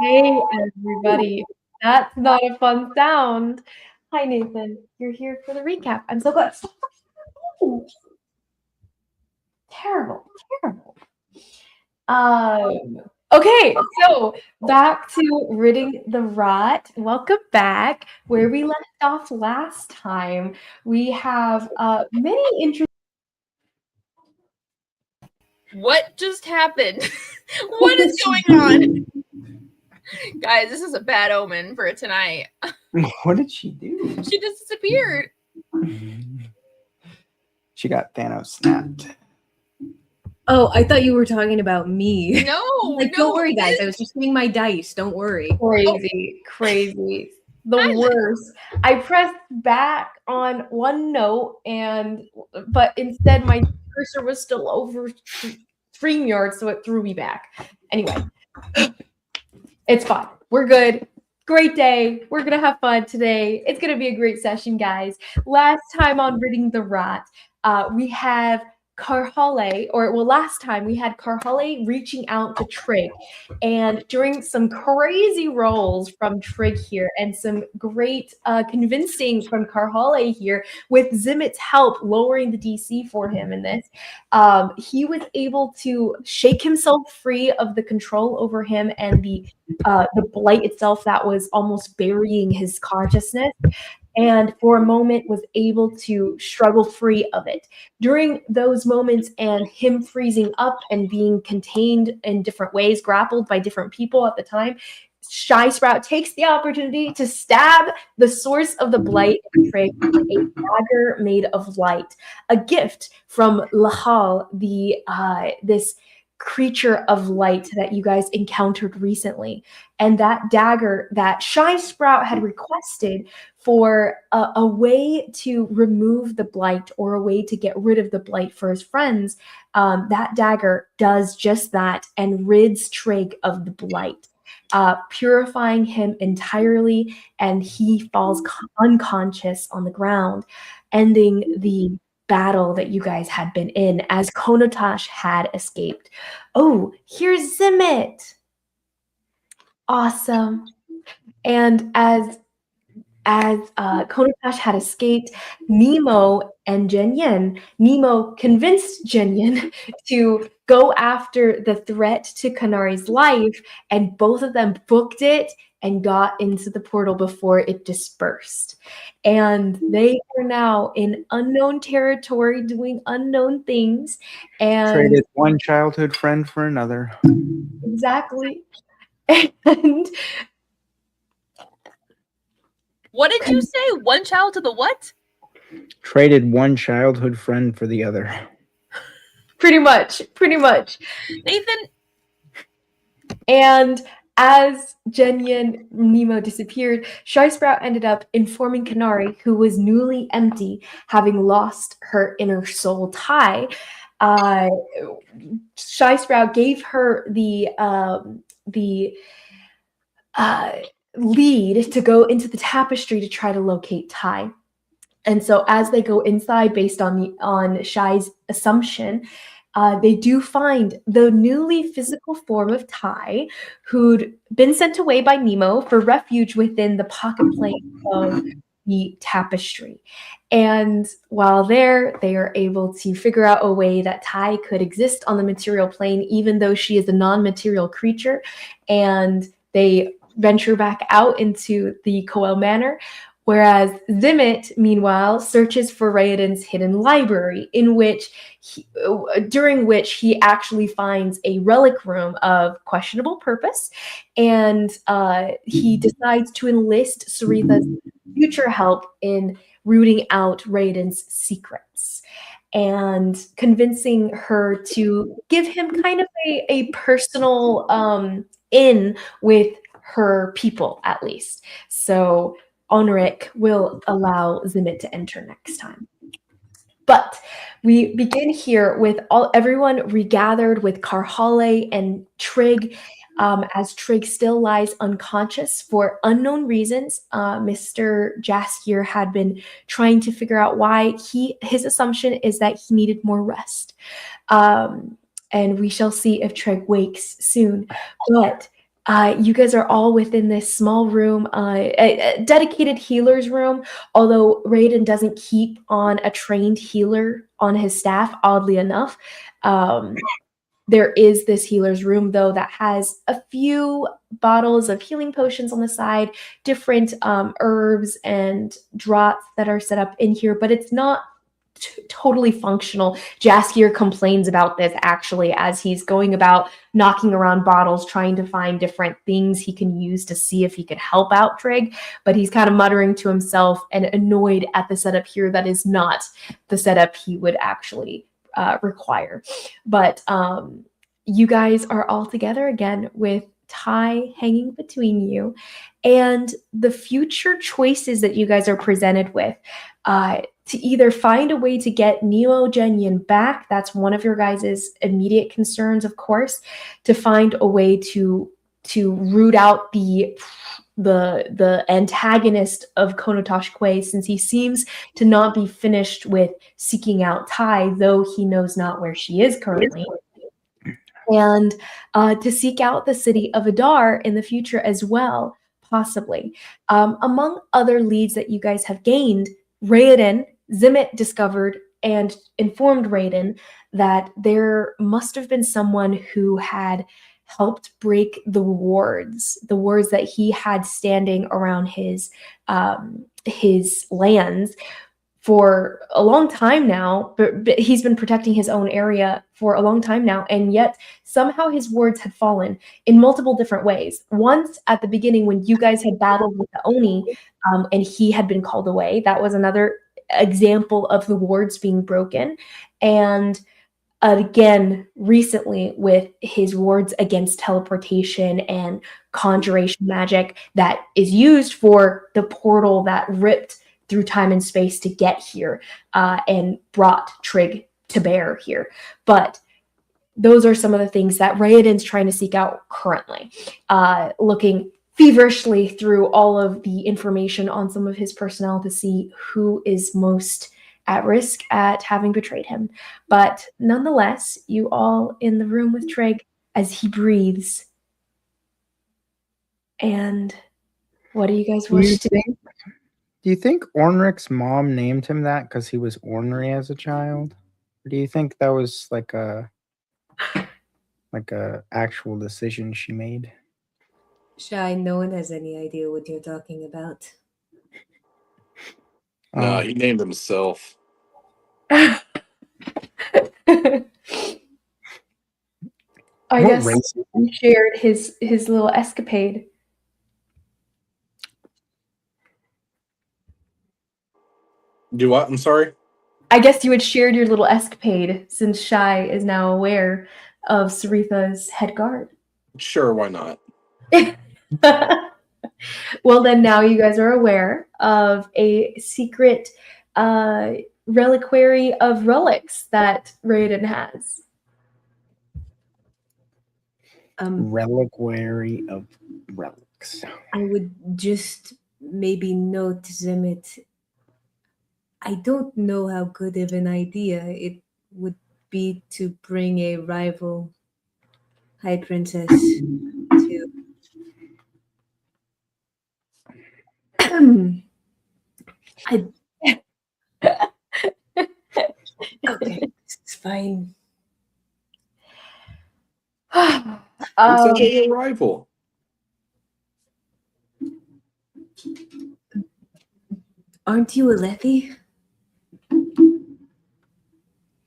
Hey, everybody. That's not a fun sound. Hi, Nathan. You're here for the recap. I'm so glad. Ooh, terrible, terrible. Okay, so back to ridding the rot. Welcome back. Where we left off last time, we have many interesting. What just happened? What is going on? Guys, this is a bad omen for tonight. What did she do? She just disappeared. She got Thanos snapped. Oh, I thought you were talking about me. No, Don't worry, guys. I was just doing my dice. Don't worry. Crazy. The worst. I pressed back on one note, but instead my cursor was still over StreamYard, so it threw me back. Anyway, it's fine. We're good. Great day. We're gonna have fun today. It's gonna be a great session, guys. Last time on Ridding the Rot, we have Karhalle, last time we had Karhalle reaching out to Trigg, and during some crazy rolls from Trigg here and some great convincing from Karhalle here with Zimmit's help lowering the DC for him in this, he was able to shake himself free of the control over him and the blight itself that was almost burying his consciousness, and for a moment was able to struggle free of it. During those moments and him freezing up and being contained in different ways, grappled by different people at the time, ShySprout takes the opportunity to stab the source of the blight with a dagger made of light, a gift from Lehal, this creature of light that you guys encountered recently. And that dagger that ShySprout had requested for a way to remove the blight or a way to get rid of the blight for his friends, that dagger does just that and rids Trigg of the blight, purifying him entirely, and he falls unconscious on the ground, ending the battle that you guys had been in as Konotash had escaped. Oh, here's Zimmit. Awesome. And as Konotash had escaped, Mnemo and Genyen, Mnemo convinced Genyen to go after the threat to Konari's life, and both of them booked it and got into the portal before it dispersed. And they are now in unknown territory doing unknown things. And traded one childhood friend for another. Exactly. And what did you say? One child to the what? Traded one childhood friend for the other. Pretty much. Nathan. And as Genyen Mnemo disappeared, ShySprout ended up informing Konari, who was newly empty, having lost her inner soul tie. ShySprout gave her the lead to go into the Tapestry to try to locate Tai. And so as they go inside, based on Shy's assumption, they do find the newly physical form of Tai, who'd been sent away by Mnemo for refuge within the pocket plane of the Tapestry. And while there, they are able to figure out a way that Tai could exist on the material plane, even though she is a non-material creature. And they venture back out into the Coel Manor, whereas Zimmit, meanwhile, searches for Raoden's hidden library, during which he actually finds a relic room of questionable purpose, and he decides to enlist Seritha's future help in rooting out Raoden's secrets and convincing her to give him kind of a personal in with her people, at least. So Onric will allow Zimmit to enter next time. But we begin here with everyone regathered with Karhalle and Trigg, as Trigg still lies unconscious for unknown reasons. Mr. Jaskier had been trying to figure out why. His assumption is that he needed more rest. And we shall see if Trigg wakes soon. But You guys are all within this small room, a dedicated healer's room, although Raoden doesn't keep on a trained healer on his staff, oddly enough. There is this healer's room, though, that has a few bottles of healing potions on the side, different herbs and draughts that are set up in here, but it's not totally functional. Jaskier complains about this actually as he's going about knocking around bottles, trying to find different things he can use to see if he could help out Trigg, but he's kind of muttering to himself and annoyed at the setup here that is not the setup he would actually require. But you guys are all together again with Ty hanging between you, and the future choices that you guys are presented with to either find a way to get Nemo Genuine back. That's one of your guys' immediate concerns, of course, to find a way to root out the antagonist of Konotoshikwe, since he seems to not be finished with seeking out Tai, though he knows not where she is currently. And to seek out the city of Adar in the future as well, possibly. Among other leads that you guys have gained, Raoden, Zimmit discovered and informed Raoden that there must have been someone who had helped break the wards that he had standing around his lands for a long time now, but he's been protecting his own area for a long time now, and yet somehow his wards had fallen in multiple different ways. Once at the beginning when you guys had battled with the Oni, and he had been called away, that was another example of the wards being broken. And again, recently with his wards against teleportation and conjuration magic that is used for the portal that ripped through time and space to get here and brought Trigg to bear here. But those are some of the things that Raoden's trying to seek out currently, looking feverishly through all of the information on some of his personnel to see who is most at risk at having betrayed him. But nonetheless, you all in the room with Trigg as he breathes. And what do you guys wish to do? Do you think Ornrick's mom named him that because he was ornery as a child? Or do you think that was like a actual decision she made? Shy, no one has any idea what you're talking about. Nah, he named himself. I guess he shared his little escapade. Do what? I'm sorry? I guess you had shared your little escapade since Shy is now aware of Seritha's head guard. Sure, why not? Well, then now you guys are aware of a secret reliquary of relics that Raoden has. Reliquary of relics. I would just maybe note, Zimmit, I don't know how good of an idea it would be to bring a rival High Princess to... Okay, it's fine. It's such a rival. Aren't you a Lethe?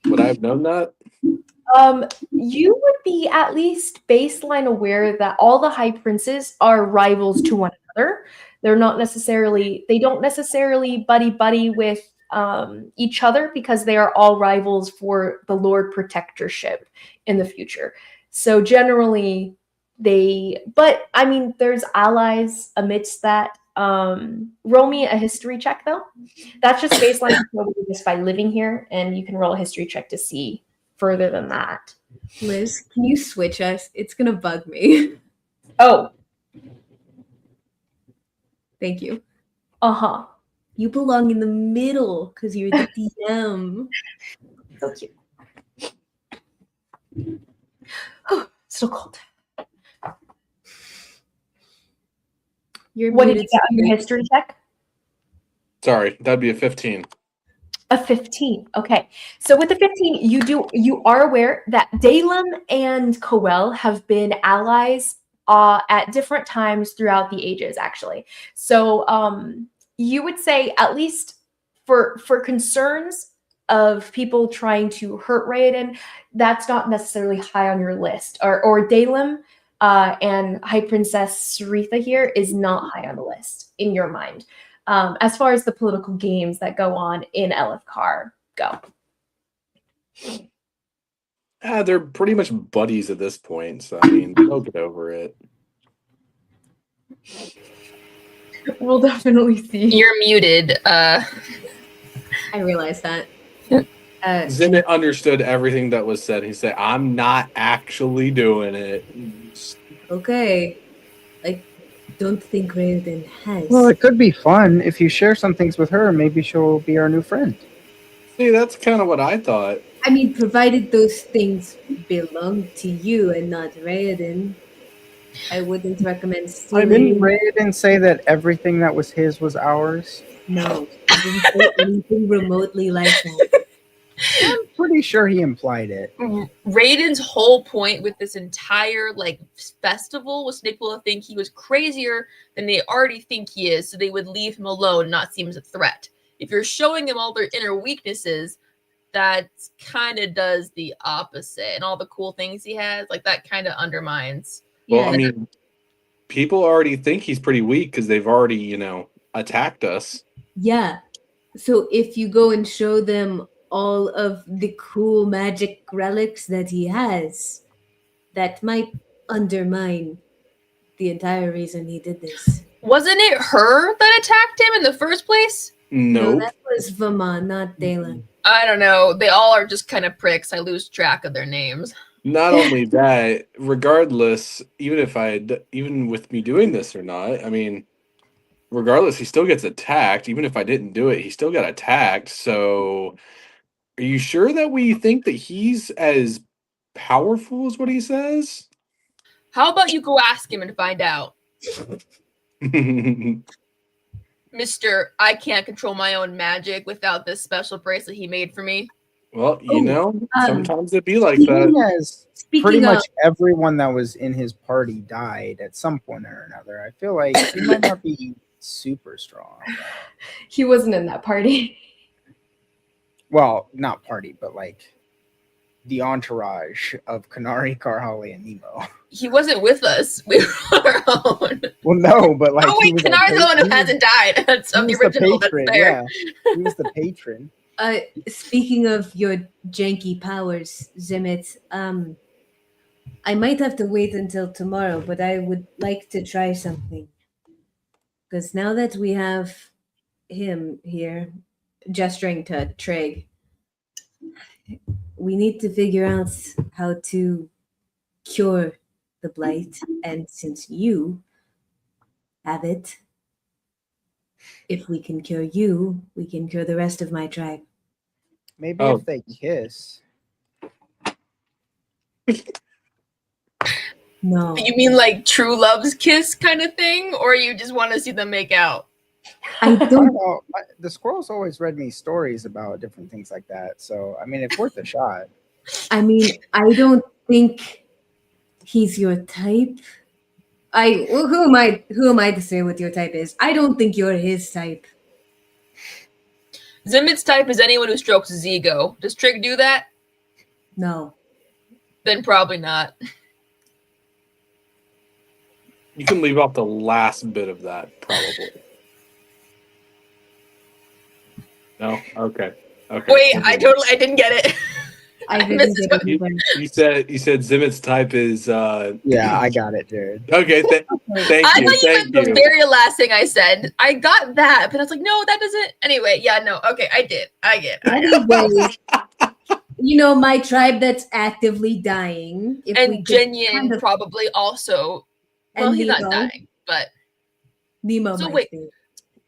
Would I have known that? You would be at least baseline aware that all the high princes are rivals to one another. They don't necessarily buddy with each other because they are all rivals for the Lord Protectorship in the future. So generally but I mean, there's allies amidst that. Roll me a history check though. That's just baseline just by living here, and you can roll a history check to see further than that. Liz, can you switch us? It's gonna bug me. Oh. Thank you. Uh-huh. You belong in the middle because you're the DM. So cute. Oh, still cold. You're What did you muted. get on your history check? Sorry, that'd be a 15. A 15. Okay. So with the 15, you are aware that Dalem and Coel have been allies at different times throughout the ages, actually. So you would say, at least for concerns of people trying to hurt Raoden, that's not necessarily high on your list. Or Dalem and Highprincess Seritha here is not high on the list in your mind. As far as the political games that go on in Elifkar go. They're pretty much buddies at this point, so I mean, they'll get over it. We'll definitely see. You're muted. I realized that. Zimmit understood everything that was said. He said, I'm not actually doing it. Okay. I don't think Raoden has. Well, it could be fun. If you share some things with her, maybe she'll be our new friend. See, that's kind of what I thought. I mean, provided those things belong to you and not Raoden, I wouldn't recommend stealing. Didn't Raoden say that everything that was his was ours? No, I didn't say anything remotely like that. I'm pretty sure he implied it. Raiden's whole point with this entire festival was to make people think he was crazier than they already think he is, so they would leave him alone and not see him as a threat. If you're showing them all their inner weaknesses, that kind of does the opposite, and all the cool things he has, that kind of undermines. Well, Yeah. I mean, people already think he's pretty weak because they've already, attacked us. Yeah. So if you go and show them all of the cool magic relics that he has, that might undermine the entire reason he did this. Wasn't it her that attacked him in the first place? Nope. No, that was Vama, not Dalen. I don't know. They all are just kind of pricks. I lose track of their names. Not only that, regardless, even with me doing this or not, I mean, regardless, he still gets attacked. Even if I didn't do it, he still got attacked. So, are you sure that we think that he's as powerful as what he says? How about you go ask him and find out? Mr. I can't control my own magic without this special bracelet he made for me. Well, sometimes it'd be like Even that. as Speaking pretty of, much everyone that was in his party died at some point or another, I feel like he might not be super strong. He wasn't in that party. Well, not party, but the entourage of Konari, Karhalle, and Mnemo. He wasn't with us. We were our own. Well, no, but Oh wait, he was Konari's the one who he was- hasn't died. That's of he the was original. patron, That's fair. yeah. He was the patron. speaking of your janky powers, Zimmit, I might have to wait until tomorrow, but I would like to try something. Because now that we have him here, gesturing to Trigg, we need to figure out how to cure the Blight. And since you have it, if we can cure you, we can cure the rest of my tribe. Maybe if they kiss. No. You mean true love's kiss kind of thing, or you just want to see them make out? I I don't don't know. The squirrels always read me stories about different things like that. So, I mean, it's worth a shot. I mean, I don't think he's your type. Who am I to say what your type is? I don't think you're his type. Zimmit's type is anyone who strokes his ego. Does Trigg do that? No. Then probably not. You can leave off the last bit of that, probably. No? Okay. Wait, I didn't get it. I didn't missed get it either. You said Zimmit's type is Yeah, I got it, Jared. okay. Thank I you. thought you Thank meant the you. very last thing I said. I got that, but I was like, no, that doesn't. Anyway, yeah, no. Okay, I did. I get it. Anyway, my tribe that's actively dying. If we And could Genyin kind of- probably also. Well, and he's not Nemo. dying, but Nemo So might wait. be.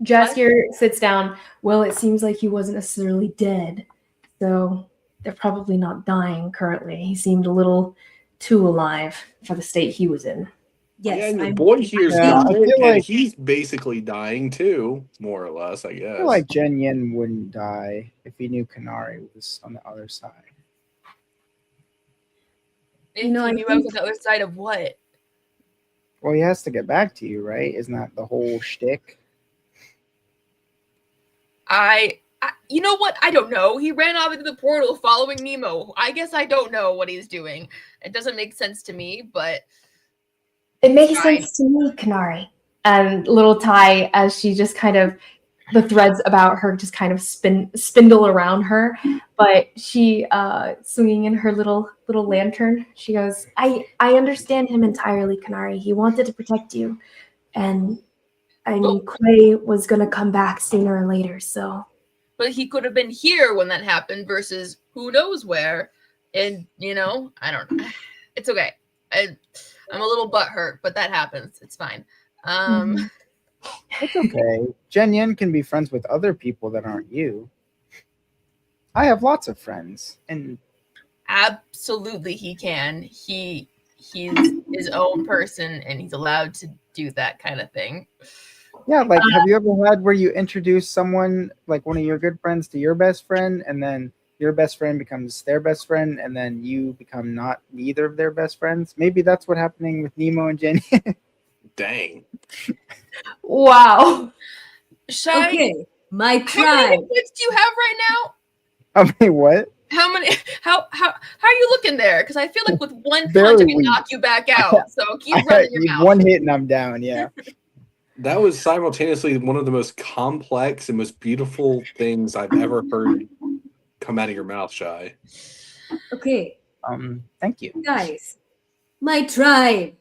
Jaskier sits down. Well, it seems like he wasn't necessarily dead, so they're probably not dying currently. He seemed a little too alive for the state he was in. Yes, yeah, and your I'm boy here's Yeah, got I it, feel and like- he's basically dying too, more or less, I guess. I feel like Jen Yin wouldn't die if he knew Konari was on the other side. If You know, you I knew I was on think- the other side of what? Well, he has to get back to you, right? Isn't that the whole shtick? You know what? I don't know. He ran off into the portal following Mnemo. I guess I don't know what he's doing. It doesn't make sense to me, but It makes Fine. sense to me, Konari. And little Ty, as she just kind of, the threads about her just kind of spindle around her, but she, swinging in her little lantern, she goes, I understand him entirely, Konari. He wanted to protect you. And I mean, Quay was going to come back sooner or later, so. but he could have been here when that happened versus who knows where. And, you know, I don't know. It's okay. I'm a little butthurt, but that happens. It's fine. It's okay. Jen Yin can be friends with other people that aren't you. I have lots of friends, and Absolutely he can. He's his own person and he's allowed to do that kind of thing. yeah, like have you ever had where you introduce someone, like one of your good friends, to your best friend, and then your best friend becomes their best friend, and then you become not neither of their best friends? Maybe that's what's happening with Nemo and Jen Yin. Dang. Wow. Shy, Okay, my how many tribe. hit points do you have right now? I mean, what? How many? How are you looking there? Because I feel like with one punch Very I can weak. knock you back out. So I keep running your need mouth. one hit and I'm down. Yeah. That was simultaneously one of the most complex and most beautiful things I've ever heard come out of your mouth, Shy. Okay, Thank you. guys, my tribe.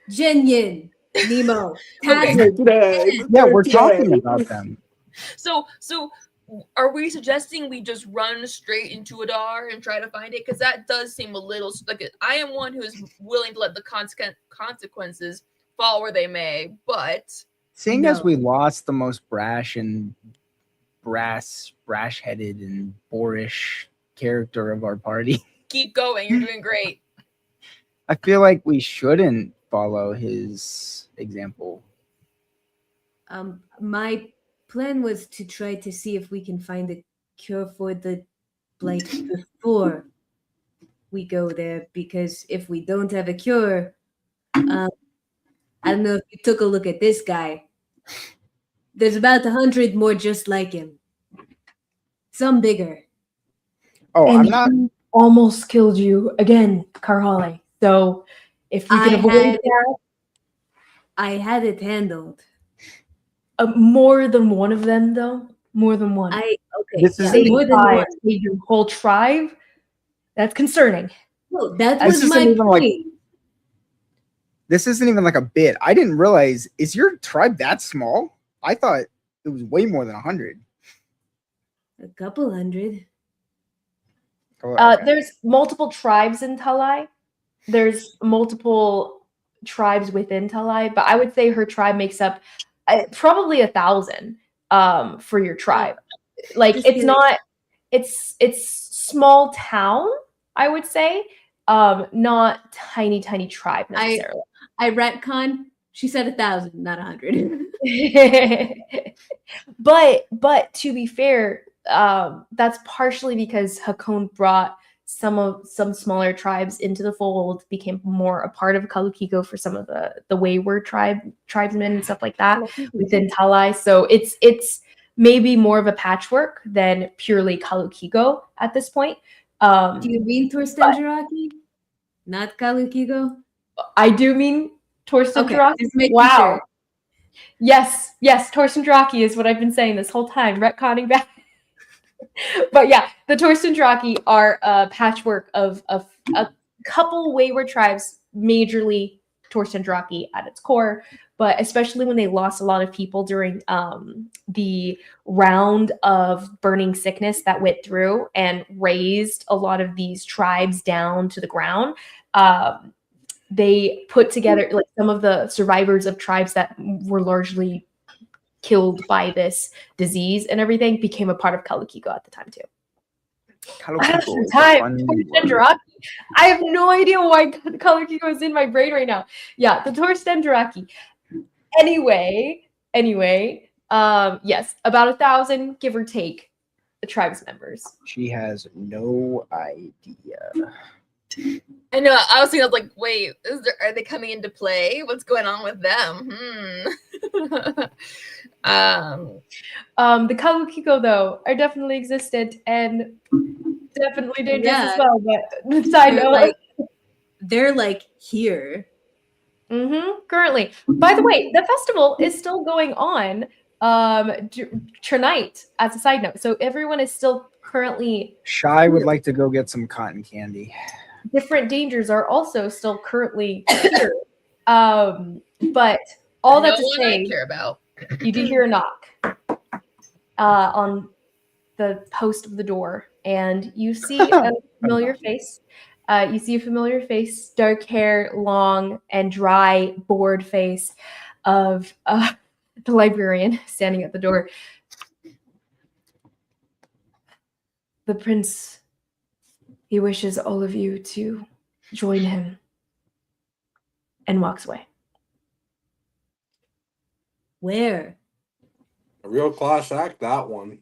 Jenyin, Nemo, Okay. Taz. Yeah, we're talking about them. So are we suggesting we just run straight into Adar and try to find it? Because that does seem a little like I am one who is willing to let the consequences fall where they may, but Seeing as No. we lost the most brash and brash-headed and boorish character of our party, keep going. You're doing great. I feel like we shouldn't follow his example. My plan was to try to see if we can find a cure for the blight before we go there, because if we don't have a cure, I don't know if you took a look at this guy. There's about 100 more just like him. Some bigger. Oh, And I'm not. he almost killed you again, Karhalle. So if you can avoid that, I had it handled. more than one of them, though. More than one. Okay. This is yeah, more than one. Your whole tribe. That's concerning. No, that This was my isn't even like- point. This isn't even like a bit. I didn't realize. Is your tribe that small? I thought it was way more than 100. A couple hundred. Oh, okay. There's multiple tribes in Talai. There's multiple tribes within Talai, but I would say her tribe makes up probably 1,000 for your tribe. Like Just it's kidding. not. It's small town. I would say, not tiny tribe necessarily. I retcon. She said 1,000, not 100. but to be fair, that's partially because Hakon brought some smaller tribes into the fold, became more a part of Kalukiko for some of the wayward tribesmen and stuff like that within Talai. So it's maybe more of a patchwork than purely Kalukiko at this point. Do you mean Torsten Jiraki? Not Kalukigo? I do mean Torsten Okay, Jiraki. just making Wow. sure. Yes, Torsten Jiraki is what I've been saying this whole time, retconning back. But yeah, the Torsten Jiraki are a patchwork of a couple wayward tribes, majorly Torsten Jiraki at its core, but especially when they lost a lot of people during the round of burning sickness that went through and raised a lot of these tribes down to the ground. They put together, like, some of the survivors of tribes that were largely killed by this disease and everything became a part of Kalukiko at the time too. I have Kalokiko some is a time. fun Torch word. Dendaraki. I have no idea why Color Kiko is in my brain right now. Yeah, the Torch Dendaraki. Anyway, yes, about 1,000, give or take, the tribe's members. She has no idea. I know. I was thinking, like, wait, are they coming into play? What's going on with them? The Kalukiko, though, are definitely existent and definitely dangerous as Yeah. well. But side note, They're like here. currently. By the way, the festival is still going on tonight. As a side note, so everyone is still currently. Shy would like to go get some cotton candy. Different dangers are also still currently here. But all that to one say, I care about. you do hear a knock on the post of the door, and you see a familiar face. You see a familiar face, dark hair, long and dry, bored face of the librarian standing at the door. The prince, he wishes all of you to join him, and walks away. Where? A real class act, that one.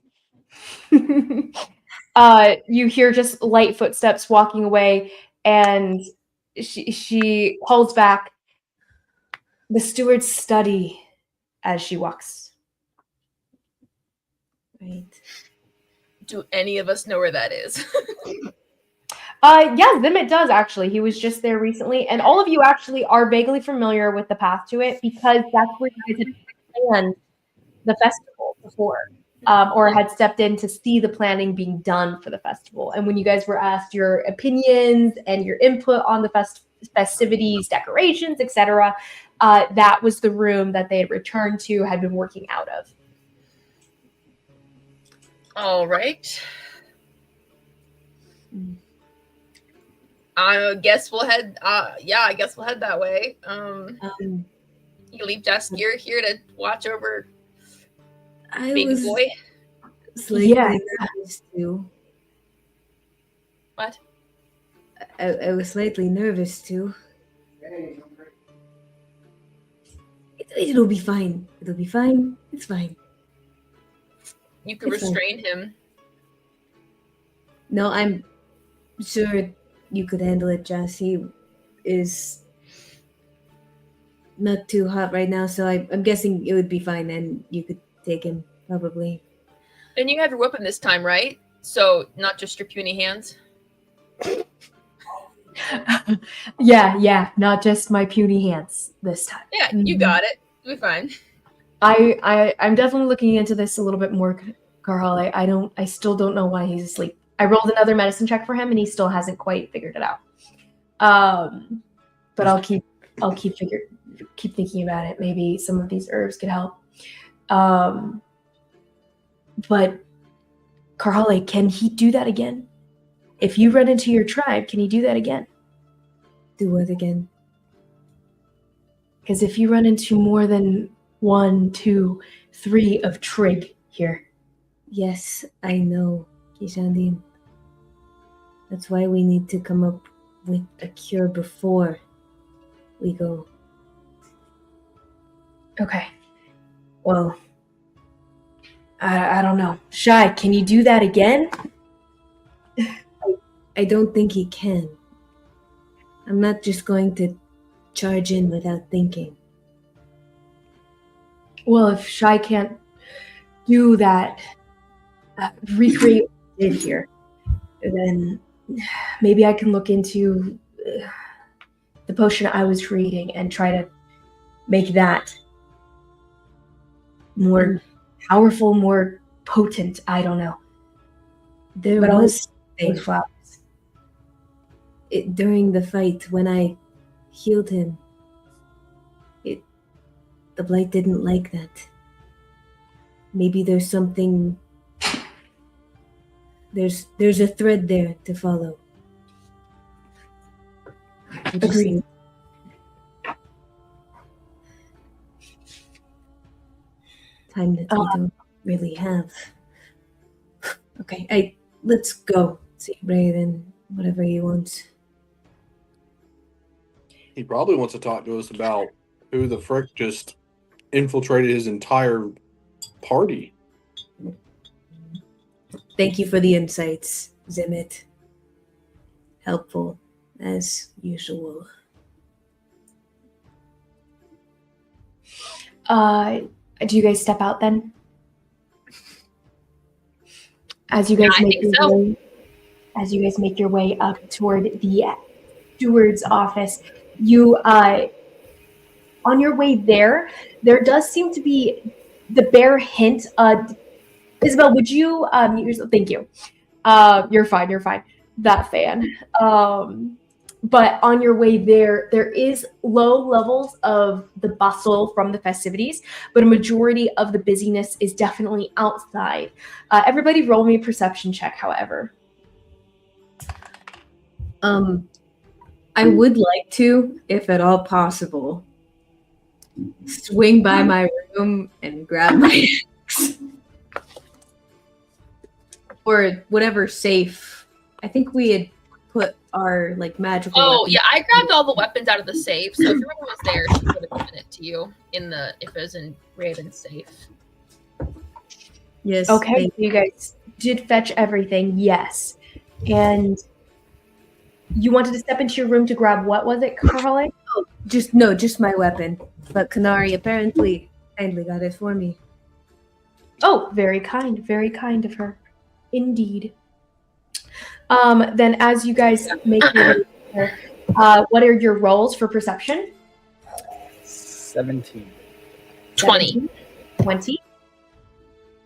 You hear just light footsteps walking away, and she calls back, the steward's study, as she walks. Right. Do any of us know where that is? Yeah, Zimmit does actually. He was just there recently, and all of you actually are vaguely familiar with the path to it because that's where you guys had planned the festival before, or had stepped in to see the planning being done for the festival. And when you guys were asked your opinions and your input on the festivities, decorations, etc., that was the room that they had returned to, had been working out of. All right. I guess we'll head. I guess we'll head that way. You leave Jaskier here to watch over I baby was boy. slightly nervous too. What? I was slightly nervous too. It'll be fine. It'll be fine. It's fine. You can It's fine. restrain him. No, I'm sure you could handle it, Jess. He is not too hot right now, so I'm guessing it would be fine, and you could take him, probably. And you have your weapon this time, right? So not just your puny hands. Yeah, not just my puny hands this time. Yeah, you got it. You'll be fine. I'm definitely looking into this a little bit more, Karhalle. I still don't know why he's asleep. I rolled another medicine check for him, and he still hasn't quite figured it out. But I'll keep thinking about it. Maybe some of these herbs could help. But Karhalle, can he do that again? If you run into your tribe, can he do that again? Do what again? Because if you run into more than 1, 2, 3 of Trigg here. Yes, I know, Kishandin. That's why we need to come up with a cure before we go. Okay. Well, I don't know. Shy, can you do that again? I don't think he can. I'm not just going to charge in without thinking. Well, if Shy can't do that, recreate what he did here, then maybe I can look into the potion I was creating and try to make that more powerful, more potent. I don't know. There But was those flowers. during the fight when I healed him. The Blight didn't like that. Maybe there's something. There's a thread there to follow. Agreed. Time that we don't really have. Okay, let's go. See Raoden, whatever he wants. He probably wants to talk to us about who the frick just infiltrated his entire party. Thank you for the insights, Zimmit. Helpful, as usual. Do you guys step out then? As you guys Yeah, I think so. As you guys make your way up toward the steward's office, you on your way there does seem to be the bare hint. Isabel, would you mute yourself? Thank you. You're fine. That fan. But on your way there is low levels of the bustle from the festivities, but a majority of the busyness is definitely outside. Everybody roll me a perception check, however. I would like to, if at all possible, swing by my room and grab my axe. Or whatever safe. I think we had put our magical weapons. Yeah, I grabbed all the weapons out of the safe, so if everyone was there, she would have given it to you if it was in Raven's safe. Yes. Okay, you guys did fetch everything, yes. And you wanted to step into your room to grab what was it, Karhalle? Oh, just my weapon. But Konari apparently kindly got it for me. Oh, very kind of her. Indeed. Then as you guys make your way there, what are your rolls for perception? 17. 20. 20.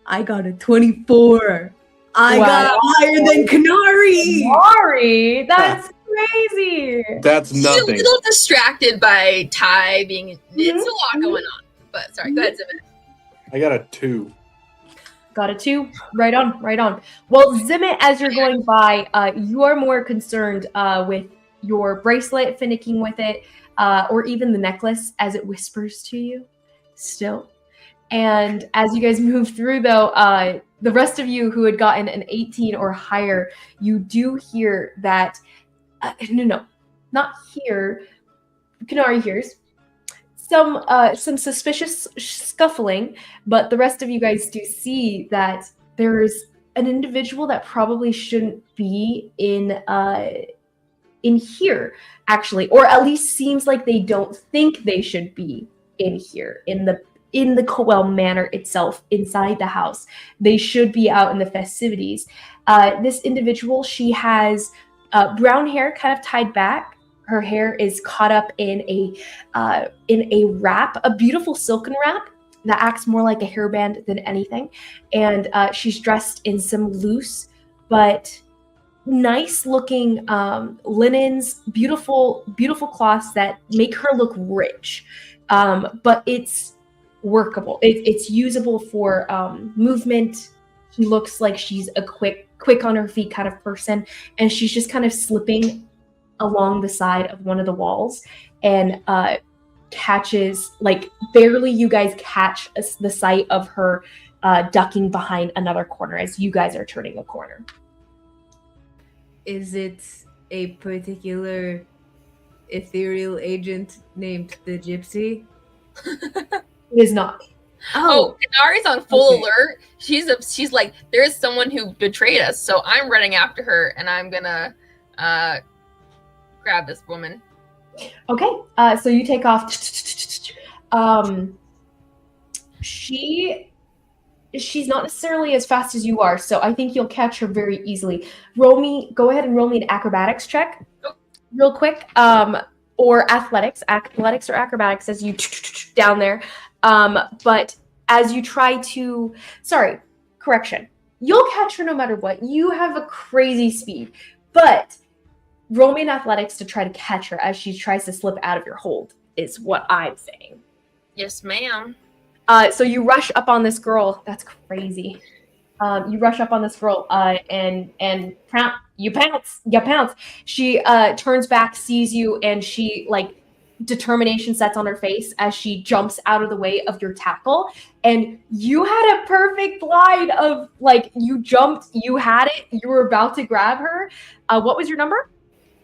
I got a 24. I Wow. got higher than Konari. Konari, that's crazy. That's She's a nothing. little distracted by Ty being. It's a lot going on. But sorry, go ahead, Zimmit. I got a 2. Got a 2. Right on. Well, Zimmit, as you're going by, you are more concerned with your bracelet, finicking with it, or even the necklace as it whispers to you still. And as you guys move through, though, the rest of you who had gotten an 18 or higher, you do hear that, no, not here. Konari hears some suspicious scuffling, but the rest of you guys do see that there's an individual that probably shouldn't be in here, actually, or at least seems like they don't think they should be in here, in the Coel Manor itself, inside the house. They should be out in the festivities. This individual, she has brown hair kind of tied back. Her hair is caught up in a wrap, a beautiful silken wrap that acts more like a hairband than anything. And she's dressed in some loose but nice looking linens, beautiful cloths that make her look rich. But it's workable. It's usable for movement. She looks like she's a quick on her feet kind of person, and she's just kind of slipping along the side of one of the walls and catches, barely you guys catch the sight of her ducking behind another corner as you guys are turning a corner. Is it a particular ethereal agent named the Gypsy? It is not. Oh, Konari's on full Okay. alert. She's like, there's someone who betrayed us, so I'm running after her, and I'm gonna grab this woman. Okay, so you take off. She's not necessarily as fast as you are, so I think you'll catch her very easily. Go ahead and roll me an acrobatics check, real quick, or athletics or acrobatics as you down there. But as you try to, correction, you'll catch her no matter what. You have a crazy speed, but roll me an athletics to try to catch her as she tries to slip out of your hold, is what I'm saying. Yes, ma'am. So you rush up on this girl. That's crazy. You rush up on this girl and you pounce. She turns back, sees you, and she determination sets on her face as she jumps out of the way of your tackle. And you had a perfect glide of like, you jumped, you had it, you were about to grab her. What was your number?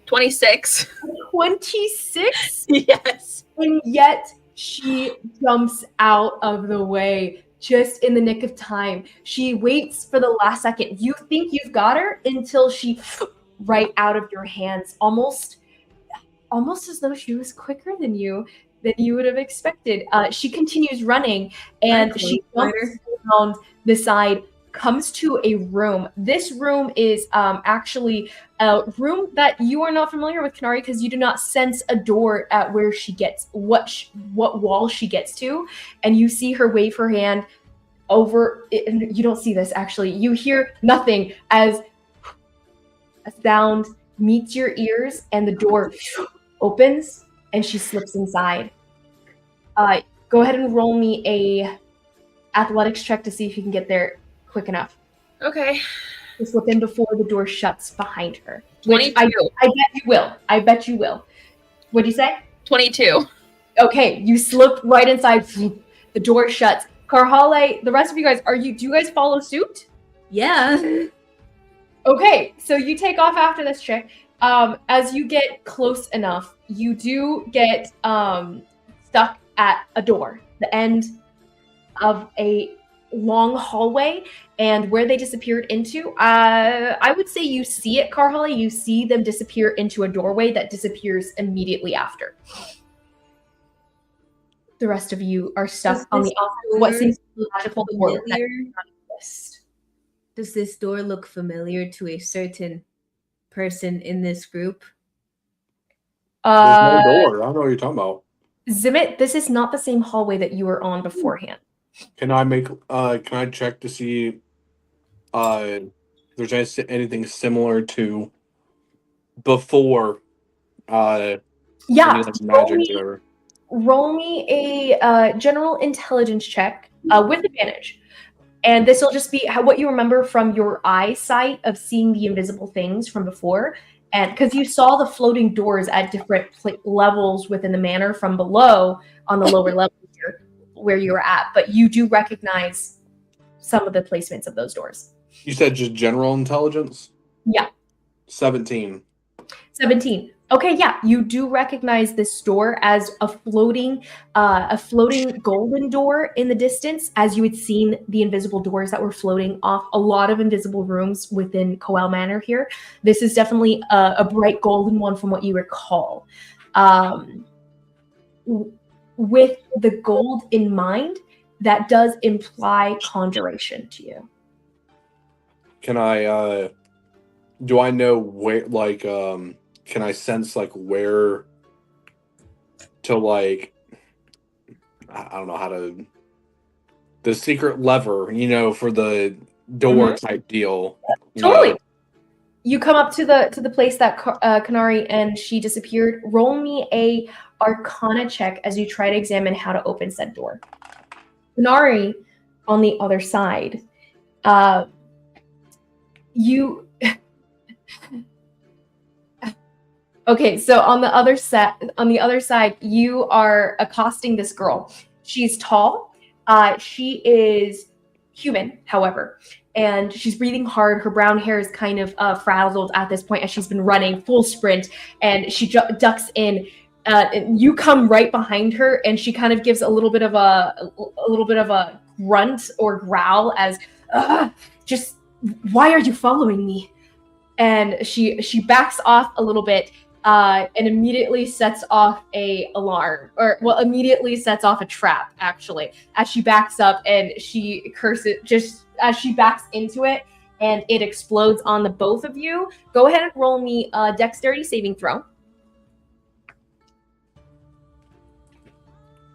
26. 26? Yes. And yet she jumps out of the way just in the nick of time. She waits for the last second. You think you've got her until she right out of your hands, almost as though she was quicker than you would have expected. She continues running, and she jumps around the side, comes to a room. This room is actually a room that you are not familiar with, Konari, because you do not sense a door at where she gets, what wall she gets to, and you see her wave her hand over. You don't see this, actually. You hear nothing as a sound meets your ears, and the door opens, and she slips inside. Go ahead and roll me a athletics check to see if you can get there quick enough. Okay. To slip in before the door shuts behind her. 22. I bet you will. I bet you will. What'd you say? 22. Okay, you slip right inside. The door shuts. Karhalle, the rest of you guys, do you guys follow suit? Yeah. Okay, so you take off after this chick. As you get close enough, you do get stuck at a door, the end of a long hallway, and where they disappeared into, I would say you see it, Karhalle. You see them disappear into a doorway that disappears immediately after. The rest of you are stuck on the outside. What seems logical door that does not exist. Does this door look familiar to a certain person in this group? There's no door. I don't know what you're talking about. Zimmit, this is not the same hallway that you were on beforehand. Can I check to see if there's anything similar to before Yeah, any, like, magic or whatever? roll me a general intelligence check with advantage. And this will just be what you remember from your eyesight of seeing the invisible things from before. And because you saw the floating doors at different levels within the manor from below on the lower level here, where you were at. But you do recognize some of the placements of those doors. You said just general intelligence? Yeah. 17. 17. Okay, yeah, you do recognize this door as a floating golden door in the distance, as you had seen the invisible doors that were floating off a lot of invisible rooms within Coel Manor here. This is definitely a bright golden one from what you recall. With the gold in mind, that does imply conjuration to you. Can I do I know where, like, can I sense, like, where to, like, I don't know how to, the secret lever, for the door type deal. Totally. You come up to the place that Konari and she disappeared. Roll me a Arcana check as you try to examine how to open said door. Konari, on the other side, you. Okay, so on the other side, you are accosting this girl. She's tall. She is human, however, and she's breathing hard. Her brown hair is kind of frazzled at this point as she's been running full sprint, and she ducks in. And you come right behind her, and she kind of gives a little bit of a grunt or growl as, just why are you following me? And she backs off a little bit. And immediately sets off immediately sets off a trap, actually, as she backs up and she curses just as she backs into it, and it explodes on the both of you. Go ahead and roll me a dexterity saving throw.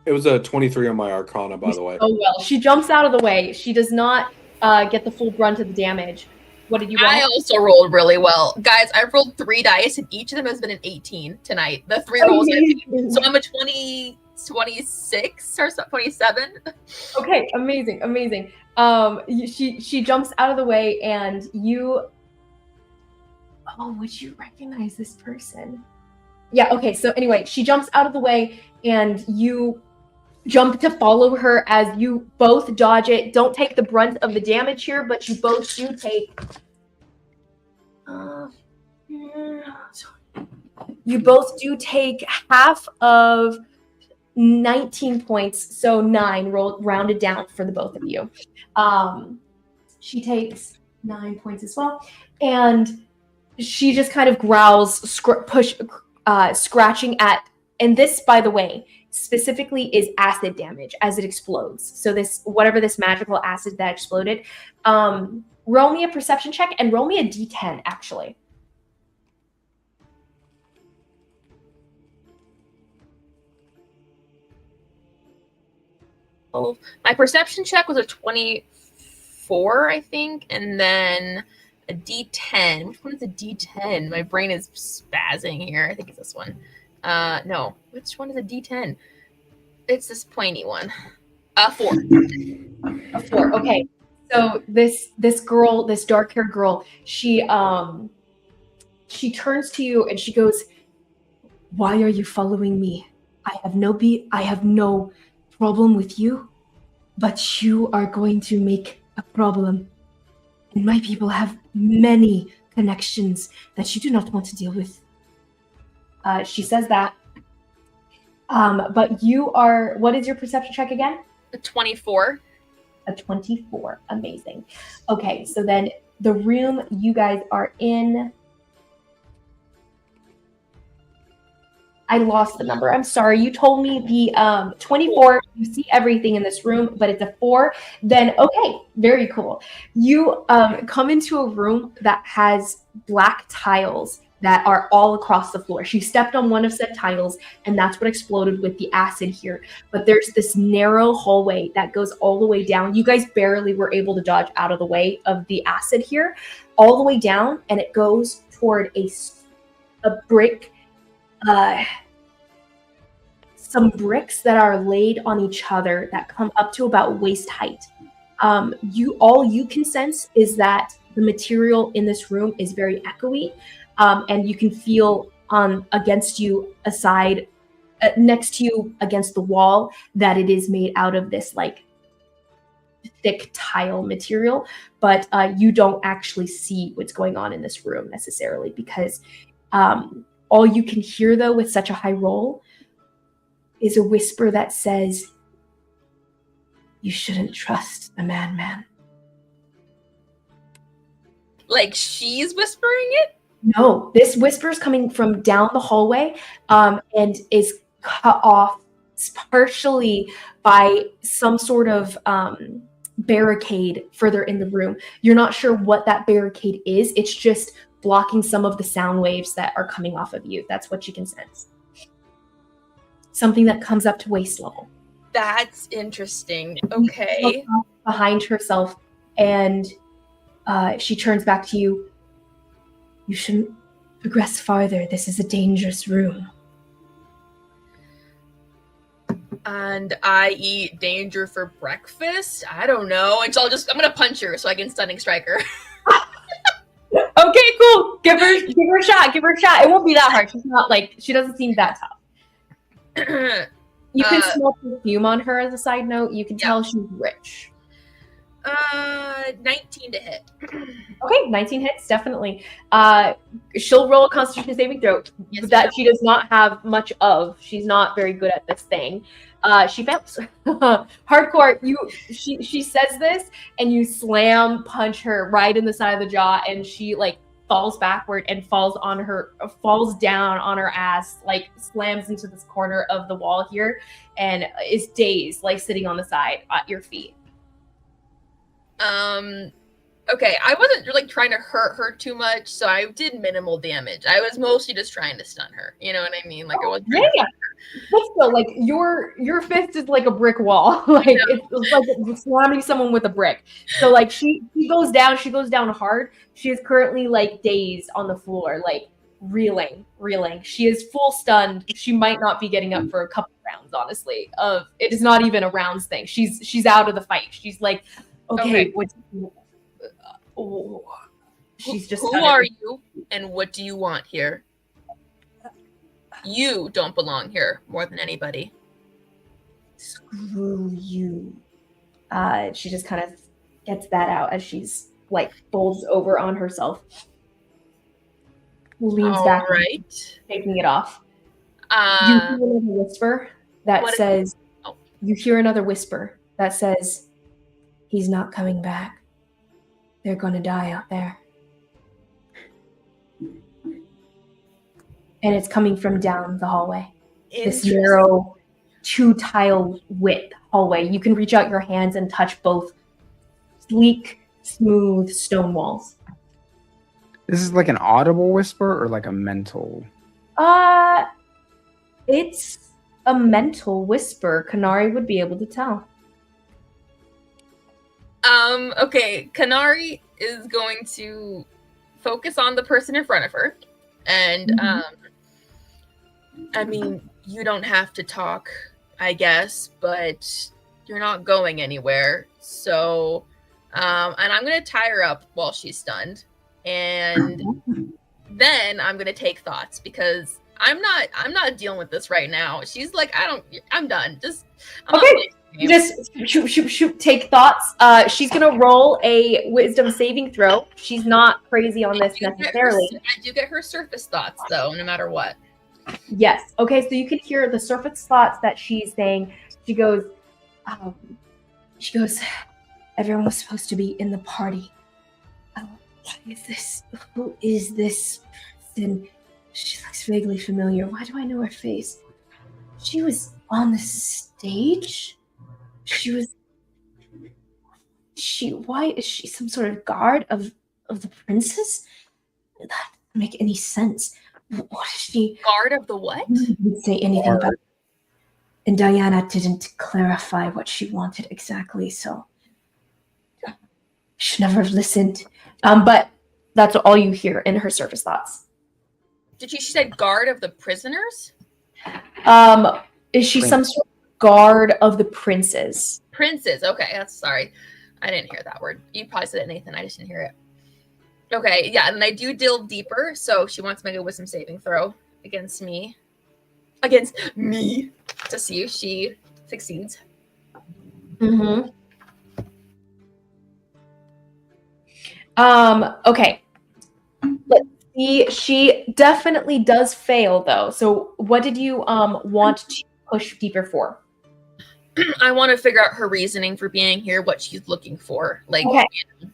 It was a 23 on my Arcana, by the way. Oh, well. She jumps out of the way. She does not get the full brunt of the damage. What did you roll? I also rolled really well. Guys, I've rolled 3 dice, and each of them has been an 18 tonight. The 3 rolls I've made. So I'm a 26 or 27. Okay, amazing. She jumps out of the way, and you... Oh, would you recognize this person? Yeah, okay, so anyway, she jumps out of the way, and you jump to follow her as you both dodge it. Don't take the brunt of the damage here, but you both do take... you both do take half of 19 points, so 9 rounded down for the both of you. She takes 9 points as well, and she just kind of growls, scratching at, and this, by the way, specifically is acid damage as it explodes. So this, whatever this magical acid that exploded, roll me a perception check and roll me a d10, actually. Oh, my perception check was a 24, I think, and then a D10. Which one is a D10? My brain is spazzing here. I think it's this one. No. Which one is a D10? It's this pointy one. 4. A 4. Okay. So this girl, this dark-haired girl, she turns to you and she goes, "Why are you following me? I have no problem with you, but you are going to make a problem. And my people have many connections that you do not want to deal with." She says that. But you are, what is your perception check again? A 24. A 24. Amazing. Okay, so then the room you guys are in, I lost the number. I'm sorry. You told me the 24. You see everything in this room, but it's a 4. Then, okay, very cool. You come into a room that has black tiles that are all across the floor. She stepped on one of said tiles, and that's what exploded with the acid here. But there's this narrow hallway that goes all the way down. You guys barely were able to dodge out of the way of the acid here, all the way down, and it goes toward a brick, some bricks that are laid on each other that come up to about waist height. All you can sense is that the material in this room is very echoey, and you can feel against you, next to you against the wall, that it is made out of this like thick tile material, but you don't actually see what's going on in this room necessarily, because all you can hear, though, with such a high roll is a whisper that says, "You shouldn't trust the man." Like she's whispering it? No, this whisper is coming from down the hallway, and is cut off partially by some sort of barricade further in the room. You're not sure what that barricade is. It's just blocking some of the sound waves that are coming off of you. That's what you can sense. Something that comes up to waist level. That's interesting. Okay. Behind herself, and she turns back to you. "You shouldn't progress farther. This is a dangerous room." And I eat danger for breakfast? I don't know. And so I'm gonna punch her so I can stunning strike her. Okay, cool. Give her a shot. Give her a shot. It won't be that hard. She's not she doesn't seem that tough. You can smell perfume on her as a side note. You can tell she's rich. 19 to hit. Okay, 19 hits, definitely. She'll roll a Constitution saving throw that she does not have much of. She's not very good at this thing. She fails. Hardcore. She says this, and you slam punch her right in the side of the jaw, and she falls backward and falls down on her ass, slams into this corner of the wall here, and is dazed, sitting on the side at your feet. Okay, I wasn't really trying to hurt her too much, so I did minimal damage. I was mostly just trying to stun her. You know what I mean? I wasn't. Yeah. But still, your fist is like a brick wall. It's like slamming someone with a brick. So she goes down. She goes down hard. She is currently dazed on the floor, reeling. She is full stunned. She might not be getting up for a couple rounds. Honestly, it is not even a rounds thing. She's out of the fight. She's like, okay. What? She's just. Who are you, and what do you want here? You don't belong here more than anybody. Screw you. She just kind of gets that out as she's like folds over on herself. Leans All back, right. taking it off. You hear another whisper that what is- says, Oh. you hear another whisper that says, he's not coming back. They're gonna die out there. And it's coming from down the hallway. This Interesting. narrow 2-tile width hallway. You can reach out your hands and touch both sleek, smooth stone walls. This is like an audible whisper or like a mental? It's a mental whisper. Konari would be able to tell. Okay, Konari is going to focus on the person in front of her. And, I mean, you don't have to talk, I guess, but you're not going anywhere. So, and I'm going to tie her up while she's stunned. And then I'm going to take thoughts because I'm not dealing with this right now. She's like, I'm done. I'm Okay. You just shoot, take thoughts. She's gonna roll a wisdom saving throw. She's not crazy on this necessarily. I do get her surface thoughts though, no matter what. Yes. Okay, so you can hear the surface thoughts that she's saying. She goes, everyone was supposed to be in the party. What is this? Who is this person? She looks vaguely familiar. Why do I know her face? She was on the stage? Why is she some sort of guard of the princess? That doesn't make any sense. What is she? Guard of the what? Didn't say anything about it. And Diana didn't clarify what she wanted exactly, so I should never have listened. But that's all you hear in her surface thoughts. She said guard of the prisoners? Is she some sort of guard of the princes? Princes. Okay, that's sorry. I didn't hear that word. You probably said it, Nathan. I just didn't hear it. Okay, yeah, and I do delve deeper, so she wants to make a wisdom saving throw against me. To see if she succeeds. Mm-hmm. Okay. Let's see. She definitely does fail, though. So what did you want to push deeper for? I want to figure out her reasoning for being here, what she's looking for. Like, Okay.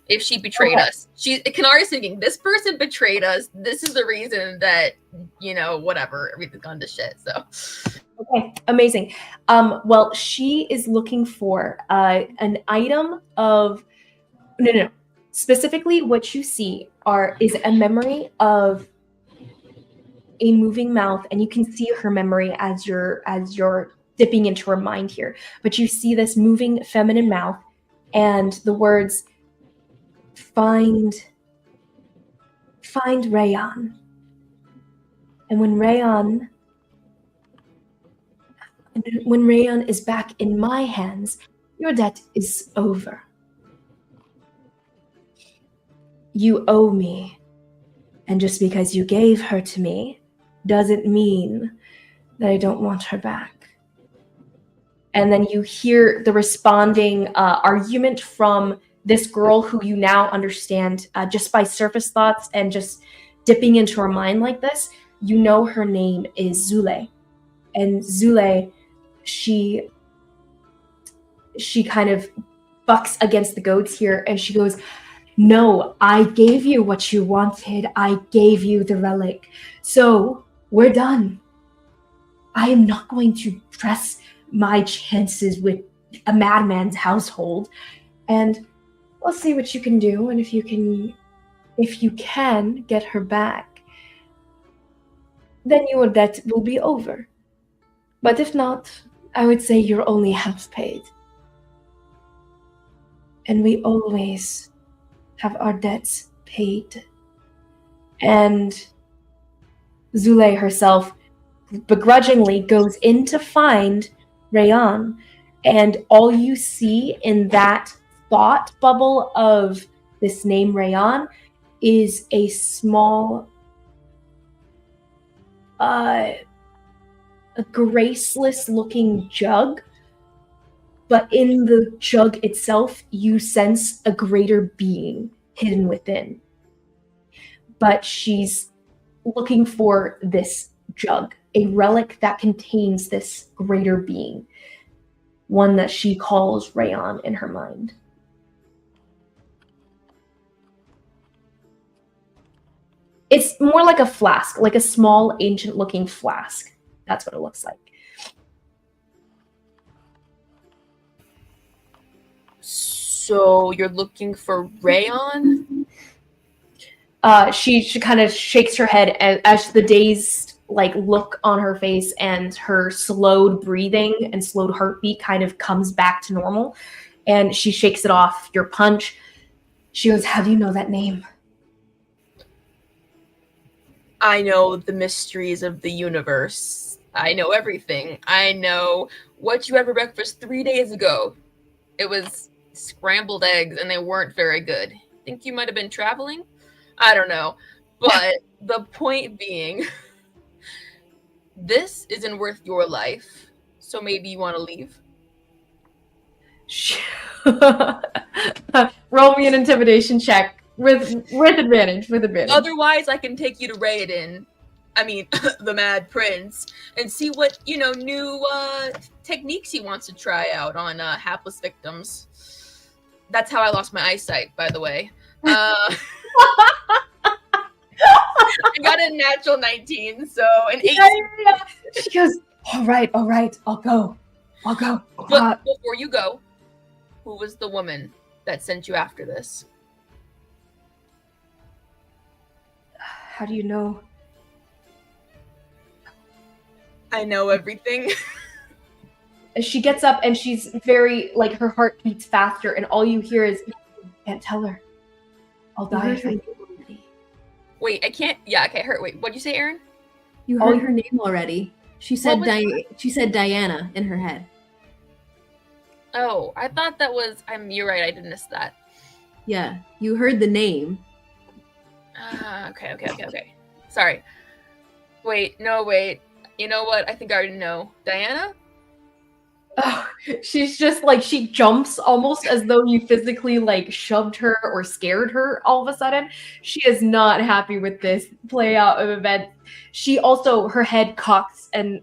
If she betrayed us. Konari's thinking, this person betrayed us. This is the reason that, whatever, everything's gone to shit. So. Okay, amazing. Well, she is looking for an item of... No. Specifically, what you see is a memory of a moving mouth, and you can see her memory as you're dipping into her mind here. But you see this moving feminine mouth and the words, find Rayon. And when Rayon is back in my hands, your debt is over. You owe me. And just because you gave her to me doesn't mean that I don't want her back. And then you hear the responding argument from this girl who you now understand just by surface thoughts and just dipping into her mind like this. You know her name is Zule. And Zule, she kind of bucks against the goads here and she goes, no, I gave you what you wanted. I gave you the relic. So we're done. I am not going to press my chances with a madman's household. And we'll see what you can do. And if you can get her back, then your debt will be over. But if not, I would say you're only half paid. And we always have our debts paid. And Zule herself begrudgingly goes in to find Rayon, and all you see in that thought bubble of this name Rayon is a small a graceless looking jug, but in the jug itself, you sense a greater being hidden within. But she's looking for this jug, a relic that contains this greater being, one that she calls Rayon in her mind. It's more like a flask, like a small, ancient-looking flask. That's what it looks like. So you're looking for Rayon? She kind of shakes her head as the dazed look on her face and her slowed breathing and slowed heartbeat kind of comes back to normal. And she shakes it off your punch. She goes, "How do you know that name?" I know the mysteries of the universe. I know everything. I know what you had for breakfast 3 days ago. It was scrambled eggs, and they weren't very good. Think you might have been traveling? I don't know. But the point being, this isn't worth your life, so maybe you want to leave? Roll me an intimidation check with advantage. Otherwise, I can take you to Raoden. I mean, the Mad Prince, and see what, new techniques he wants to try out on hapless victims. That's how I lost my eyesight, by the way. I got a natural 19, so an 8. Yeah. She goes, all right, I'll go. But before you go, who was the woman that sent you after this? How do you know? I know everything. She gets up and she's very, her heart beats faster, and all you hear is, "Can't tell her. I'll die if I do." Wait, I can't. Yeah, okay. Wait, what'd you say, Aaron? You heard her name already. She said she said Diana in her head. Oh, I thought that was. You're right. I did miss that. Yeah, you heard the name. Okay. Sorry. Wait. You know what? I think I already know. Diana? Oh, she's just she jumps almost as though you physically shoved her or scared her all of a sudden. She is not happy with this play out of events. She also, her head cocks and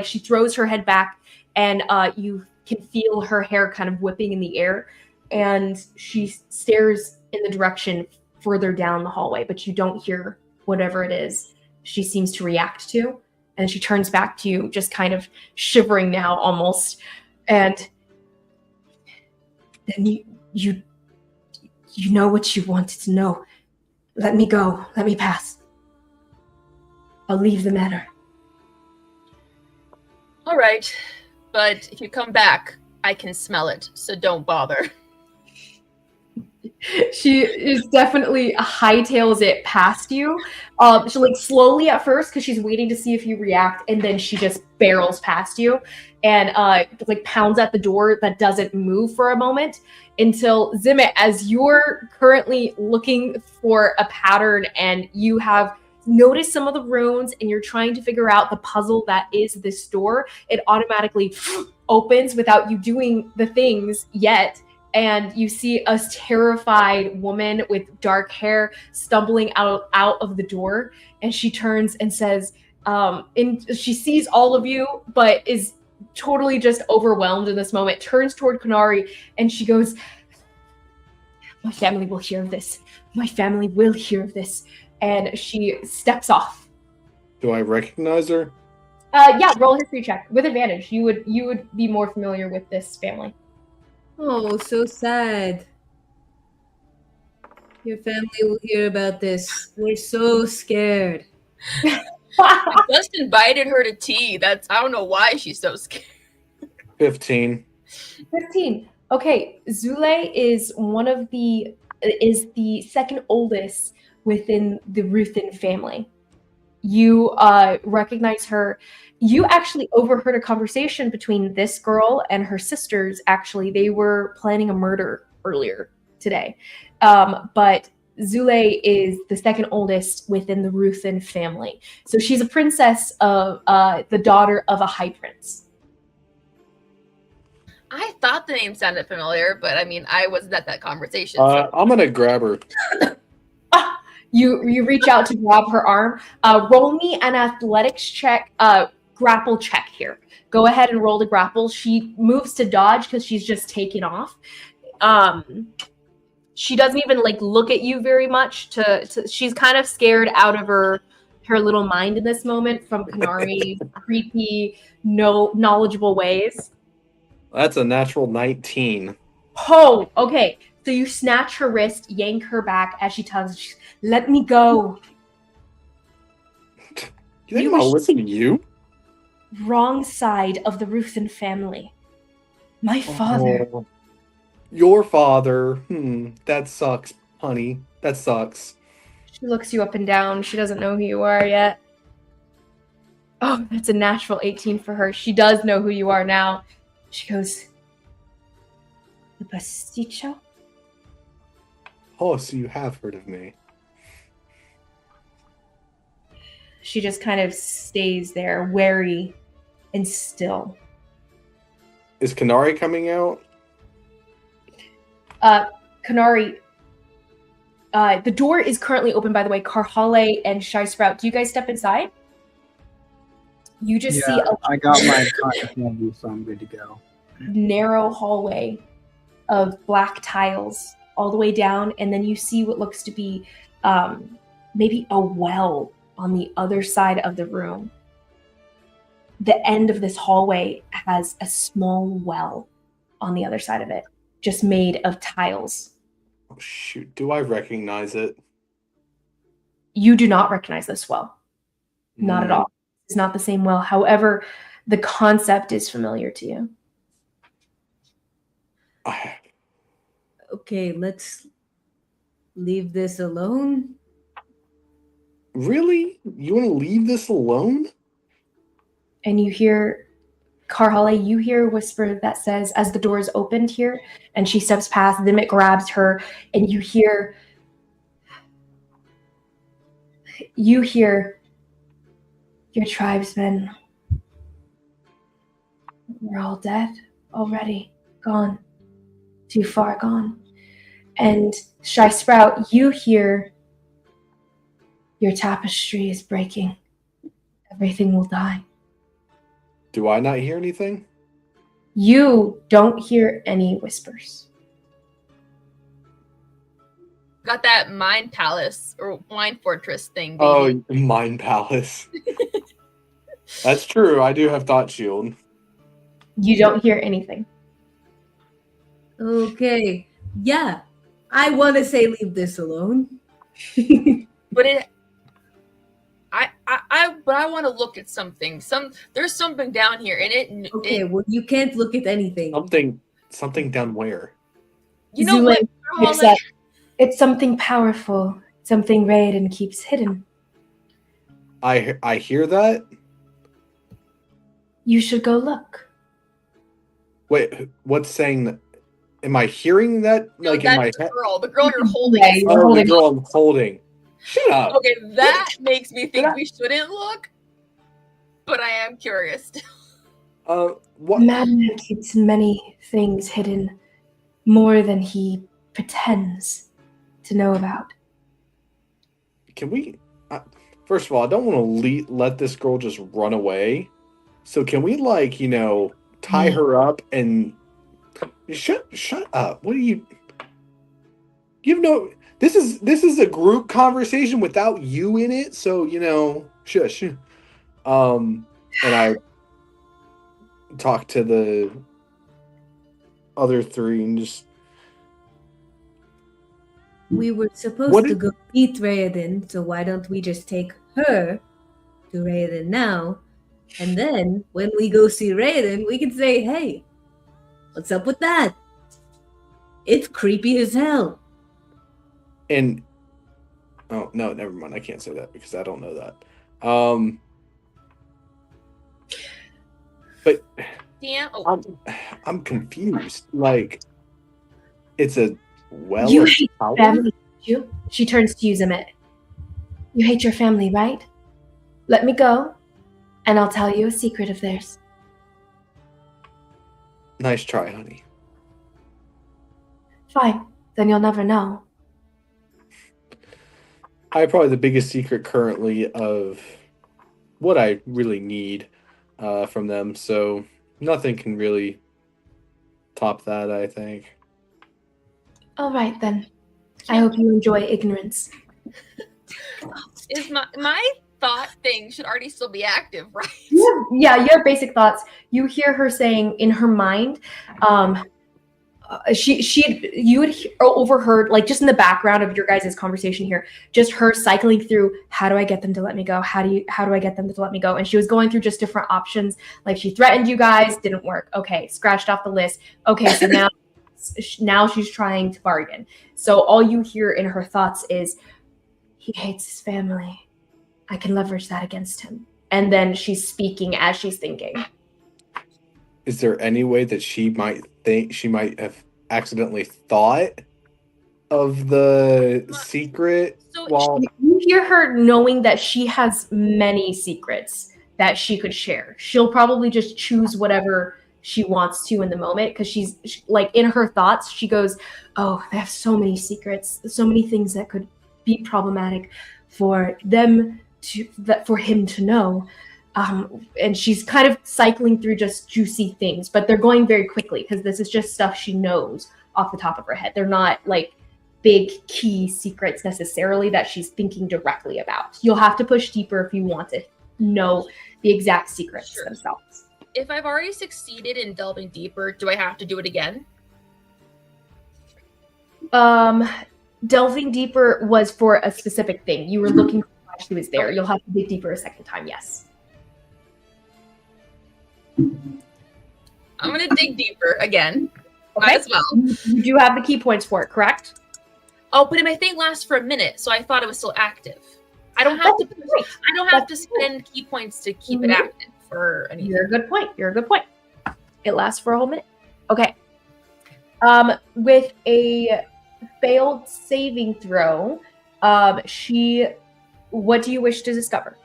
she throws her head back, and you can feel her hair kind of whipping in the air, and she stares in the direction further down the hallway, but you don't hear whatever it is she seems to react to. And she turns back to you, just kind of shivering now almost. And then you know what you wanted to know. Let me go. Let me pass. I'll leave the manor. All right. But if you come back, I can smell it. So don't bother. She is definitely hightails it past you. She slowly at first because she's waiting to see if you react, and then she just barrels past you and pounds at the door that doesn't move for a moment until Zimmit, as you're currently looking for a pattern and you have noticed some of the runes and you're trying to figure out the puzzle that is this door, it automatically opens without you doing the things yet. And you see a terrified woman with dark hair stumbling out of the door, and she turns and says, she sees all of you, but is totally just overwhelmed in this moment, turns toward Konari, and she goes, "My family will hear of this. My family will hear of this." And she steps off. Do I recognize her? Yeah, roll a history check with advantage. You would be more familiar with this family. Oh, so sad. Your family will hear about this. We're so scared. I just invited her to tea. I don't know why she's so scared. 15. 15. Okay, Zule is the second oldest within the Ruthin family. You recognize her. You actually overheard a conversation between this girl and her sisters. Actually, they were planning a murder earlier today. But Zule is the second oldest within the Ruthen family. So she's a princess of the daughter of a high prince. I thought the name sounded familiar, but I mean, I wasn't at that conversation. So. I'm gonna grab her. You reach out to grab her arm. Roll me an athletics check, grapple check here. Go ahead and roll the grapple. She moves to dodge because she's just taken off. She doesn't even like look at you very much. She's kind of scared out of her little mind in this moment from Konari's creepy, knowledgeable ways. That's a natural 19. Oh, okay. So you snatch her wrist, yank her back as she tugs. Let me go. You think I'm gonna listen to you? Wrong side of the Ruthen family. My father. Oh, your father. That sucks, honey. That sucks. She looks you up and down. She doesn't know who you are yet. Oh, that's a natural 18 for her. She does know who you are now. She goes, the pasticho? Oh, so you have heard of me. She just kind of stays there, wary and still. Is Konari coming out? Konari, the door is currently open, by the way. Karhalle and ShySprout, do you guys step inside? You just see I got my cotton candy, so I'm good to go. Narrow hallway of black tiles all the way down, and then you see what looks to be maybe a well on the other side of the room. The end of this hallway has a small well on the other side of it, just made of tiles. Oh, shoot. Do I recognize it? You do not recognize this well. Not at all. It's not the same well. However, the concept is familiar to you. Okay, let's leave this alone. Really? You want to leave this alone? And you hear, Karhalle, you hear a whisper that says, as the door is opened here, and she steps past, Zimmit grabs her, and you hear, your tribesmen were all dead already, gone, too far gone. And ShySprout, you hear, your tapestry is breaking. Everything will die. Do I not hear anything? You don't hear any whispers. Got that mind palace or mind fortress thing. Baby. Oh, Mind Palace. That's true. I do have Thought Shield. You don't hear anything. Okay, yeah, I want to say leave this alone. But I want to look at something. There's something down here, and Okay, well, you can't look at anything. Something down where? You know Zule what? picks up. It's something powerful, something Raoden keeps hidden. I hear that. You should go look. Wait, what's saying that? Am I hearing that? No, Like in my that's head? the girl you're holding. Yeah, you're Oh, holding the girl I'm holding. Shut up. Okay, that makes me think we shouldn't look. But I am curious. What? Madman keeps many things hidden, more than he pretends to know about. Can we? First of all, I don't want to let this girl just run away. So can we, like, tie her up and shut up? What are you? You know, this is a group conversation without you in it. So shush. And I talk to the other three and just. We were supposed to go meet Raoden, so why don't we just take her to Raoden now? And then when we go see Raoden, we can say, hey, what's up with that? It's creepy as hell. And oh no, never mind. I can't say that because I don't know that. But Damn. I'm confused. Like, it's a well You of hate power? them. You? She turns to you, Zimmit. You hate your family, right? Let me go, and I'll tell you a secret of theirs. Nice try, honey. Fine, then you'll never know. I have probably the biggest secret currently of what I really need from them, so nothing can really top that, I think. All right, then. I hope you enjoy ignorance. Is my thought thing should already still be active, right? Yeah, you have basic thoughts. You hear her saying in her mind, you had overheard, like, just in the background of your guys' conversation here, just her cycling through, how do I get them to let me go? How do I get them to let me go? And she was going through just different options. Like, she threatened you guys, didn't work. Okay, scratched off the list. Okay, so now she's trying to bargain. So all you hear in her thoughts is, he hates his family. I can leverage that against him. And then she's speaking as she's thinking. Is there any way that she might have accidentally thought of the secret? So you hear her knowing that she has many secrets that she could share. She'll probably just choose whatever she wants to in the moment, because she's like, in her thoughts, she goes, oh, they have so many secrets, so many things that could be problematic for them for him to know. And she's kind of cycling through just juicy things, but they're going very quickly because this is just stuff she knows off the top of her head. They're not like big key secrets necessarily that she's thinking directly about. You'll have to push deeper if you want to know the exact secrets themselves. If I've already succeeded in delving deeper, do I have to do it again? Delving deeper was for a specific thing. You were looking for why she was there. You'll have to dig deeper a second time, yes. I'm going to dig deeper again. Okay. Might as well. You do have the key points for it, correct? Oh, but my thing lasts for a minute, so I thought it was still active. I don't have to spend key points to keep it active for anything. You're a good point. It lasts for a whole minute. Okay. With a failed saving throw, what do you wish to discover?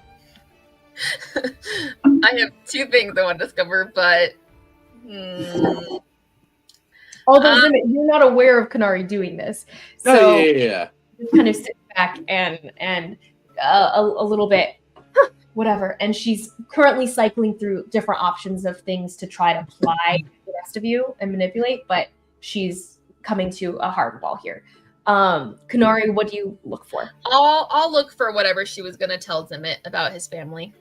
I have two things I want to discover, but although Zimmit, you're not aware of Konari doing this, so yeah. you kind of sit back and a little bit whatever. And she's currently cycling through different options of things to try to apply to the rest of you and manipulate, but she's coming to a hard wall here. Konari, what do you look for? I'll look for whatever she was gonna tell Zimmit about his family.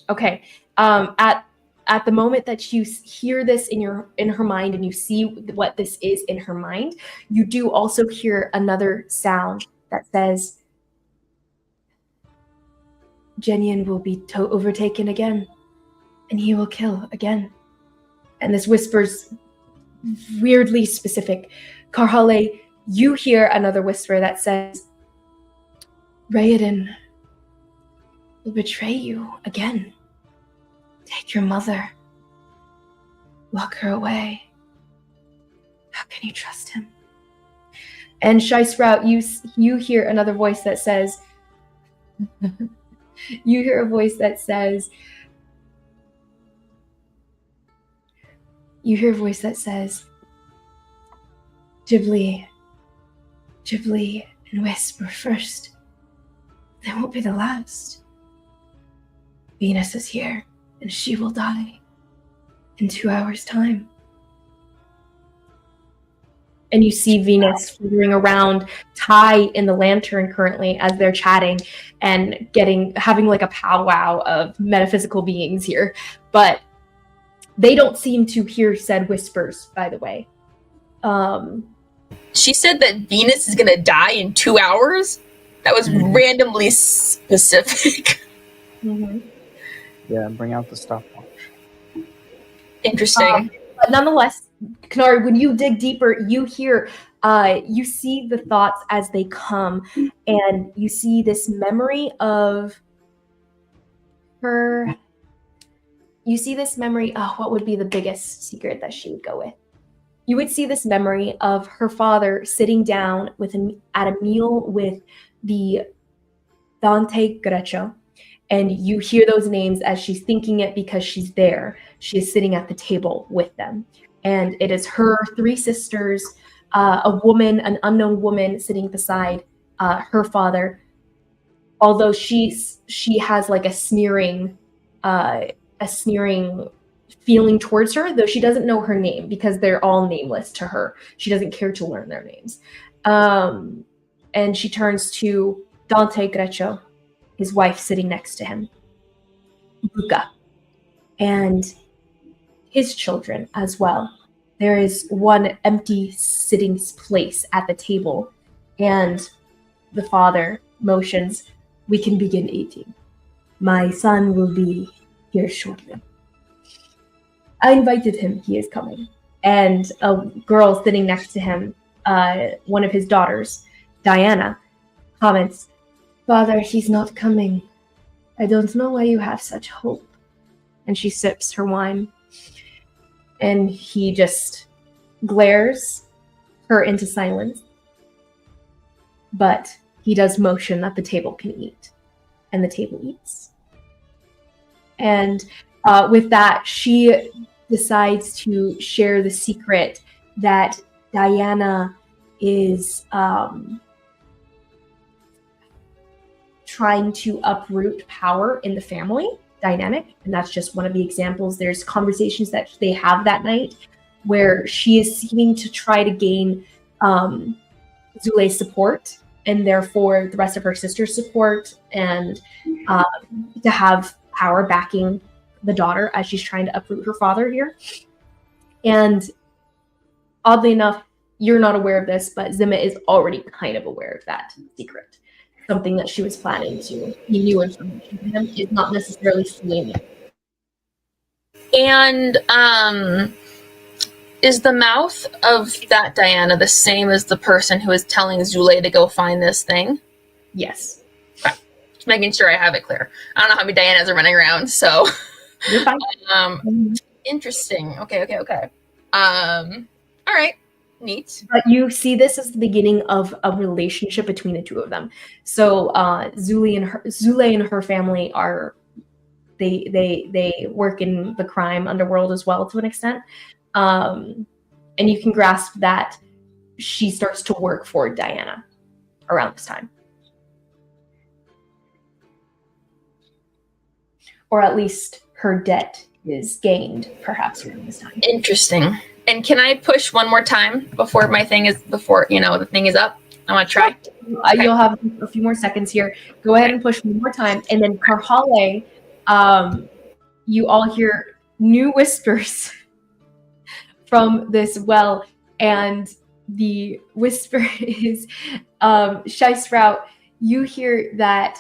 Okay. At the moment that you hear this in her mind and you see what this is in her mind, you do also hear another sound that says, Genyan will be overtaken again, and he will kill again. And this whispers weirdly specific. Karhalle, you hear another whisper that says, Raoden will betray you again. Take your mother. Lock her away. How can you trust him? And ShySprout, you hear another voice that says, you hear a voice that says, Ghibli, and Wisp were first. They won't be the last. Venus is here, and she will die in 2 hours' time. And you see Venus flittering around, Ty in the lantern currently as they're chatting and having like a powwow of metaphysical beings here. But they don't seem to hear said whispers, by the way. She said that Venus is gonna die in 2 hours? That was randomly specific. Mm-hmm. Yeah, bring out the stopwatch. Interesting. But nonetheless, Konari, when you dig deeper, you hear, you see the thoughts as they come, and you see this memory of her. You see this memory. Oh, what would be the biggest secret that she would go with? you would see this memory of her father sitting down at a meal with the Dante Grecio, and you hear those names as she's thinking it because she's there. She is sitting at the table with them, and it is her three sisters, a woman, an unknown woman sitting beside her father. Although she has like a sneering feeling towards her, though she doesn't know her name because they're all nameless to her. She doesn't care to learn their names. And she turns to Dante Grecio, his wife sitting next to him, Luca, and his children as well. There is one empty sitting place at the table, and the father motions, "We can begin eating. My son will be here shortly." I invited him. He is coming. And a girl sitting next to him, one of his daughters, Diana, comments, "Father, he's not coming. I don't know why you have such hope." And she sips her wine. And he just glares her into silence. But he does motion that the table can eat. And the table eats. And with that, she decides to share the secret that Diana is trying to uproot power in the family dynamic. And that's just one of the examples. There's conversations that they have that night where she is seeming to try to gain Zule's support, and therefore the rest of her sister's support, and to have power backing the daughter as she's trying to uproot her father here. And oddly enough, you're not aware of this, but Zimmit is already kind of aware of that secret. Something that she was planning to be new information to him is not necessarily flaming. And is the mouth of that Diana the same as the person who is telling Zule to go find this thing? Yes. Okay. Just making sure I have it clear. I don't know how many Dianas are running around, so You're fine. Interesting. Okay. All right. Neat. But you see this as the beginning of a relationship between the two of them. So Zule and her family are they work in the crime underworld as well to an extent. And you can grasp that she starts to work for Diana around this time. Or at least her debt is gained perhaps around this time. Interesting. And can I push one more time before the thing is up? I want to try. You'll have a few more seconds here. Go ahead and push one more time. And then Karhalle, you all hear new whispers from this well. And the whisper is, ShySprout, you hear that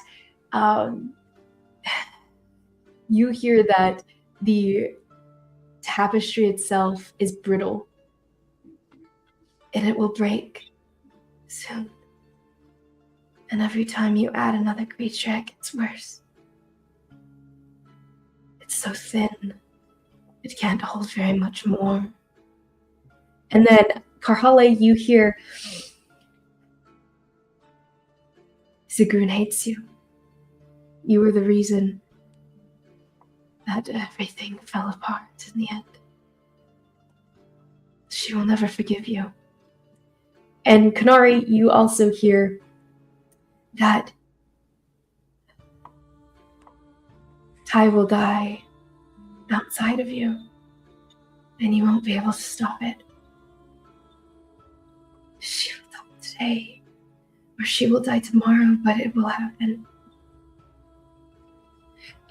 the tapestry itself is brittle, and it will break soon. And every time you add another creature, it gets worse. It's so thin, it can't hold very much more. And then, Karhalle, you hear, Sigrun hates you. You were the reason that everything fell apart in the end. She will never forgive you. And Konari, you also hear that Ty will die outside of you, and you won't be able to stop it. She will die today, or she will die tomorrow, but it will happen.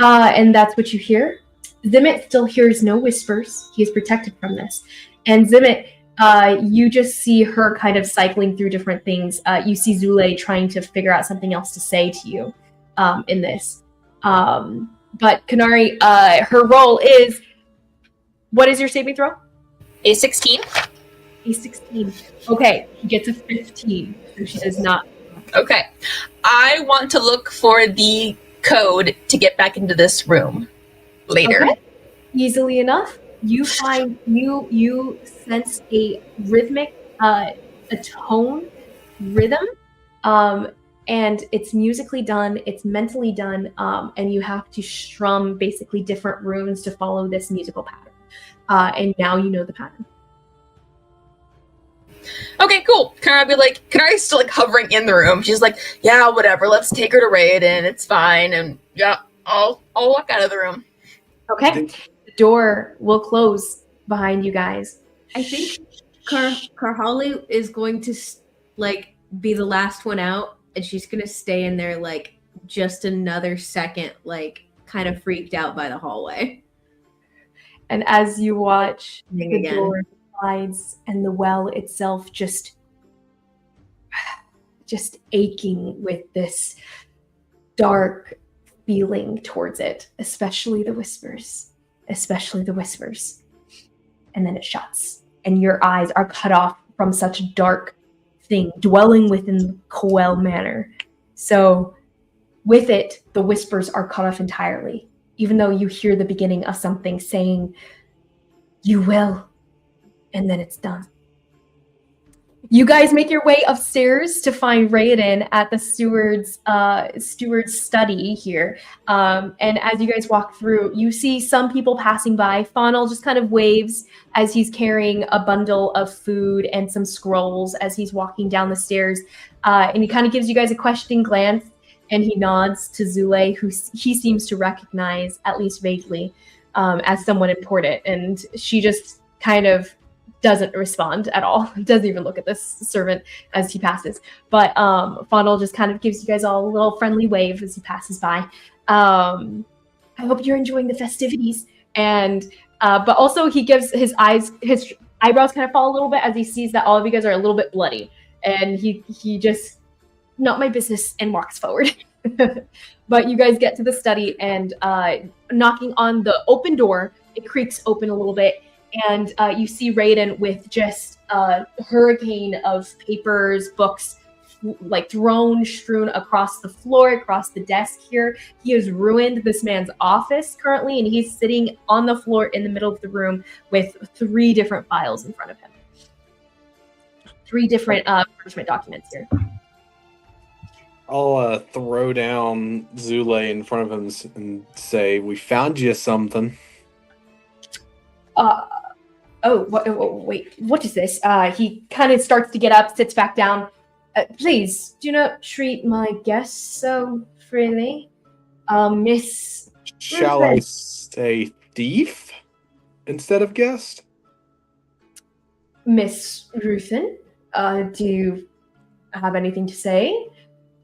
And that's what you hear. Zimmit still hears no whispers. He is protected from this. And Zimmit, you just see her kind of cycling through different things. You see Zule trying to figure out something else to say to you in this. But Konari, her role is, what is your saving throw? A 16. A 16. Okay, she gets a 15, so she does not. Okay. I want to look for the code to get back into this room later. Okay. Easily enough. you find you sense a rhythmic, a tone, rhythm, and it's musically done, it's mentally done, and you have to strum basically different runes to follow this musical pattern. And now you know the pattern. Okay, cool. Konari's still like hovering in the room. She's like, yeah, whatever. Let's take her to Raoden. It's fine. And yeah, I'll walk out of the room. Okay, the door will close behind you guys. I think Karhalle is going to like be the last one out, and she's gonna stay in there like just another second, like kind of freaked out by the hallway. And as you watch Ring the again. door slides and the well itself just aching with this dark feeling towards it, especially the whispers. And then it shuts, and your eyes are cut off from such a dark thing dwelling within Coel Manor. So with it, the whispers are cut off entirely, even though you hear the beginning of something saying, "You will," and then it's done. You guys make your way upstairs to find Raoden at the steward's study here. And as you guys walk through, you see some people passing by. Faunal just kind of waves as he's carrying a bundle of food and some scrolls as he's walking down the stairs. And he kind of gives you guys a questioning glance, and he nods to Zule, who he seems to recognize, at least vaguely, as someone important. And she just kind of doesn't respond at all. Doesn't even look at this servant as he passes. But Faunal just kind of gives you guys all a little friendly wave as he passes by. I hope you're enjoying the festivities. And but also he gives his eyebrows kind of fall a little bit as he sees that all of you guys are a little bit bloody. And he just, not my business, and walks forward. But you guys get to the study, and knocking on the open door, it creaks open a little bit. And you see Raoden with just a hurricane of papers, books, like strewn across the floor, across the desk here. He has ruined this man's office currently, and he's sitting on the floor in the middle of the room with 3 different files in front of him. 3 different parchment documents here. I'll throw down Zule in front of him and say, "We found you something." Wait, what is this? He kind of starts to get up, sits back down. Please, do not treat my guests so freely. Miss... Shall I say thief instead of guest? Miss Ruthin, do you have anything to say?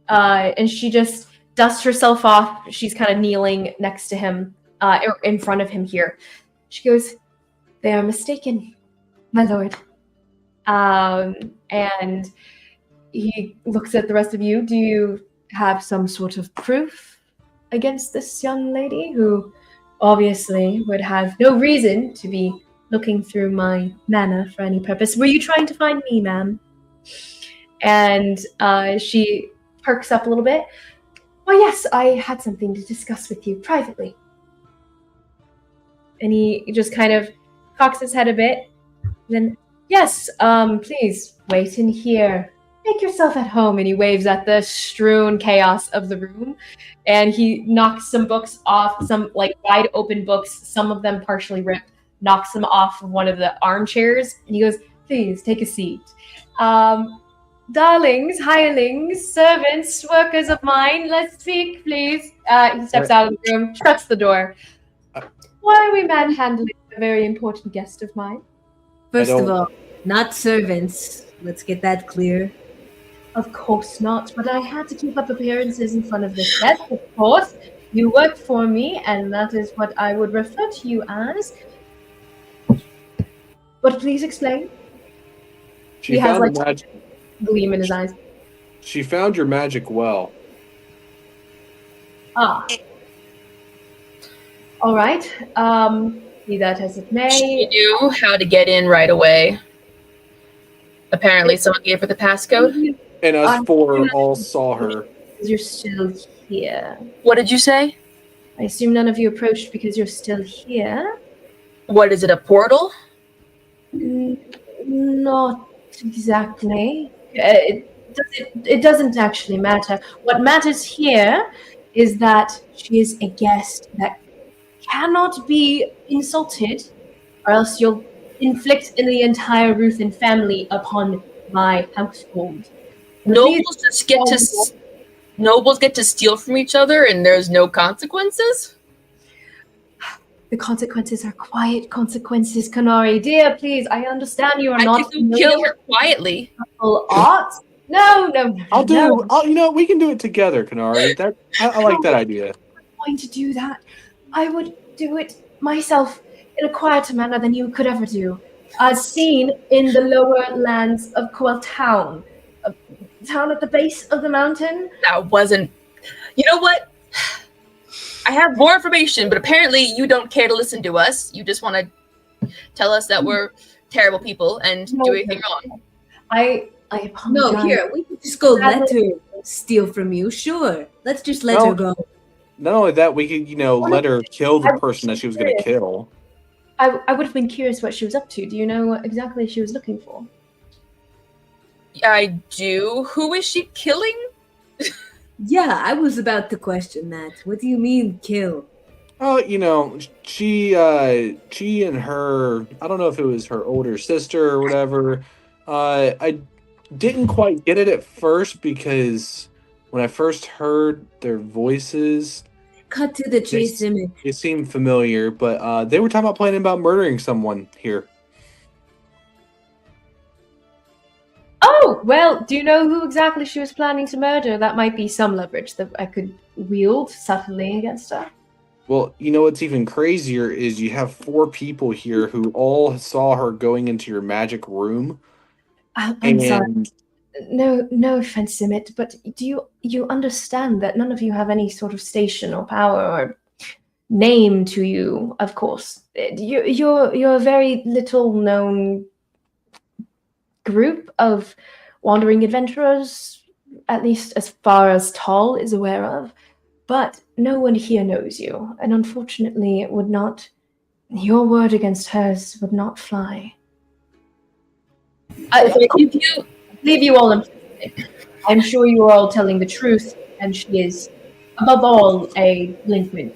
And she just dusts herself off. She's kind of kneeling next to him, in front of him here. She goes, "They are mistaken, my lord." And he looks at the rest of you. Do you have some sort of proof against this young lady, who obviously would have no reason to be looking through my manor for any purpose? Were you trying to find me, ma'am? And she perks up a little bit. "Oh yes, I had something to discuss with you privately." And he just kind of cocks his head a bit. Then, "Yes, please wait in here. Make yourself at home." And he waves at the strewn chaos of the room. And he knocks some books off, some like wide open books, some of them partially ripped, knocks them off of one of the armchairs. And he goes, "Please take a seat. Darlings, hirelings, servants, workers of mine, let's speak, please." He steps out of the room, shuts the door. "Why are we manhandling a very important guest of mine?" First of all, not servants. Let's get that clear. "Of course not, but I had to keep up appearances in front of this guest, of course. You work for me, and that is what I would refer to you as. But please explain." She has, found like, gleam in his eyes. She found your magic well. "Ah. All right. Be that as it may." She knew how to get in right away. Apparently, someone gave her the passcode. And us 4 all saw her. You're still here. What did you say? I assume none of you approached because you're still here. What is it, a portal? Not exactly. It doesn't actually matter. What matters here is that she is a guest that cannot be insulted, or else you'll inflict the entire Ruthen family upon my household. Nobles just get to nobles get to steal from each other, and there's no consequences. The consequences are quiet consequences, Konari. Dear, please, I understand you are not can go kill her quietly. Art. No. We can do it together, Konari. I like that idea. I'm going to do that. I would do it myself in a quieter manner than you could ever do. As seen in the lower lands of Coel Town, a town at the base of the mountain. That wasn't. You know what? I have more information, but apparently you don't care to listen to us. You just want to tell us that we're terrible people and do anything wrong. I apologize. No, here, we can just go let her steal from you. Sure. Let's just let her go. Not only that, we could, let her kill the person that she was going to kill. I would have been curious what she was up to. Do you know what exactly she was looking for? I do. Who is she killing? Yeah, I was about to question that. What do you mean, kill? Oh, she and her, I don't know if it was her older sister or whatever. I didn't quite get it at first because when I first heard their voices, cut to the chase, Zimmit. It seemed familiar, but they were talking about planning about murdering someone here. Oh, well, do you know who exactly she was planning to murder? That might be some leverage that I could wield subtly against her. Well, what's even crazier is you have 4 people here who all saw her going into your magic room. I'm sorry. No offense, Zimmit, but do you understand that none of you have any sort of station or power or name to you? Of course, you're a very little known group of wandering adventurers, at least as far as Tal is aware of. But no one here knows you, and unfortunately, your word against hers would not fly. I leave you all implicit. I'm sure you are all telling the truth, and she is, above all, a Linkman.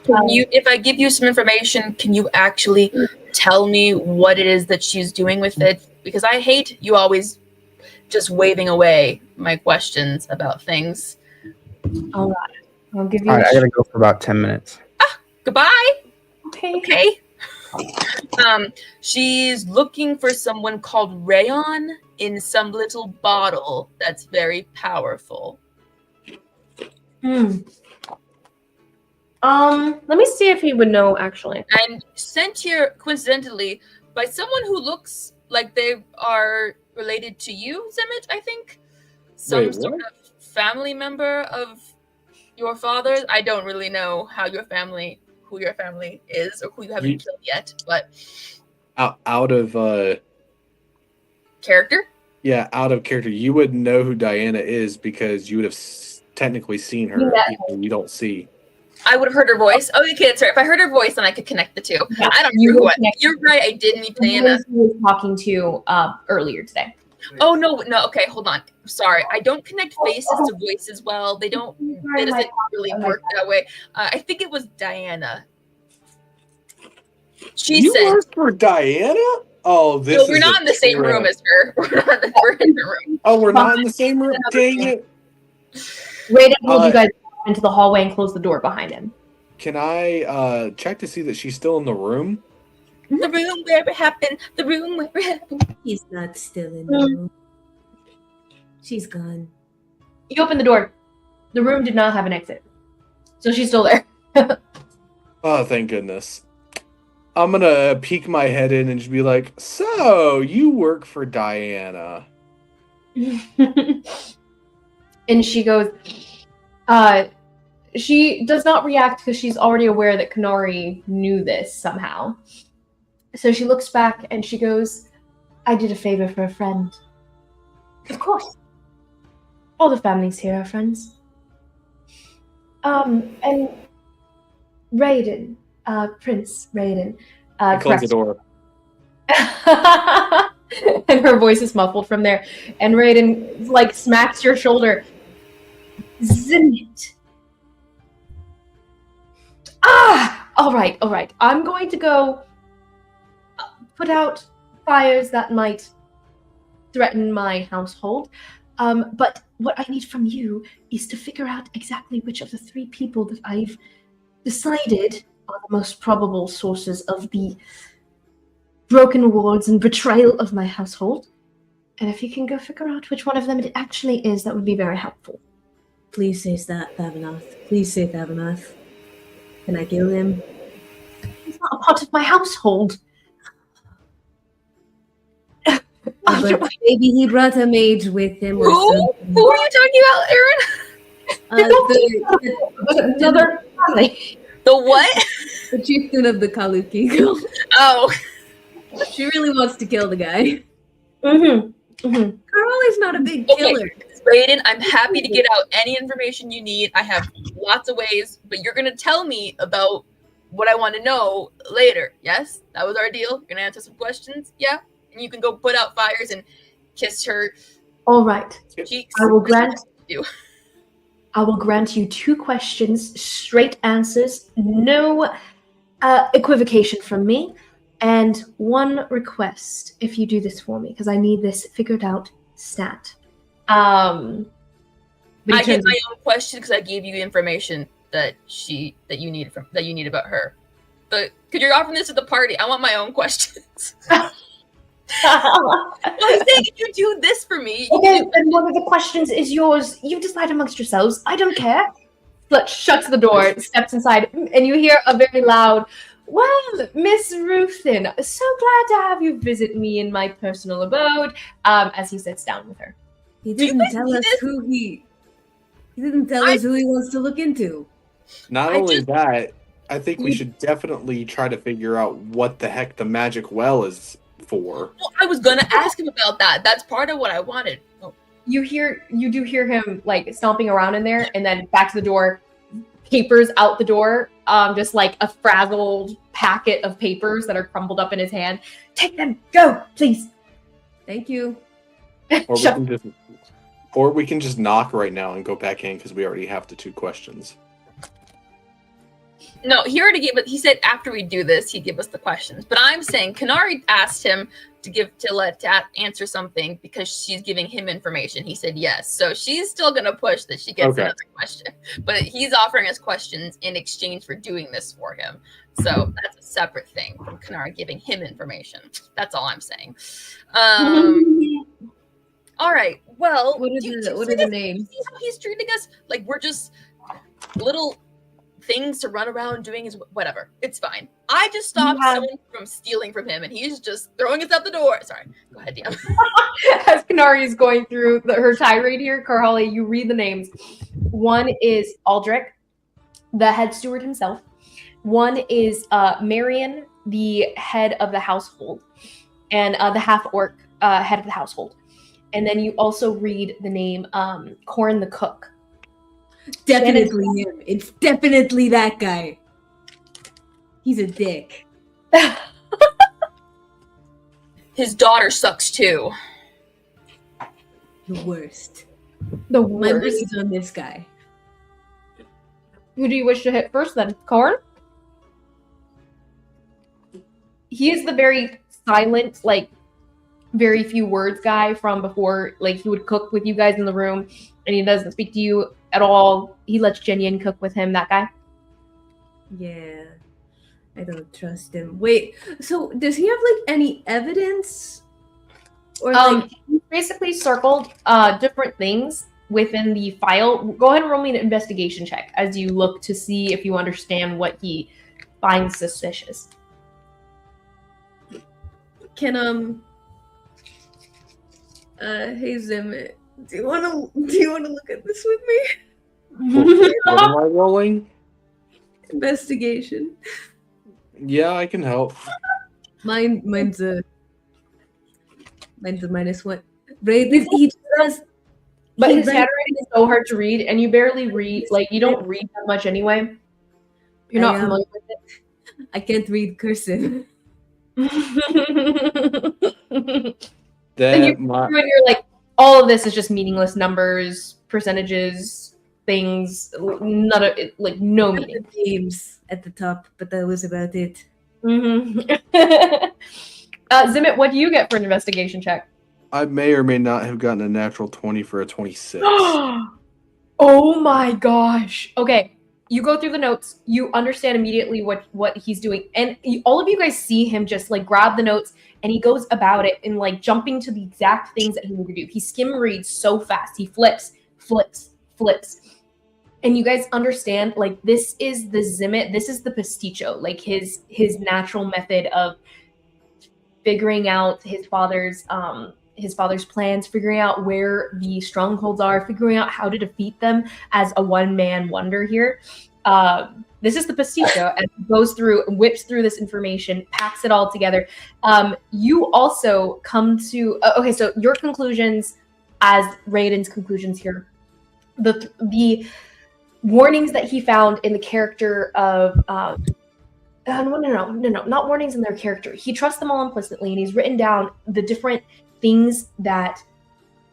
If I give you some information, can you actually tell me what it is that she's doing with it? Because I hate you always just waving away my questions about things. All right. I'll give you All right, I gotta go for about 10 minutes. Goodbye. Okay. She's looking for someone called Raoden in some little bottle that's very powerful. Let me see if he would know, actually. And sent here, coincidentally, by someone who looks like they are related to you, Zimmit, I think. Some sort of family member of your father's. I don't really know who your family is, or who you haven't killed yet, but out of character. Yeah, out of character. You would know who Diana is because you would have technically seen her. You don't see. I would have heard her voice. Oh, okay, that's right. If I heard her voice, then I could connect the two. Yeah, I don't know what. You're right. I did meet Diana. Who was talking to earlier today. Oh no. Okay, hold on. Sorry, I don't connect faces to voices well. It doesn't really work that way. I think it was Diana. She said, "You work for Diana." Oh, this. No, we're not in the same room as her. We're in the room. Oh, we're not in the same room. Dang it! Raoden pulled you guys into the hallway and closed the door behind him. Can I check to see that she's still in the room? The room where it happened. The room where it happened. He's not still in the room. She's gone. You open the door. The room did not have an exit. So she's still there. Oh, thank goodness. I'm going to peek my head in and just be like, so, you work for Diana. And she goes, she does not react because she's already aware that Konari knew this somehow. So she looks back and she goes, I did a favor for a friend. Of course. All the families here are friends. And Raoden, Prince Raoden, I close the door. And her voice is muffled from there. And Raoden like smacks your shoulder. Zimmit. All right. I'm going to go put out fires that might threaten my household. But what I need from you is to figure out exactly which of the 3 people that I've decided are the most probable sources of the broken wards and betrayal of my household. And if you can go figure out which one of them it actually is, that would be very helpful. Please say that, Thavanath. Please say Thavanath. Can I kill him? He's not a part of my household. But maybe he brought a mage with him or something. Who are you talking about, Aaron? Another family. The what? The chieftain of the Kaluki. Oh. She really wants to kill the guy. Karhalle's not a big killer. Raoden, I'm happy to get out any information you need. I have lots of ways, but you're going to tell me about what I want to know later. Yes? That was our deal? You're going to answer some questions? Yeah? And you can go put out fires and kiss her All right. cheeks. I will grant you. I will grant you 2 questions, straight answers, no equivocation from me, and 1 request if you do this for me, because I need this figured out stat. I get my own question because I gave you information that you need about her. But because you're offering this at the party, I want my own questions. Well, I'm saying if you do this for me, Okay, and one of the questions is yours. You decide amongst yourselves. I don't care. But shuts the door, steps inside, and you hear a very loud, "Well, Miss Ruthin, so glad to have you visit me in my personal abode," as he sits down with her. He didn't tell us who he wants to look into. Not only that, I think we should definitely try to figure out what the heck the magic well is for. Well, I was gonna ask him about that. That's part of what I wanted. Oh. You do hear him like stomping around in there, and then back to the door, papers out the door, just like a frazzled packet of papers that are crumpled up in his hand. Take them, go, please. Thank you. Or we can just knock right now and go back in because we already have the 2 questions. No, he already gave it. He said after we do this, he'd give us the questions. But I'm saying Konari asked him to answer something because she's giving him information. He said yes, so she's still gonna push that she gets another question. But he's offering us questions in exchange for doing this for him. So that's a separate thing from Konari giving him information. That's all I'm saying. All right. Well, what are the names? See how he's treating us like we're just little things to run around doing is whatever. It's fine. I just stopped someone from stealing from him, and he's just throwing us out the door. Sorry. Go ahead, DM. As Konari is going through her tirade here, Karhalle, you read the names. 1 is Aldrich, the head steward himself. 1 is Marion, the head of the household, and the half-orc head of the household. And then you also read the name Corn the cook. Definitely him. It's definitely that guy. He's a dick. His daughter sucks too. The worst. The My worst. money's on this guy. Who do you wish to hit first then? Corn? He is the very silent, like, very few words guy from before. Like, he would cook with you guys in the room, and he doesn't speak to you at all. He lets Jenyan cook with him, that guy. Yeah. I don't trust him. Wait, so does he have, like, any evidence? Or, like... He basically circled different things within the file. Go ahead and roll me an investigation check as you look to see if you understand what he finds suspicious. Can, hey Zimmit, do you wanna look at this with me? What am I rolling? Investigation. Yeah, I can help. Mine's a -1. Raoden, he does, But he his read- handwriting is so hard to read, and you barely read. Like, you don't read that much anyway. You're not familiar with it. I can't read cursive. And That my you're like, all of this is just meaningless numbers, percentages, things, none of it, like no meaning. Names at the top, but that was about it. Zimmit, what do you get for an investigation check? I may or may not have gotten a natural 20 for a 26. Oh my gosh. Okay. You go through the notes, you understand immediately what he's doing, and all of you guys see him just like grab the notes, and he goes about it and like jumping to the exact things that he needs to do. He skim reads so fast. He flips, and you guys understand like this is the Zimmit, this is the pasticho, like his natural method of figuring out his father's plans, figuring out where the strongholds are, figuring out how to defeat them as a one-man wonder here. This is the pasticho, and he goes through, whips through this information, packs it all together. You also come to okay, so your conclusions as Raoden's conclusions here. The warnings that he found in the character of no, not warnings in their character. He trusts them all implicitly, and he's written down the different things that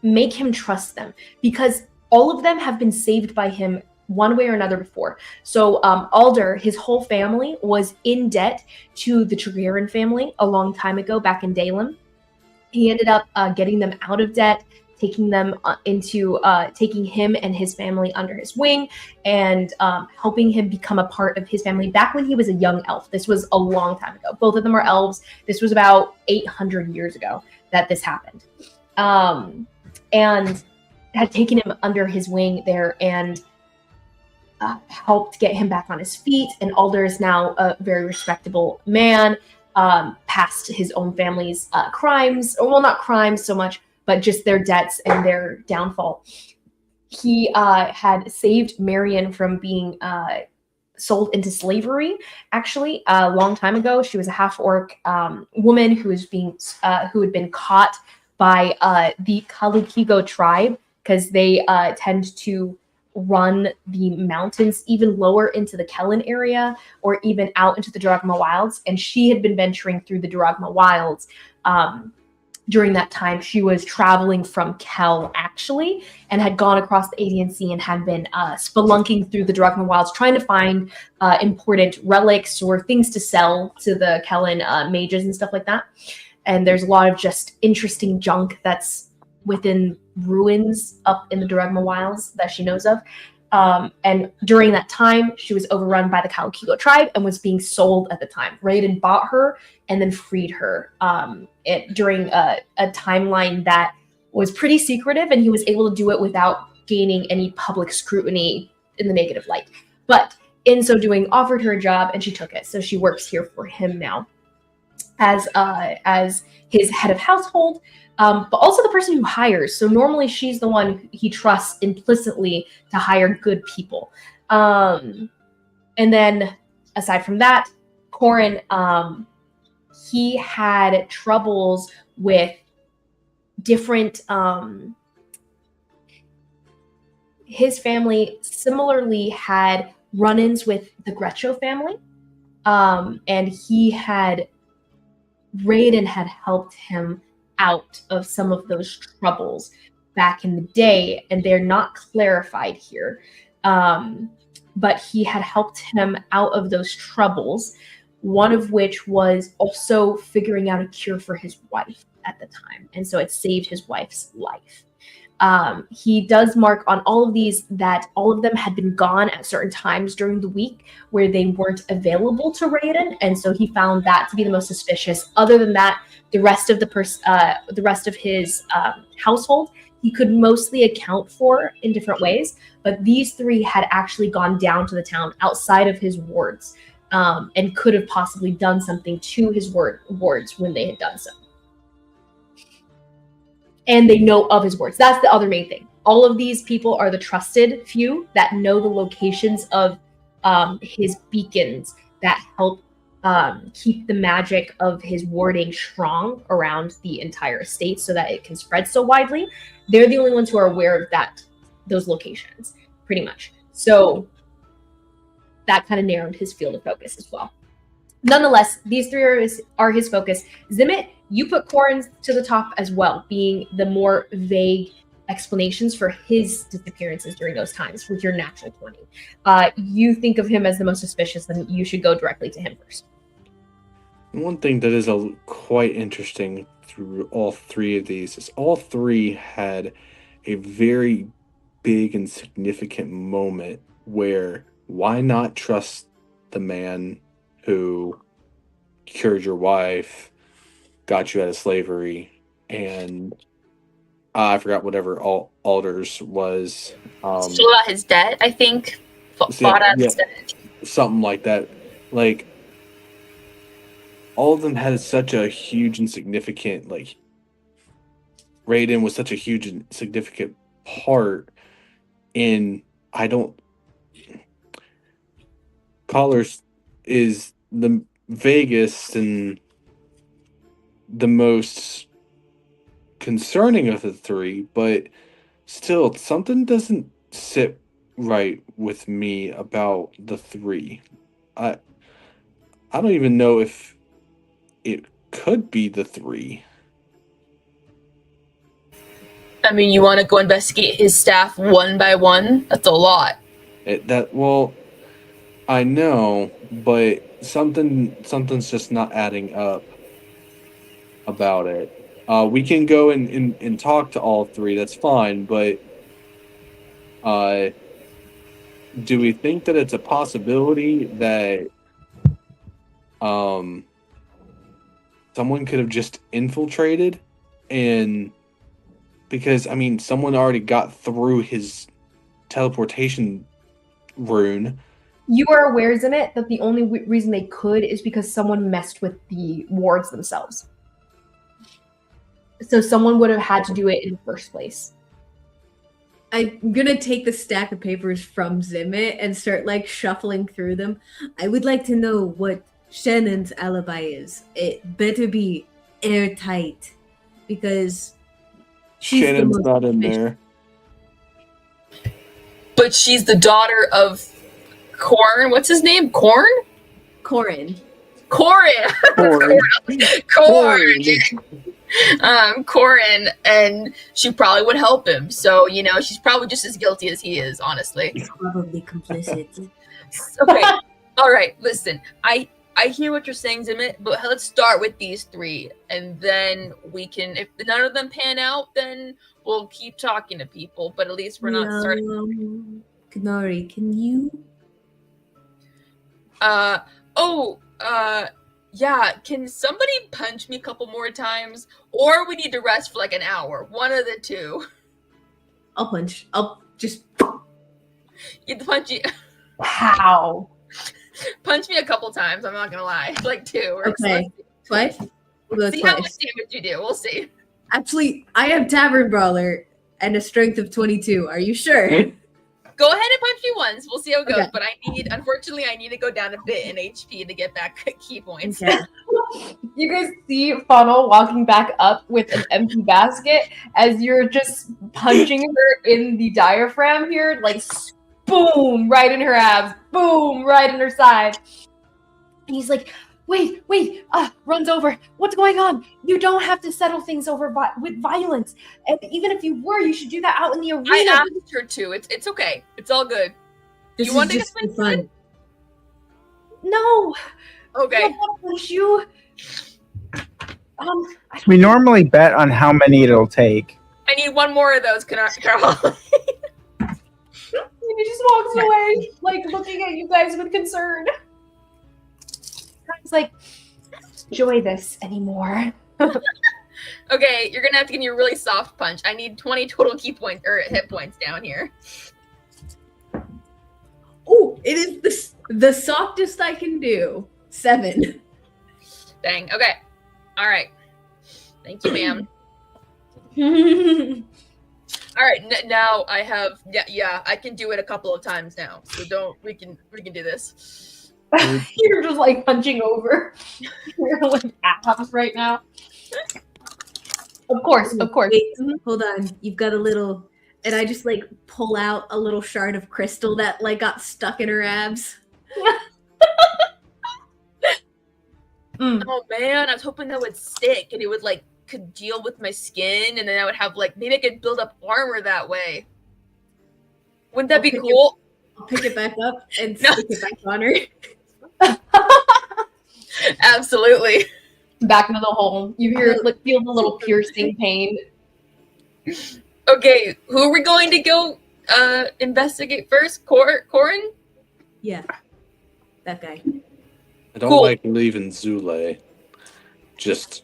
make him trust them, because all of them have been saved by him one way or another before. So Alder, his whole family was in debt to the Trigg family a long time ago back in Dalim. He ended up getting them out of debt, taking them taking him and his family under his wing, and helping him become a part of his family back when he was a young elf. This was a long time ago. Both of them are elves. This was about 800 years ago that this happened. And had taken him under his wing there and helped get him back on his feet. And Alder is now a very respectable man, past his own family's crimes, or well, not crimes so much, but just their debts and their downfall. He had saved Marion from being sold into slavery, actually, a long time ago. She was a half-orc woman who had been caught by the Kalukigo tribe, because they tend to run the mountains even lower into the Kellen area, or even out into the Drogma Wilds. And she had been venturing through the Drogma Wilds during that time. She was traveling from Kel, actually, and had gone across the Adian Sea and had been spelunking through the Drogma Wilds, trying to find important relics or things to sell to the Kellen mages and stuff like that. And there's a lot of just interesting junk that's within ruins up in the Drogma Wilds that she knows of. And during that time, she was overrun by the Kalukigo tribe and was being sold at the time. Raoden bought her and then freed her during a timeline that was pretty secretive, and he was able to do it without gaining any public scrutiny in the negative light. But in so doing, offered her a job, and she took it. So she works here for him now as his head of household, but also the person who hires. So normally she's the one he trusts implicitly to hire good people. And then aside from that, Corin, he had troubles with different, his family similarly had run-ins with the Gretcho family. And Raoden had helped him out of some of those troubles back in the day, and they're not clarified here. But he had helped him out of those troubles, one of which was also figuring out a cure for his wife at the time. And so it saved his wife's life. He does mark on all of these that all of them had been gone at certain times during the week where they weren't available to Raoden, and so he found that to be the most suspicious. Other than that, the rest of his household he could mostly account for in different ways. But these three had actually gone down to the town outside of his wards, and could have possibly done something to his wards when they had done so. And they know of his wards. That's the other main thing. All of these people are the trusted few that know the locations of his beacons that help keep the magic of his warding strong around the entire estate so that it can spread so widely. They're the only ones who are aware of those locations, pretty much. So that kind of narrowed his field of focus as well. Nonetheless, these three are his focus. Zimmit, you put Corin to the top as well, being the more vague explanations for his disappearances during those times with your natural 20. You think of him as the most suspicious, then you should go directly to him first. One thing that is quite interesting through all three of these is all three had a very big and significant moment where why not trust the man who cured your wife, got you out of slavery, and I forgot whatever Alders was. Still out his debt, I think. Fought out his debt. Something like that. Like, all of them had such a huge and significant, like, Raoden was such a huge and significant part in, Collars is the vaguest and the most concerning of the three, but still, something doesn't sit right with me about the three. I don't even know if it could be the three. I mean, you want to go investigate his staff one by one? That's a lot. I know, but something's just not adding up about it. We can go and talk to all three. That's fine, but do we think that it's a possibility that someone could have just infiltrated? And because, I mean, someone already got through his teleportation rune. You are aware, Zimmit, that the only reason they could is because someone messed with the wards themselves. So someone would have had to do it in the first place. I'm gonna take the stack of papers from Zimmit and start like shuffling through them. I would like to know what Shannon's alibi is. It better be airtight because she's Shannon's not in there. But she's the daughter of Corn. What's his name? Corn? Corin. Corin. Corin, and she probably would help him. So, she's probably just as guilty as he is, honestly. He's probably complicit. Okay. All right. Listen, I hear what you're saying, Zimmit, but let's start with these three, and then we can, if none of them pan out, then we'll keep talking to people, but at least we're not starting. Konari, can you? Yeah, can somebody punch me a couple more times? Or we need to rest for like an hour. One of the two. I'll punch. I'll just... Get the punchy. Wow. Punch me a couple times, I'm not gonna lie. Like two. Or okay. Twice? We'll see how much damage you do. We'll see. Actually, I have Tavern Brawler and a strength of 22. Are you sure? Go ahead and punch me once. We'll see how it goes. Okay. But unfortunately, I need to go down a bit in HP to get back key points. Okay. You guys see Funnel walking back up with an empty basket as you're just punching her in the diaphragm here, like boom, right in her abs, boom, right in her side. And he's like, wait, runs over. What's going on? You don't have to settle things over with violence. And even if you were, you should do that out in the arena. I asked her to. It's okay. It's all good. You want to get fun? No. Okay. I don't want to push you. We normally bet on how many it'll take. I need one more of those, Karhalle. He just walks away, like looking at you guys with concern. He's like, I don't enjoy this anymore. Okay, you're gonna have to give me a really soft punch. I need 20 total key points or hit points down here. Oh, it is the softest I can do. 7. Dang. Okay. All right. Thank you, ma'am. All right. Now I have. Yeah. I can do it a couple of times now. So we can do this. You're just like punching over. You're like abs right now. Of course. Wait, hold on. You've got a little, and I just like pull out a little shard of crystal that like got stuck in her abs. Oh man, I was hoping that would stick and it would like could deal with my skin, and then I would have like maybe I could build up armor that way. Wouldn't that I'll be pick cool? I'll pick it back up and No. stick it back on her. Absolutely. Back into the hole. You feel the little piercing pain. Okay, who are we going to go investigate first? Corin? Yeah, that guy. I don't Cool. like leaving Zule just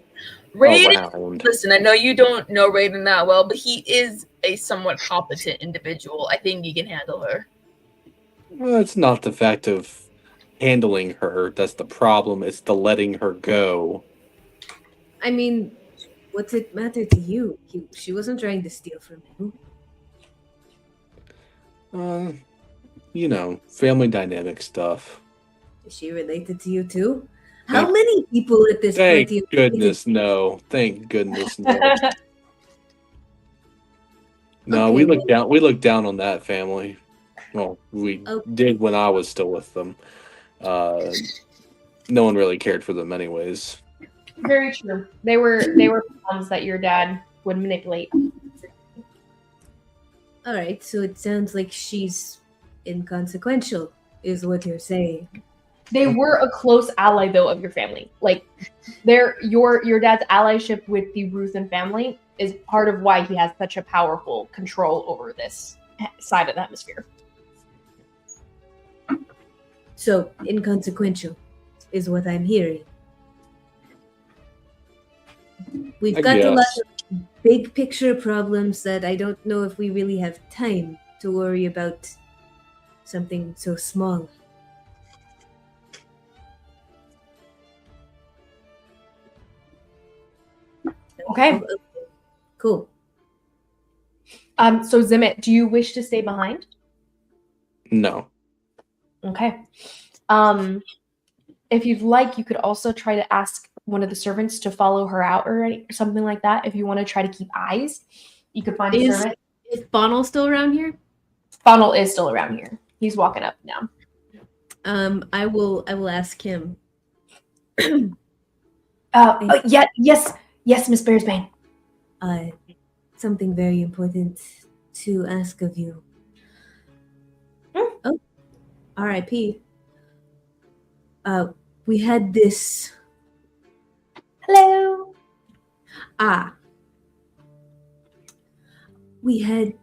Raoden. around. Listen, I know you don't know Raoden that well, but he is a somewhat competent individual. I think he can handle her. Well, it's not the fact of handling her that's the problem. It's the letting her go. I mean, what's it matter to you? She wasn't trying to steal from you. Family dynamic stuff. Is she related to you too? How many people at this Thank party? goodness, no. Thank goodness, no. No, Okay, we look down on that family. Well, we did when I was still with them. No one really cared for them anyways. Very true. They were ones that your dad would manipulate. All right, so it sounds like she's inconsequential, is what you're saying. They were a close ally, though, of your family. Like, your dad's allyship with the Ruthen family is part of why he has such a powerful control over this side of the hemisphere. So inconsequential is what I'm hearing. We've got a lot of big picture problems that I don't know if we really have time to worry about something so small. Okay. Cool. So Zimmit, do you wish to stay behind? No. Okay. If you'd like, you could also try to ask one of the servants to follow her out or something like that. If you want to try to keep eyes, you could find a servant. Is Bonnell still around here? Funnel is still around here. He's walking up now. I will ask him. Yes, Miss Bearsbane. Something very important to ask of you. Oh, R.I.P. We had this. Hello. We had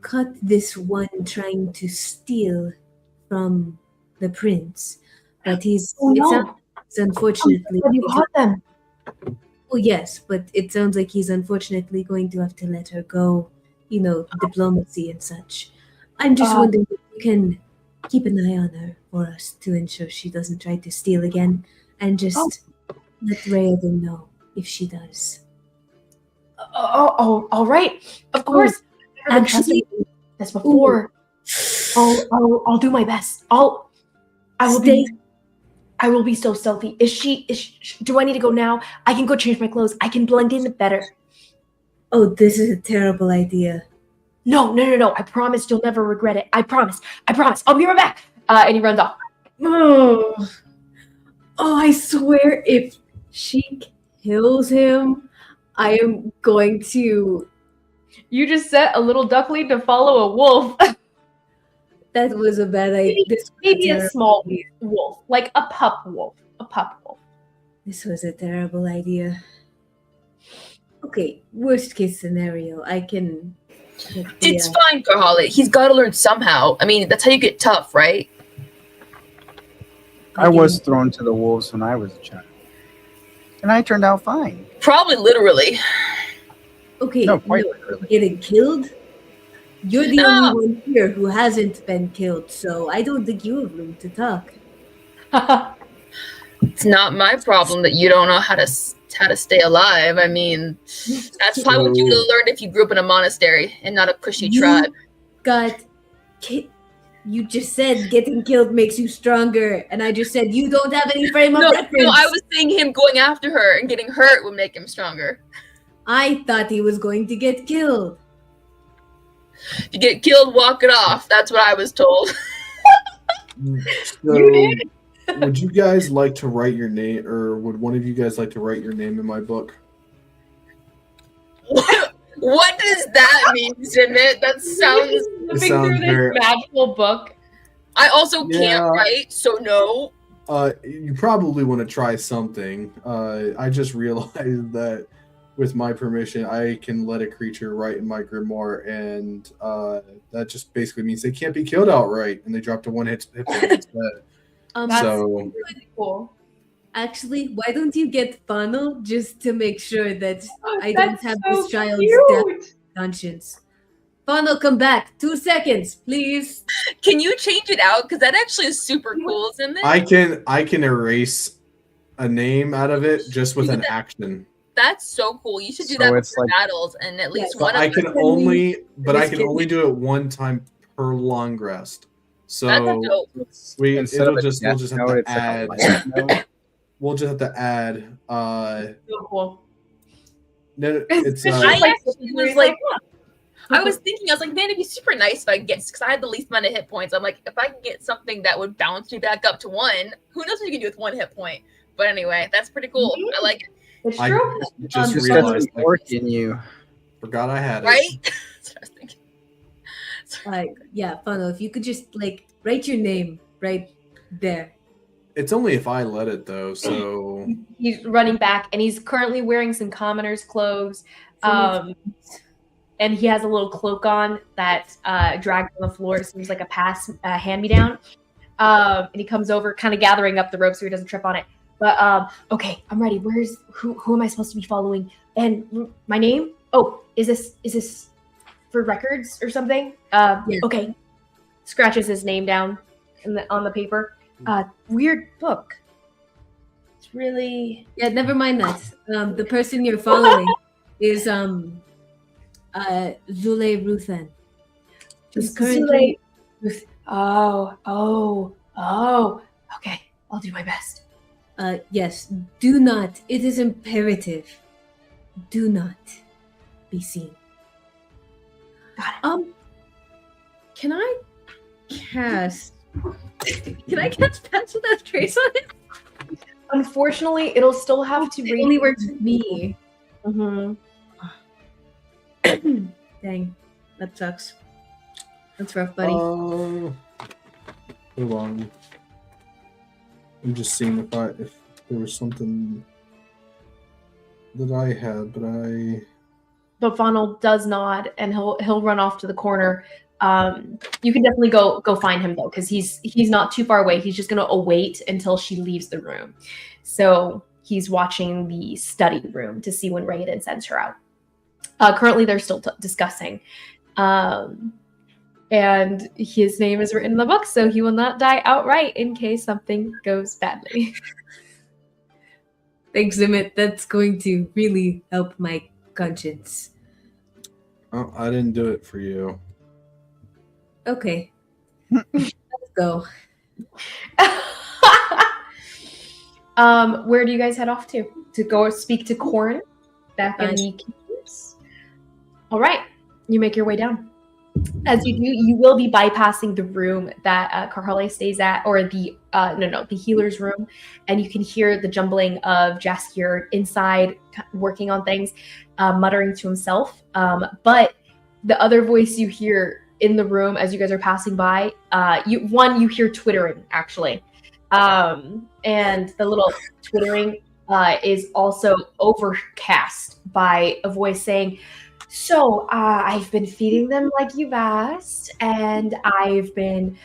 caught this one trying to steal from the prince, but it's unfortunately. You caught them. Well, yes, but it sounds like he's unfortunately going to have to let her go. Diplomacy and such. I'm just wondering if you can keep an eye on her for us to ensure she doesn't try to steal again, and just let Raoden know if she does. All right. Of course. Actually, this before. I'll do my best. I will be so stealthy. Do I need to go now? I can go change my clothes. I can blend in better. Oh, this is a terrible idea. No. I promise you'll never regret it. I promise. I'll be right back. And he runs off. Oh, I swear if she kills him, I am going to... You just set a little duckling to follow a wolf. That was a bad idea. Maybe a small wolf, like a pup wolf. This was a terrible idea. Okay, worst case scenario, I can... It's fine, Karhalle. He's got to learn somehow. I mean, that's how you get tough, right? I was thrown to the wolves when I was a child. And I turned out fine. Probably literally. Okay, No, quite literally. Getting killed? You're the only one here who hasn't been killed, so I don't think you have room to talk. It's not my problem that you don't know how to stay alive. I mean, that's probably what you would have learned if you grew up in a monastery and not a pushy tribe. You just said getting killed makes you stronger, and I just said you don't have any frame of reference. No, I was saying him going after her and getting hurt would make him stronger. I thought he was going to get killed. If you get killed, walk it off. That's what I was told. So, Would you guys like to write your name, or would one of you guys like to write your name in my book? What does that mean, Zimmit? That sounds. Flipping sounds through this very- magical book. I also Yeah. can't write, so no. You probably want to try something. I just realized that with my permission, I can let a creature write in my grimoire, and that just basically means they can't be killed outright, and they drop to 1 hit point instead. That's So really cool. Actually, why don't you get Funnel just to make sure that I That's don't have so this child's cute. death conscience? Funnel, come back. 2 seconds, please. Can you change it out? Because that actually is super cool, Zimmit. I can erase a name out of it just with an action. That's so cool. You should do So that it's for like- battles, and at least Yes. one But I of can them. only Risk do it one time per long rest. That's So dope. Instead of we'll just have note, to it's like a add. life note. We'll just have to add. So cool. No, it's I like- actually was like, I was thinking, I was like, man, it'd be super nice if I could get, because I had the least amount of hit points. I'm like, if I can get something that would bounce me back up to 1, who knows what you can do with 1 hit point? But anyway, that's pretty cool. I like it, It's I true. just Just got realized. some orc in you. Forgot I had it. right? That's what I was thinking. Yeah, Funnel, if you could just like write your name right there. It's only if I let it though. So He's running back, and he's currently wearing some commoner's clothes. And he has a little cloak on that dragged on the floor. It seems like a hand-me-down. And he comes over, kind of gathering up the rope so he doesn't trip on it. But okay, I'm ready. Who am I supposed to be following? And my name? Oh, is this for records or something? Yeah. Okay. Scratches his name down on the paper. Weird book. It's really Yeah, never mind that. The person you're following is Zule Ruthan. She's currently Oh. Okay, I'll do my best. yes, do not. It is imperative. Do not be seen. Got it. Can I cast Pass Without Trace on it? Unfortunately, it'll still have to It read. only works with me. Mhm. Dang, that sucks. That's rough, buddy. hold on. I'm just seeing if there was something that I had, but I. But Funnel does nod, and he'll run off to the corner. You can definitely go find him though, because he's not too far away. He's just gonna await until she leaves the room. So he's watching the study room to see when Raoden sends her out. Currently, they're still discussing, and his name is written in the book, so he will not die outright in case something goes badly. Thanks, Zimmit. That's going to really help my conscience. Oh, I didn't do it for you. Okay. Let's go. Where do you guys head off to? To go speak to Corn back in Nice. the caves? All right, you make your way down. As you do, you will be bypassing the room that Karhalle stays at, or the the healer's room, and you can hear the jumbling of Jaskier inside working on things, muttering to himself. But the other voice you hear in the room as you guys are passing by, you hear twittering actually, and the little twittering is also overcast by a voice saying, "So I've been feeding them like you've asked, and I've been,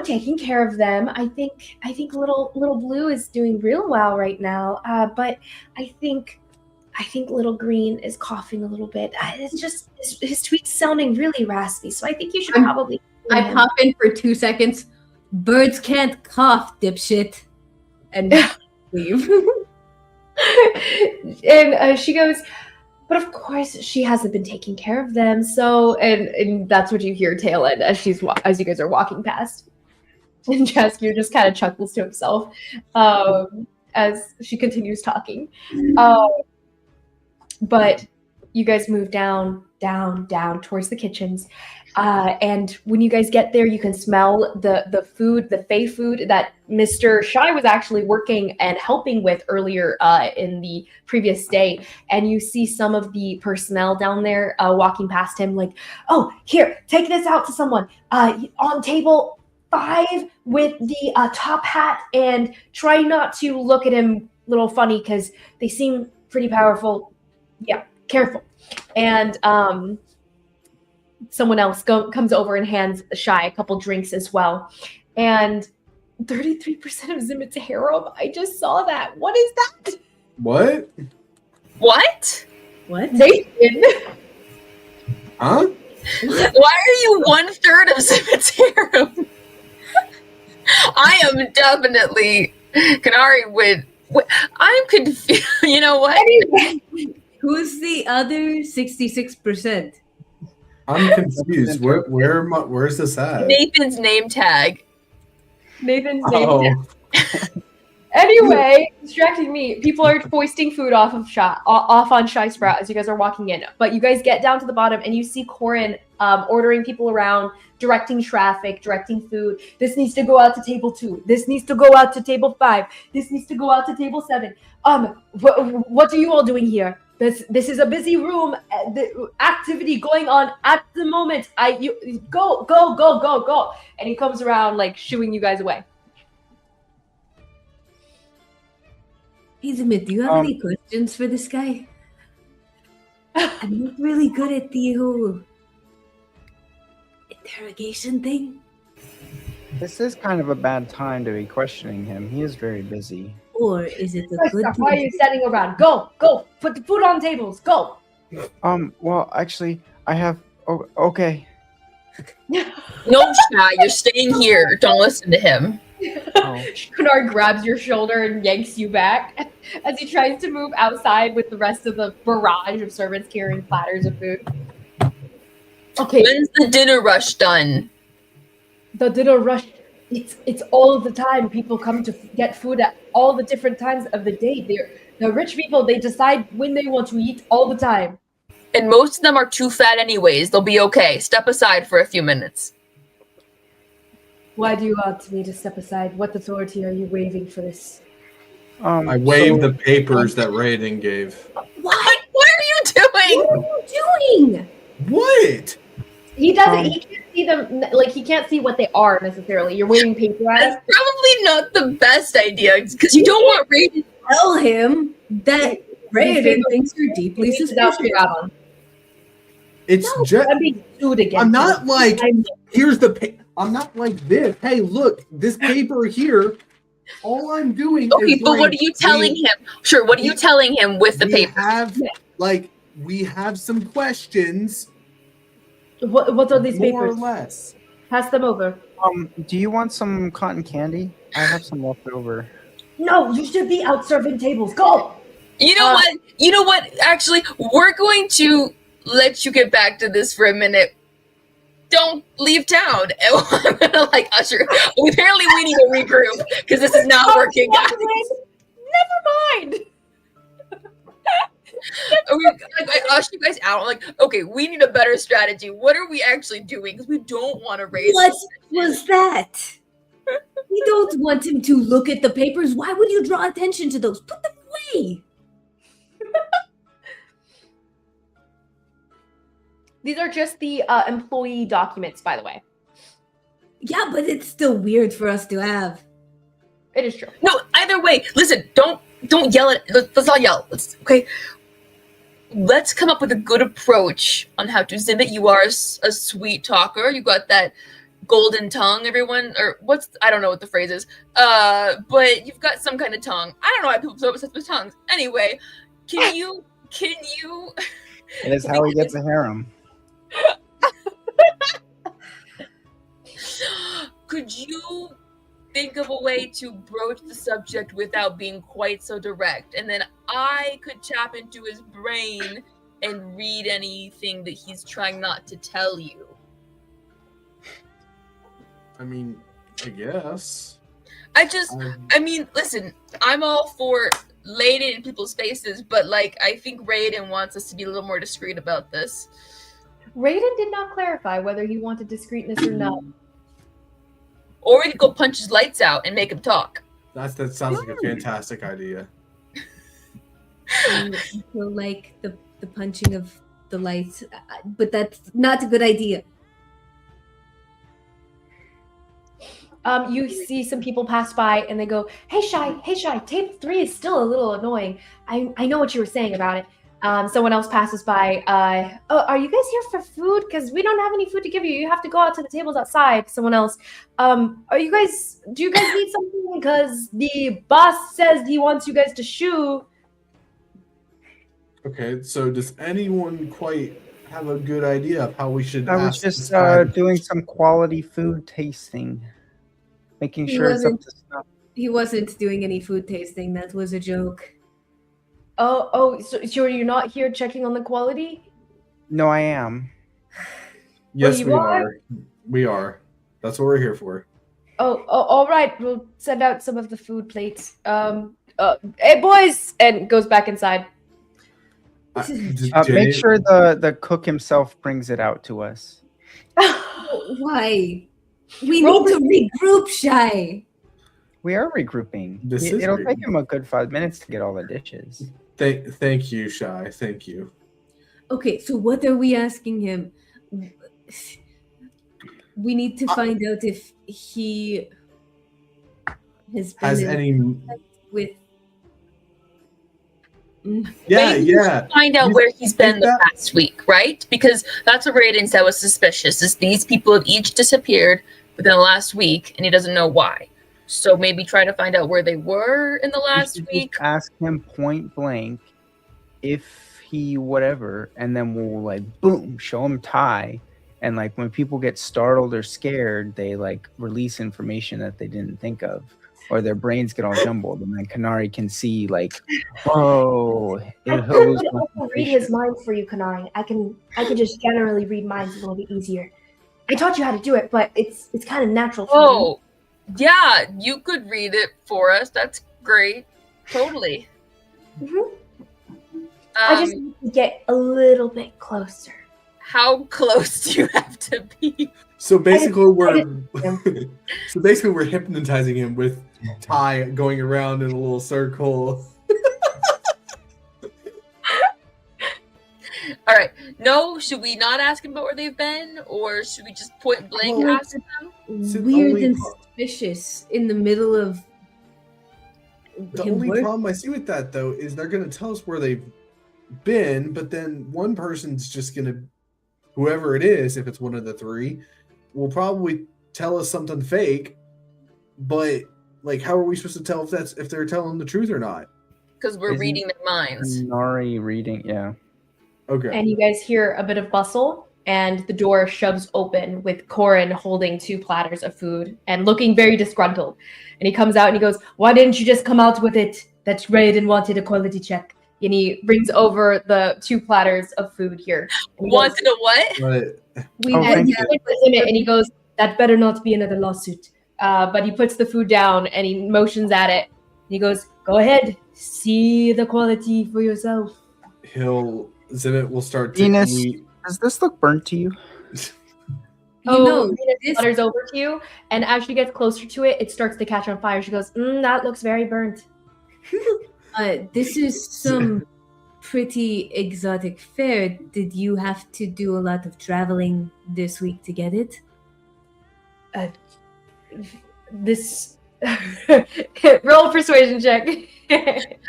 taking care of them. I think little Blue is doing real well right now. But I think Little Green is coughing a little bit. It's just his tweet's sounding really raspy. So I think you should probably." I pop in for 2 seconds. Birds can't cough, dipshit. And leave. And she goes, "But of course she hasn't been taking care of them." So and that's what you hear tail end as you guys are walking past. And Jaskier just kind of chuckles to himself as she continues talking. But you guys move down down towards the kitchens. And when you guys get there, you can smell the food, the Fey food that Mr. Shy was actually working and helping with earlier in the previous day. And you see some of the personnel down there walking past him like, oh, here, take this out to someone. On table 5 with the top hat, and try not to look at him a little funny because they seem pretty powerful. Yeah, careful. And someone else comes over and hands Shy a couple drinks as well. And 33% of Zimmit's harem. I just saw that. What is that? What? What? What? Nathan. Huh? Why are you 1/3 of Zimmit's harem? I am definitely Konari would. I'm confused. You know what? Who's the other 66%? I'm confused. Where's this at? Nathan's name tag. Nathan's name. Oh, Anyway, distracting me. People are foisting food off on ShySprout as you guys are walking in. But you guys get down to the bottom and you see Corin ordering people around, directing traffic, directing food. This needs to go out to table 2. This needs to go out to table 5. This needs to go out to table 7. What are you all doing here? This is a busy room. The activity going on at the moment. Go. And he comes around like shooing you guys away. Hey, Zimmit, do you have any questions for this guy? I'm not really good at the whole interrogation thing. This is kind of a bad time to be questioning him. He is very busy. Or is it a good Why are you standing around? Go. Put the food on tables. Go. Well, actually, I have... Oh, okay. No, Shy, you're staying here. Don't listen to him. Konari grabs your shoulder and yanks you back as he tries to move outside with the rest of the barrage of servants carrying platters of food. Okay. When's the dinner rush done? The dinner rush, it's all of the time. People come to get food at all the different times of the day. The rich people, they decide when they want to eat all the time. And most of them are too fat anyways. They'll be okay. Step aside for a few minutes. Why do you want me to step aside? What authority are you waving for this? I waved the papers that Raoden gave. What are you doing? What are you doing? What? He doesn't. He can't see them. Like he can't see what they are necessarily. You're waving paper at him. That's probably not the best idea because you don't want Raoden. Tell him that Raoden thinks you're deeply suspicious. It's just. I'm being sued again. I'm not like. Here's the. I'm not like this. Hey, look, this paper here. All I'm doing. Okay, is but what like, are you telling him? Sure, what are you telling him with the paper? We have some questions. What are these More papers? or less. Pass them over. Do you want some cotton candy? I have some left over. No, you should be out serving tables. Go. You know what? You know what? Actually, we're going to let you get back to this for a minute. Don't leave town. And I'm gonna usher. Apparently, we need to regroup because this is not working, guys. Never mind. I usher you guys out. Like, okay, we need a better strategy. What are we actually doing? Because we don't want to raise. What was that? We don't want him to look at the papers. Why would you draw attention to those? Put them away. These are just the employee documents, by the way. Yeah, but it's still weird for us to have. It is true. No, either way. Listen, don't yell at. Let's not yell. Okay. Let's come up with a good approach on how to Zimmit. You are a sweet talker. You got that golden tongue, everyone, or I don't know what the phrase is. But you've got some kind of tongue. I don't know how people are obsessed with tongues. Anyway, can you? It is how he gets a harem. Could you think of a way to broach the subject without being quite so direct? And then I could tap into his brain and read anything that he's trying not to tell you. I mean, I guess. I mean, listen, I'm all for laying it in people's faces, but I think Raoden wants us to be a little more discreet about this. Raoden did not clarify whether he wanted discreetness or not. Or we could go punch his lights out and make him talk. That sounds like a fantastic idea. I feel like the punching of the lights, but that's not a good idea. You see some people pass by and they go, hey Shy, tape 3 is still a little annoying. I know what you were saying about it. Someone else passes by. Oh, are you guys here for food? Because we don't have any food to give you. You have to go out to the tables outside. Someone else. Do you guys need something? Because the boss says he wants you guys to shoe. Okay, so does anyone quite have a good idea of how we should I was ask just this guy? doing some quality food tasting, making He sure it's up wasn't- to snuff. He wasn't doing any food tasting. That was a joke. So you're not here checking on the quality? No, I am. Yes, you we are? are. We are. That's what we're here for. Oh, all right. We'll send out some of the food plates. Hey boys, and goes back inside. Make sure the cook himself brings it out to us. Why? We Roll need to regroup, Shy. We are regrouping. This is It'll re- take him a good 5 minutes to get all the dishes. Thank you, Shy. Thank you. Okay, so what are we asking him? We need to find out if he has been Has in any? contact with. Yeah, Maybe we yeah. should find out You where he's been think the that- past week, right? Because that's what Raoden said was suspicious, is these people have each disappeared within the last week, and he doesn't know why. So maybe try to find out where they were in the We last should just week. ask him point blank if he whatever, and then we'll like boom, show him tie. And like when people get startled or scared, they like release information that they didn't think of, or their brains get all jumbled, and then Konari can see like, oh, I he'll lose could also read his concentration. mind for you, Konari. I can just generally read minds a little bit easier. I taught you how to do it, but it's kind of natural for me. Oh, yeah, you could read it for us. That's great. Totally. Mhm. I just need to get a little bit closer. How close do you have to be? So basically, we're didn't- we're hypnotizing him with Ty going around in a little circle. All right. No, should we not ask him about where they've been, or should we just point blank Well, ask them? So the Weird only and pro- suspicious in the middle of The him only working. problem I see with that, though, is they're going to tell us where they've been, but then one person's just going to, whoever it is, if it's one of the three, will probably tell us something fake. But like, how are we supposed to tell if they're telling the truth or not? Because we're Isn't reading their minds. Konari reading, yeah. Okay. And you guys hear a bit of bustle, and the door shoves open with Corin holding 2 platters of food and looking very disgruntled. And he comes out and he goes, "Why didn't you just come out with it? That Raoden wanted a quality check." And he brings over the 2 platters of food here. And he goes, Wanted a what? But We Oh, had thank and he looks at Zimmit and he goes, "That better not be another lawsuit." But he puts the food down and he motions at it. And he goes, "Go ahead, see the quality for yourself." Zimmit will start to Venus. eat. Does this look burnt to you? You know, Venus this- flutters over to you, and as she gets closer to it, it starts to catch on fire. She goes, "That looks very burnt." this is some pretty exotic fare. Did you have to do a lot of traveling this week to get it? This roll persuasion check.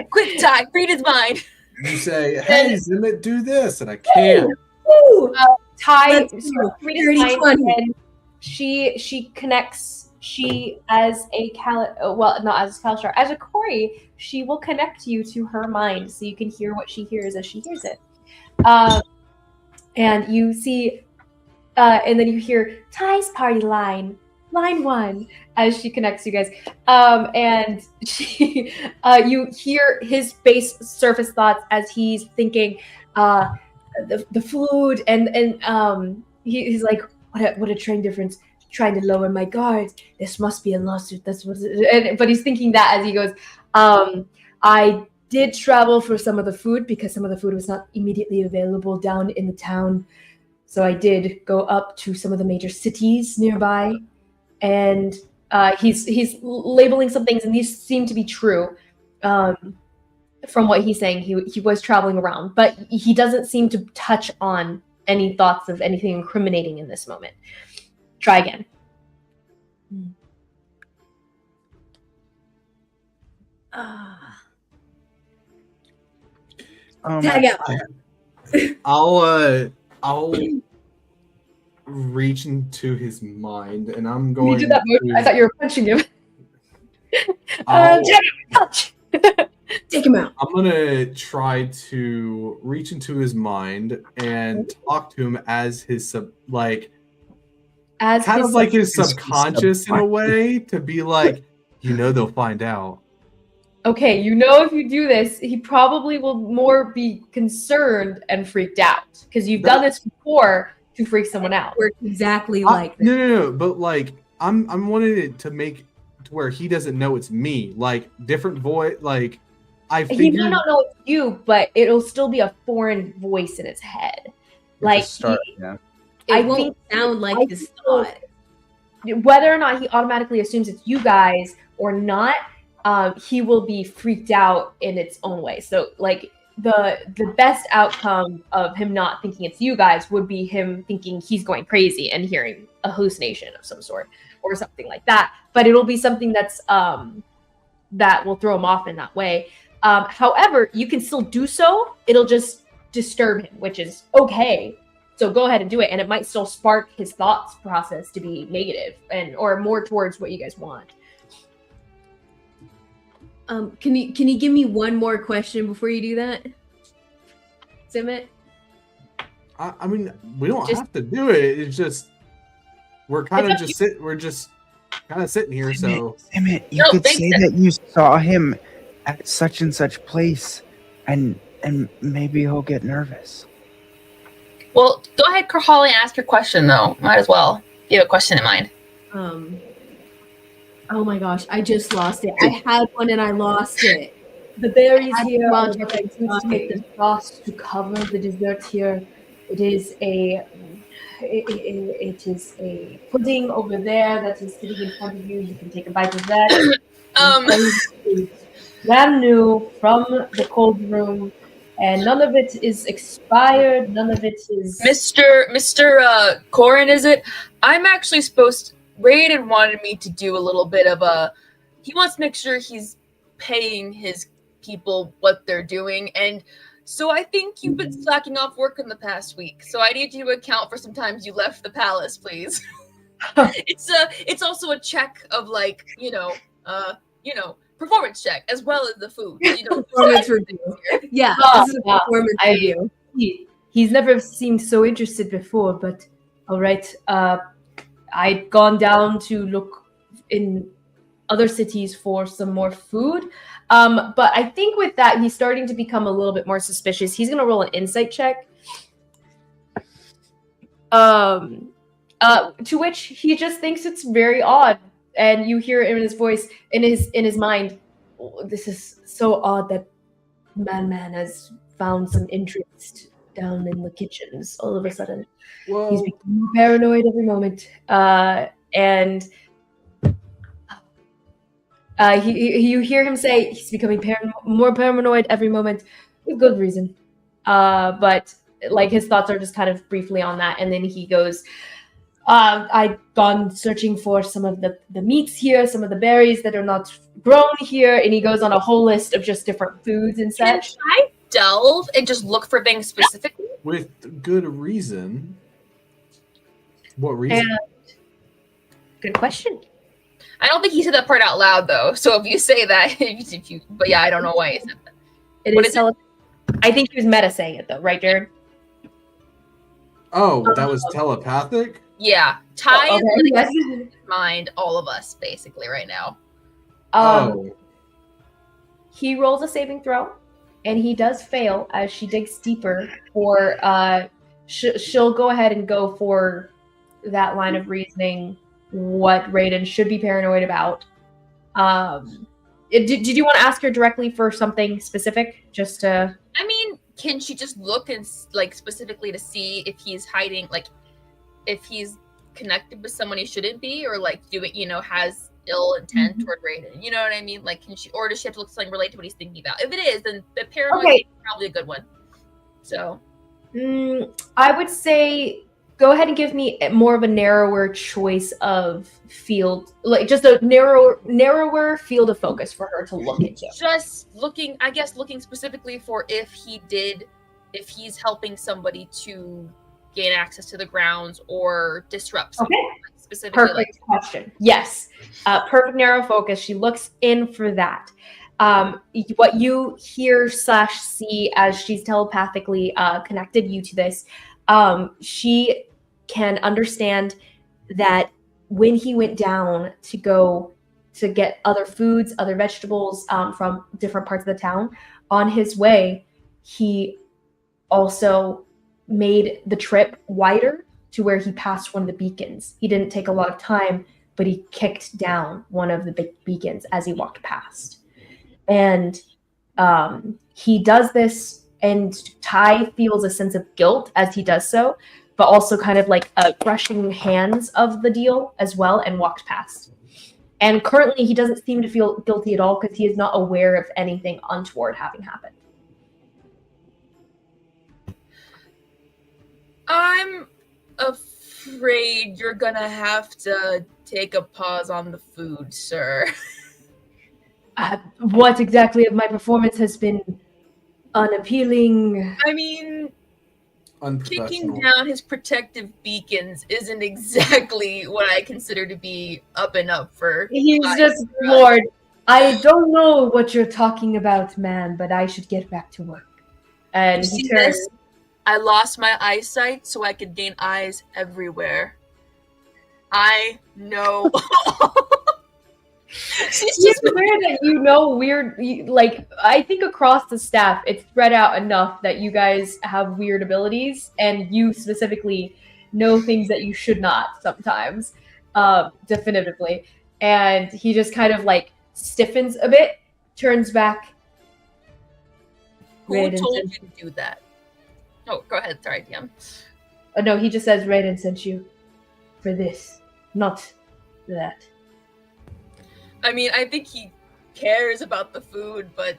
Quick, Ty, read his mind. You say, "Hey, Zimmit, do this," and I can't. Ooh, Ty Let's go. read his mind, 30-20. and she connects. She as a not as a Kalshar, as a Kori, she will connect you to her mind, so you can hear what she hears as she hears it. And you see, and then you hear Ty's party line 1, as she connects you guys. And she, you hear his base surface thoughts as he's thinking, the food, and he's like, what a train difference. Trying to lower my guard. This must be a lawsuit. That's what. But he's thinking that as he goes. I did travel for some of the food because some of the food was not immediately available down in the town. So I did go up to some of the major cities nearby, and he's labeling some things, and these seem to be true. From what he's saying, he was traveling around, but he doesn't seem to touch on any thoughts of anything incriminating in this moment. Try again. Tag out. I'll reach into his mind, and I'm You going did that motion. to. I thought you were punching him. I'll- Touch. Take him out. I'm gonna try to reach into his mind and talk to him as his As kind his of like his his subconscious in a way, to be like, they'll find out. Okay, if you do this, he probably will more be concerned and freaked out because you've done this before to freak someone out. Works exactly like this. No, but like I'm wanting it to make to where he doesn't know it's me, like different voice, like I He figured. might not know it's you, but it'll still be a foreign voice in his head. Like Yeah. I It won't think sound like I his feel- thought. whether or not he automatically assumes it's you guys or not, he will be freaked out in its own way. So like the best outcome of him not thinking it's you guys would be him thinking he's going crazy and hearing a hallucination of some sort or something like that. But it'll be something that's that will throw him off in that way. However, you can still do so. It'll just disturb him, which is okay. So go ahead and do it, and it might still spark his thoughts process to be negative or more towards what you guys want. Can you give me one more question before you do that, Zimmit? I mean, we don't Just- have to do it. It's just we're kind It's of up just we're just kind of sitting here. So Zimmit, you No, could thanks, say that you saw him at such and such place, and maybe he'll get nervous. Well, go ahead, Karhalle, and ask your question, though. Might as well. If you have a question in mind. Oh my gosh, I just lost it. I had one and I lost it. The berries I here want are what I use to make the sauce to cover the dessert here. It is a pudding over there that is sitting in front of you. You can take a bite of that. It's brand new from the cold room, and none of it is expired. None of it is. Mr. Corin, is it? I'm actually supposed. Raoden wanted me to do a little bit of he wants to make sure he's paying his people what they're doing, and so I think you've been slacking off work in the past week. So I need you to account for some times you left the palace, please. It's also a check of performance check as well as the food. Performance review. Yeah, Oh, this is a wow. performance review. He's never seemed so interested before, but all right. I'd gone down to look in other cities for some more food. But I think with that, he's starting to become a little bit more suspicious. He's going to roll an insight check. To which he just thinks it's very odd. And you hear it in his voice, in his mind, "Oh, this is so odd that Man has found some interest down in the kitchens all of a sudden. He's well, becoming more paranoid every moment, and you hear him say he's becoming more paranoid every moment, with good reason. But like his thoughts are just kind of briefly on that, and then he goes, "I'd gone searching for some of the meats here, some of the berries that are not grown here," and he goes on a whole list of just different foods and Can such. I delve and just look for things specifically? with good reason. What reason? And good question. I don't think he said that part out loud, though. So if you say that, but yeah, I don't know why he said that. It What is is it? I think he was meta saying it though, right, Jared? Oh, that was telepathic? Yeah, Ty is Okay, yes. letting mind all of us basically right now. Oh. He rolls a saving throw, and he does fail as she digs deeper. For she'll go ahead and go for that line of reasoning. What Raoden should be paranoid about. Did you want to ask her directly for something specific? Just to. I mean, can she just look and like specifically to see if he's hiding, like if he's connected with someone he shouldn't be, or like doing, has ill intent toward Raoden? You know what I mean? Like, can she, or does she have to look something related to what he's thinking about? If it is, then the paranoid is probably a good one. So, I would say go ahead and give me more of a narrower choice of field, like just a narrower field of focus for her to look into. Just looking, I guess, looking specifically for if he's helping somebody to gain access to the grounds or disrupt something. Okay. Specifically. Perfect question. Yes. Perfect narrow focus. She looks in for that. What you hear / see as she's telepathically connected you to this, she can understand that when he went down to go to get other foods, other vegetables from different parts of the town, on his way, he also made the trip wider to where he passed one of the beacons. He didn't take a lot of time, but he kicked down one of the beacons as he walked past. And he does this, and Ty feels a sense of guilt as he does so, but also kind of like a brushing hands of the deal as well, and walked past. And currently he doesn't seem to feel guilty at all because he is not aware of anything untoward having happened. I'm afraid you're gonna have to take a pause on the food, sir. What exactly of my performance has been unappealing? I mean, kicking Unprofessional. down his protective beacons isn't exactly what I consider to be up and up for. He's just, Lord, I don't know what you're talking about, man, but I should get back to work. And You he see turns. this? I lost my eyesight so I could gain eyes everywhere. I know. She's It's weird that you know weird, like, I think across the staff, it's spread out enough that you guys have weird abilities, and you specifically know things that you should not sometimes, definitively. And he just kind of, like, stiffens a bit, turns back. Who Raoden told sent you to do that? Oh, go ahead. Sorry, DM. No, he just says Raoden sent you for this, not that. I mean, I think he cares about the food, but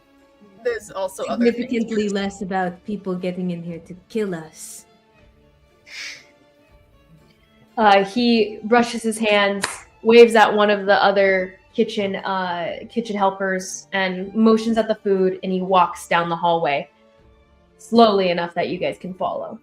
there's also other things. Significantly less about people getting in here to kill us. He brushes his hands, waves at one of the other kitchen helpers, and motions at the food, and he walks down the hallway, slowly enough that you guys can follow.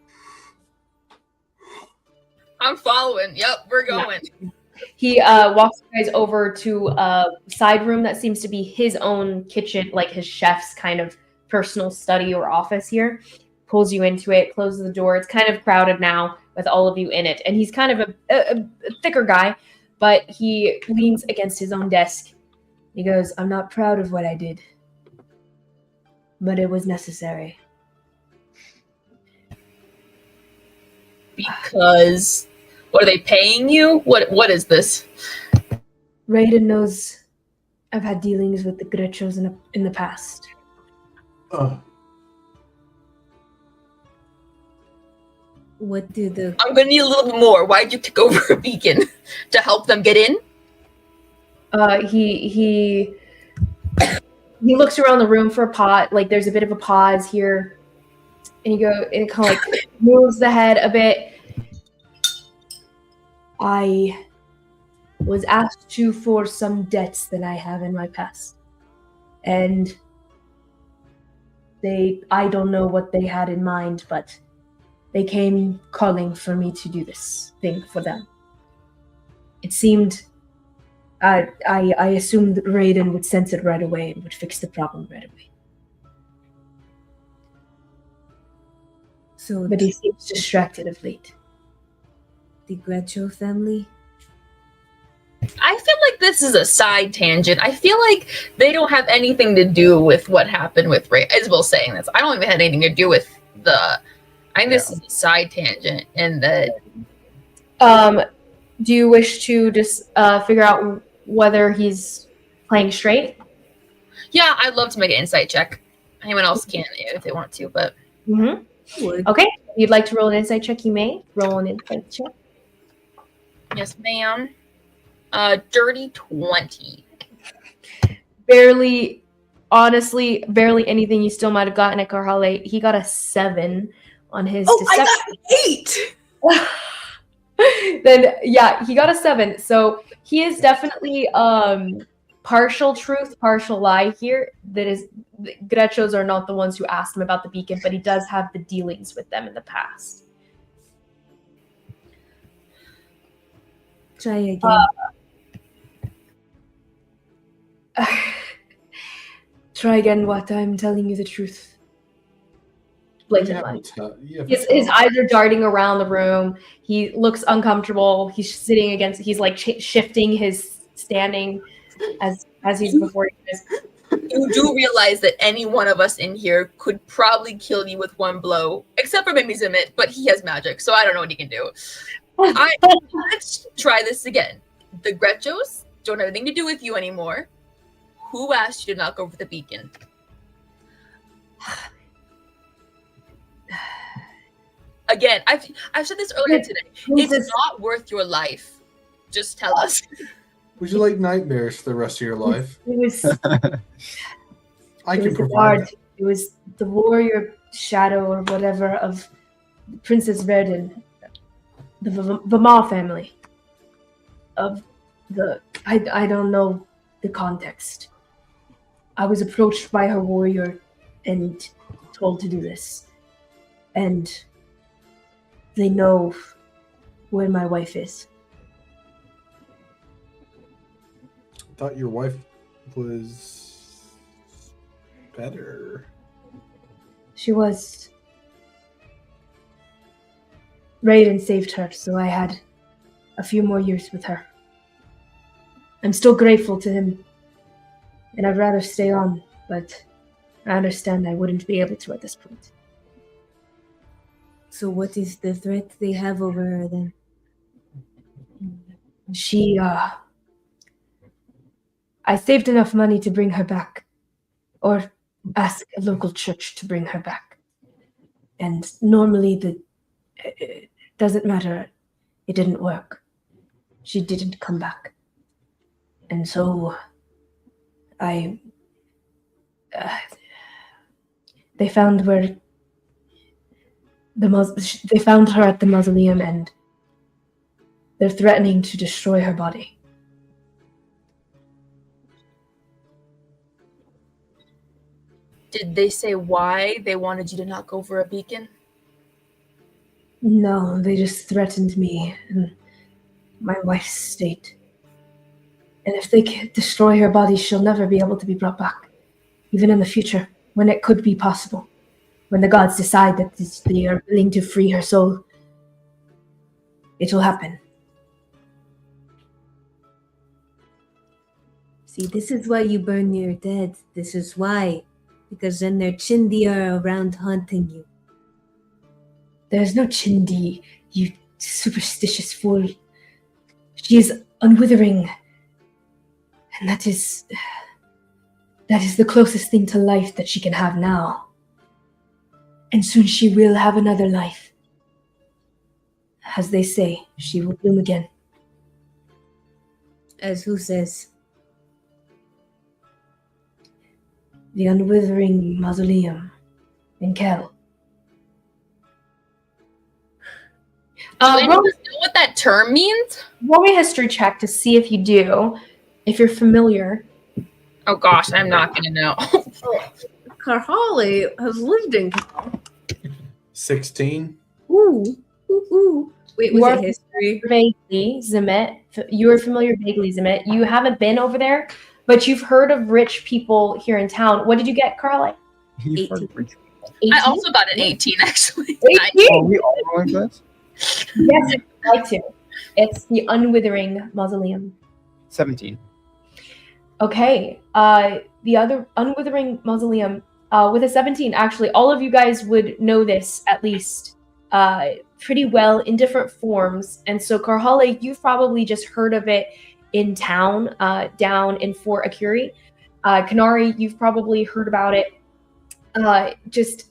I'm following. Yep, we're going. Yeah. He walks you guys over to a side room that seems to be his own kitchen, like his chef's kind of personal study or office here. Pulls you into it, closes the door. It's kind of crowded now with all of you in it. And he's kind of a thicker guy, but he leans against his own desk. He goes, I'm not proud of what I did, but it was necessary. Because what are they paying you? What is this? Raoden knows I've had dealings with the Grechos in the past. What do the I'm gonna need a little bit more. Why'd you kick over a beacon? To help them get in? He looks around the room for a pot. Like there's a bit of a pause here, and it kind of like moves the head a bit. I was asked to for some debts that I have in my past, and I don't know what they had in mind, but they came calling for me to do this thing for them. It seemed, I assumed that Raoden would sense it right away and would fix the problem right away. so But he seems distracted of late. the Grecho family? I feel like this is a side tangent. I feel like they don't have anything to do with what happened with Ray. Isabel's saying this. I don't even have anything to do with I think this is a side tangent, and that. Do you wish to just figure out whether he's playing straight? Yeah, I'd love to make an insight check. Anyone else can if they want to, but Mm-hmm. Would. Okay. If you'd like to roll an insight check, you may. Roll an insight check. Yes, ma'am. Dirty 20. Barely, honestly, barely anything you still might have gotten at Karhalle. He got a 7 on his deception. I got 8! Then yeah, he got a 7. So he is definitely partial truth, partial lie here. That is, the Grechos are not the ones who asked him about the beacon, but he does have the dealings with them in the past. Try again. Try again. What? I'm telling you the truth. Blatant lie. His eyes are darting around the room. He looks uncomfortable. He's sitting against. He's like shifting his standing as he's before you. You do realize that any one of us in here could probably kill you with one blow, except for maybe Zimmit, but he has magic, so I don't know what he can do. Let's try this again. The Grechos don't have anything to do with you anymore. Who asked you to knock over the beacon? Again, I've said this earlier today. It's not worth your life. Just tell us. Would you like nightmares for the rest of your life? It was. I It can was provide that. it was the warrior shadow or whatever of Princess Raoden, the Vamar family. Of the I don't know the context. I was approached by her warrior and told to do this. And they know where my wife is. I thought your wife was better. She was. Raoden saved her, so I had a few more years with her. I'm still grateful to him, and I'd rather stay on, but I understand I wouldn't be able to at this point. So what is the threat they have over her then? I saved enough money to bring her back, or ask a local church to bring her back. And normally it doesn't matter. It didn't work. She didn't come back. And so they found where they found her at the mausoleum, and they're threatening to destroy her body. Did they say why they wanted you to knock over a beacon? No, they just threatened me and my wife's state. And if they can't destroy her body, she'll never be able to be brought back. Even in the future, when it could be possible. When the gods decide that they are willing to free her soul, it will happen. See, this is why you burn your dead. This is why. Because then they're Chindia around haunting you. There's no Chindi, you superstitious fool. She is unwithering. And that is the closest thing to life that she can have now. And soon she will have another life. As they say, she will bloom again. As who says? The Unwithering Mausoleum in Kel. Do anyone know what that term means? Roll me a history check to see if you do, if you're familiar. Oh gosh, I'm not gonna know. Karhalle has lived in Cal. 16. Ooh. Wait, was it history? Vaguely, Zimmit. You are familiar vaguely, Zimmit. You haven't been over there, but you've heard of rich people here in town. What did you get, Karhalle? 18. 18? I also got an 18, actually. 18? Oh, we all rolling for this? Yes, if you'd like to. It's the Unwithering Mausoleum. 17. Okay. The other Unwithering Mausoleum with a 17. Actually, all of you guys would know this at least pretty well in different forms. And so, Karhalle, you've probably just heard of it in town, down in Fort Akuri. Konari, you've probably heard about it just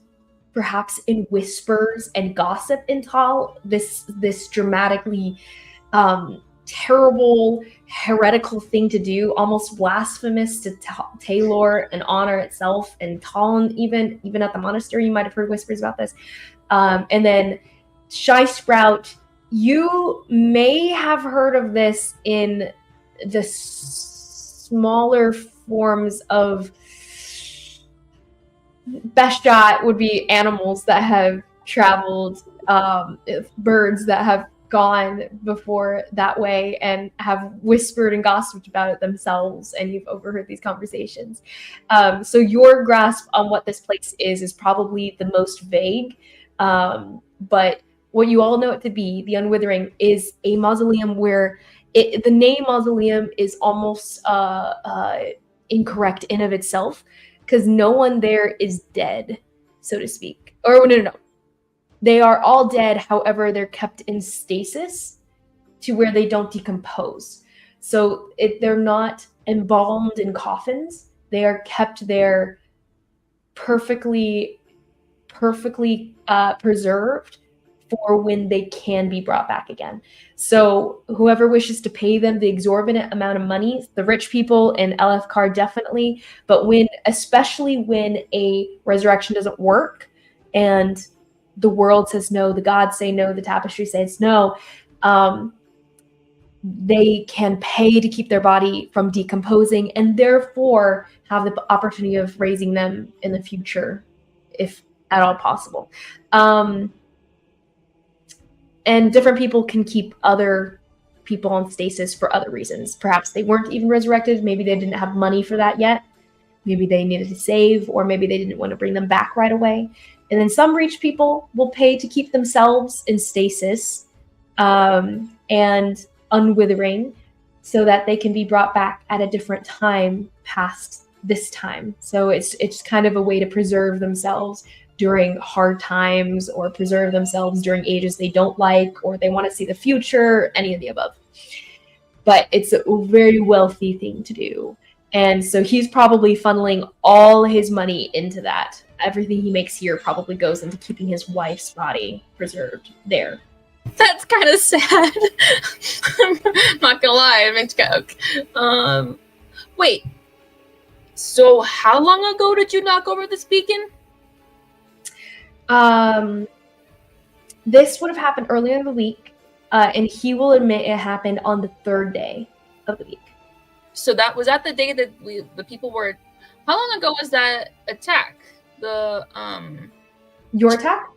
perhaps in whispers and gossip in Tal, this dramatically terrible, heretical thing to do, almost blasphemous to Taylor and honor itself, and Tal, even at the monastery, you might have heard whispers about this. And then ShySprout, you may have heard of this in the smaller forms of best shot would be animals that have traveled, birds that have gone before that way and have whispered and gossiped about it themselves, and you've overheard these conversations. So your grasp on what this place is probably the most vague, but what you all know it to be, the Unwithering, is a mausoleum where the name mausoleum is almost incorrect in of itself, because no one there is dead, so to speak. Or no. They are all dead, however, they're kept in stasis to where they don't decompose. So they're not embalmed in coffins. They are kept there perfectly preserved for when they can be brought back again. So whoever wishes to pay them the exorbitant amount of money, the rich people in LFCAR definitely, but especially when a resurrection doesn't work and the world says no, the gods say no, the tapestry says no, they can pay to keep their body from decomposing and therefore have the opportunity of raising them in the future, if at all possible. And different people can keep other people on stasis for other reasons. Perhaps they weren't even resurrected. Maybe they didn't have money for that yet. Maybe they needed to save, or maybe they didn't want to bring them back right away. And then some rich people will pay to keep themselves in stasis and unwithering so that they can be brought back at a different time past this time. So it's kind of a way to preserve themselves during hard times, or preserve themselves during ages they don't like, or they want to see the future, any of the above. But it's a very wealthy thing to do. And so he's probably funneling all his money into that. Everything he makes here probably goes into keeping his wife's body preserved there. That's kind of sad. I'm not gonna lie, I meant joke. Wait. So how long ago did you knock over this beacon? This would have happened earlier in the week, and he will admit it happened on the third day of the week. So that was at the day that the people were. How long ago was that attack? Your attack?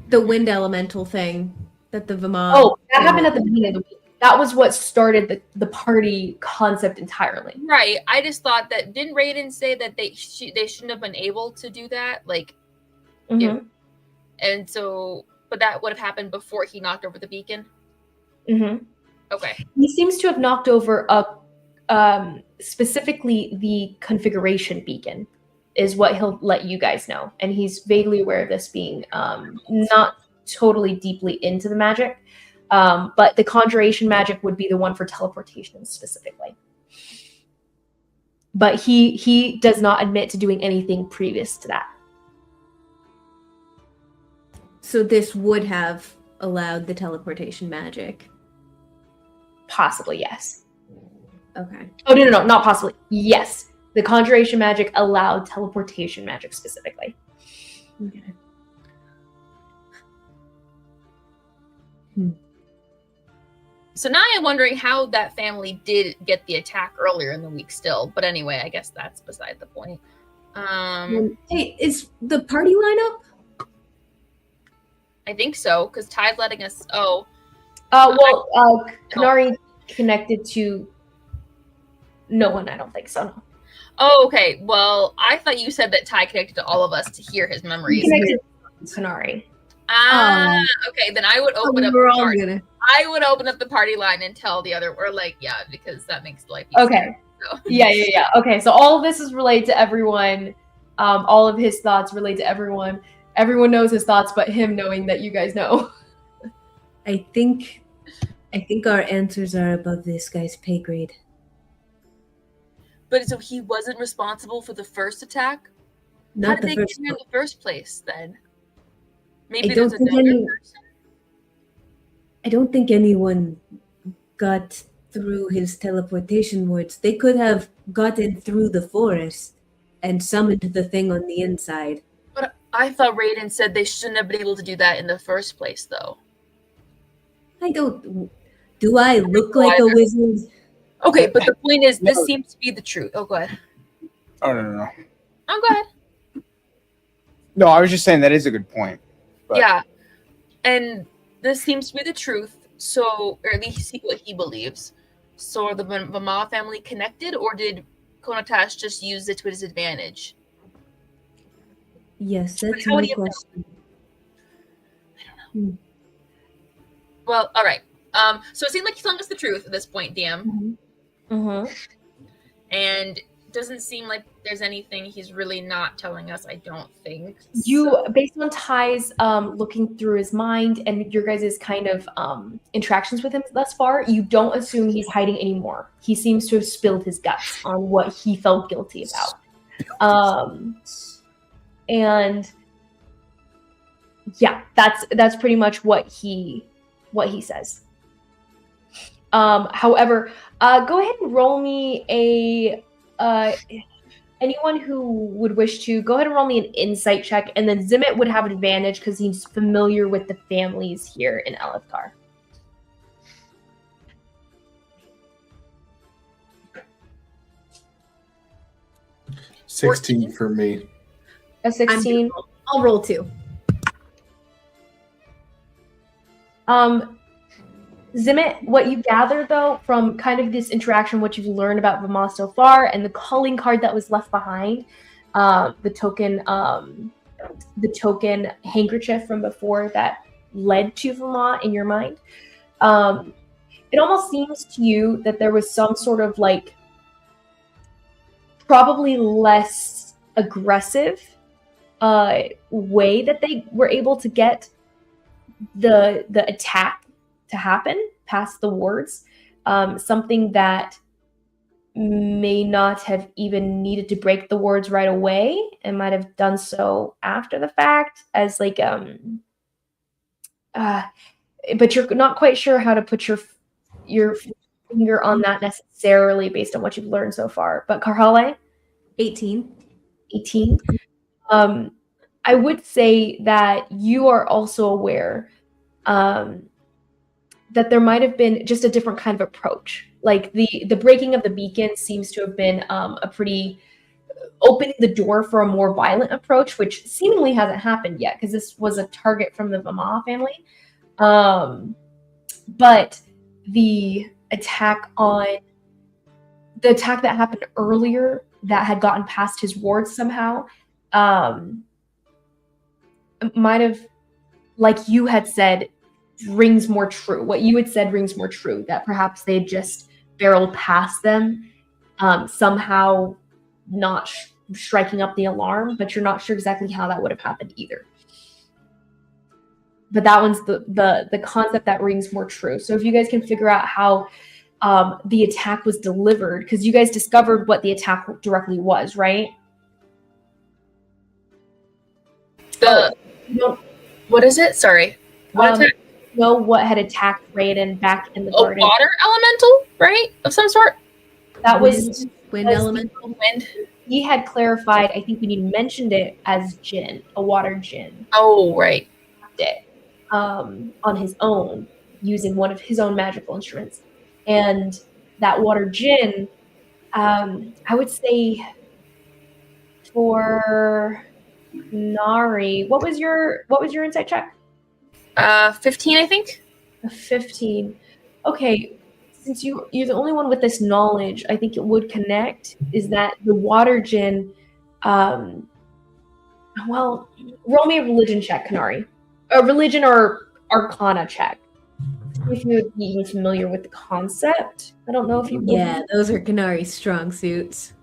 The wind elemental thing that the Vamad. Oh, that happened at the beginning of the week. That was what started the party concept entirely. Right. I just thought that, didn't Raoden say that they shouldn't have been able to do that? Like, Mm-hmm. And so, but that would have happened before he knocked over the beacon? Mm-hmm. Okay. He seems to have knocked over specifically the configuration beacon is what he'll let you guys know. And he's vaguely aware of this, being not totally deeply into the magic. But the conjuration magic would be the one for teleportation specifically. But he does not admit to doing anything previous to that. So this would have allowed the teleportation magic. Possibly, yes. Okay. Oh, no, not possibly. Yes. The conjuration magic allowed teleportation magic specifically. Okay. So now I'm wondering how that family did get the attack earlier in the week still. But anyway, I guess that's beside the point. Hey, is the party lineup? I think so, because Ty's letting us. Konari connected to no one. I don't think so. No. Oh, okay. Well, I thought you said that Ty connected to all of us to hear his memories. Connected to Konari. Okay. Then I would open up. I would open up the party line and tell the other, or because that makes life easier. Okay. So. Yeah. Okay, so all of this is related to everyone. All of his thoughts relate to everyone. Everyone knows his thoughts, but him knowing that you guys know. I think our answers are above this guy's pay grade. But so he wasn't responsible for the first attack? How did they get here in the first place then? Maybe I there's don't a think dagger any. person? I don't think anyone got through his teleportation wards. They could have gotten through the forest and summoned the thing on the inside. But I thought Raoden said they shouldn't have been able to do that in the first place, though. I don't. Do I look like a wizard? Okay, but the point is, this No. seems to be the truth. Oh, go ahead. Oh no. Oh, go ahead. No, I was just saying that is a good point. But- Yeah, and this seems to be the truth. So, or at least what he believes. So, are the Vama family connected, or did Konatash just use it to his advantage? Yes, that's How my do you know? question. Well, all right. So it seems like he's telling us the truth at this point, DM, Mm-hmm. and it doesn't seem like there's anything he's really not telling us. I don't think. You, based on Ty's looking through his mind and your guys' kind of interactions with him thus far, you don't assume he's hiding anymore. He seems to have spilled his guts on what he felt guilty about. And yeah, that's pretty much what he says. However, go ahead and roll me a anyone who would wish to go ahead and roll me an insight check, and then Zimmit would have an advantage because he's familiar with the families here in Elithkar. $16 for me. A 16. I'll roll 2. Zimmit, what you gather though from kind of this interaction, what you've learned about Vama so far, and the calling card that was left behind, the token handkerchief from before that led to Vama in your mind. It almost seems to you that there was some sort of like probably less aggressive way that they were able to get the attack to happen past the wards, something that may not have even needed to break the wards right away and might have done so after the fact as like but you're not quite sure how to put your finger on that necessarily based on what you've learned so far. But Karhalle? 18. I would say that you are also aware that there might have been just a different kind of approach. Like the breaking of the beacon seems to have been a pretty opening the door for a more violent approach, which seemingly hasn't happened yet because this was a target from the Vama family. But the attack that happened earlier that had gotten past his wards somehow might have, like you had said, rings more true. What you had said rings more true, that perhaps they had just barreled past them, somehow not striking up the alarm, but you're not sure exactly how that would have happened either. But that one's the concept that rings more true. So if you guys can figure out how the attack was delivered, because you guys discovered what the attack directly was, right? What is it? Sorry. What attack? Know what had attacked Raoden back in the A garden. water elemental, right? Of some sort? That was Wind elemental. Wind. he had clarified, I think when you mentioned it as Jinn, a water Jinn. Oh, right. It on his own, using one of his own magical instruments. And that water Jinn, I would say for Nari, what was your insight check? 15, I think. A 15. Okay, since you're the only one with this knowledge, I think it would connect, is that the water Jinn, well, roll me a religion check, Konari. A religion or arcana check. If you would be even familiar with the concept. I don't know if you Yeah, those are Konari's strong suits.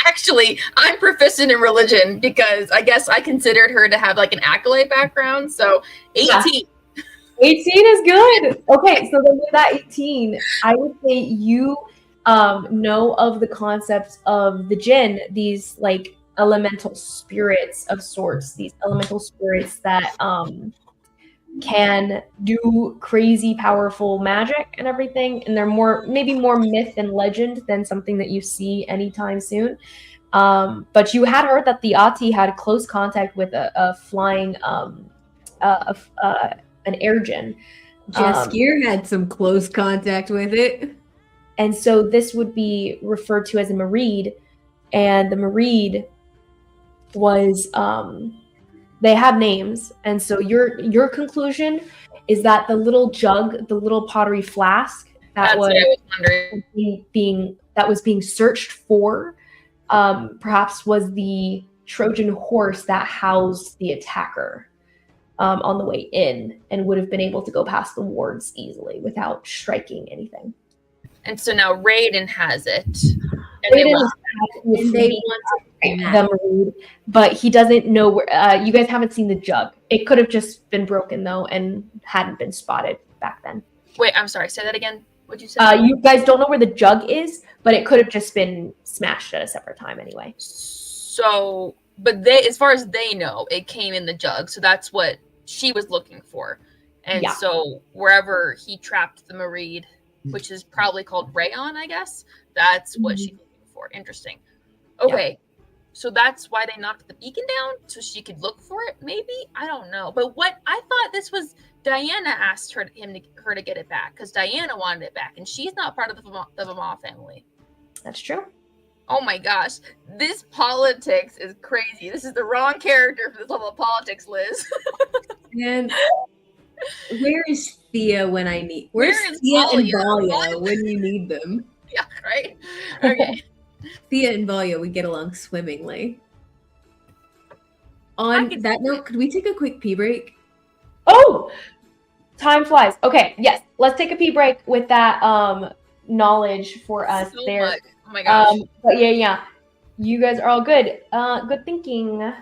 Actually, I'm proficient in religion because I guess I considered her to have like an acolyte background. So 18. Yeah. 18 is good. Okay, so then with that 18, I would say you know of the concept of the Jinn, these like elemental spirits of sorts. These elemental spirits that can do crazy powerful magic and everything, and they're maybe more myth and legend than something that you see anytime soon. But you had heard that the Ati had close contact with a flying an air djinn. Jaskier had some close contact with it. And so this would be referred to as a Mareed, and the Mareed was they have names, and so your conclusion is that the little jug, the little pottery flask that was being searched for, perhaps was the Trojan horse that housed the attacker on the way in, and would have been able to go past the wards easily without striking anything. And so now Raoden has it. And they want them read, but he doesn't know where. You guys haven't seen the jug. It could have just been broken though, and hadn't been spotted back then. Wait, I'm sorry. Say that again. What'd you say? You guys don't know where the jug is, but it could have just been smashed at a separate time anyway. So, but they, as far as they know, it came in the jug. So that's what she was looking for. And so wherever he trapped the Mareed, which is probably called Rayon, I guess, that's what she's looking for. Interesting. Okay. So that's why they knocked the beacon down, so she could look for it, maybe? I don't know. But what I thought this was Diana asked her to get it back, because Diana wanted it back, and she's not part of the Vamah family. That's true. Oh my gosh. This politics is crazy. This is the wrong character for this level of politics, Liz. And where is Thea when I need? Where's Thea and Valia when you need them? Yeah, right? Okay. Thea and Valia, we get along swimmingly. On that note, could we take a quick pee break? Oh, time flies. Okay, yes, let's take a pee break with that knowledge for us so there. Much. Oh my gosh. But yeah, you guys are all good. Good thinking.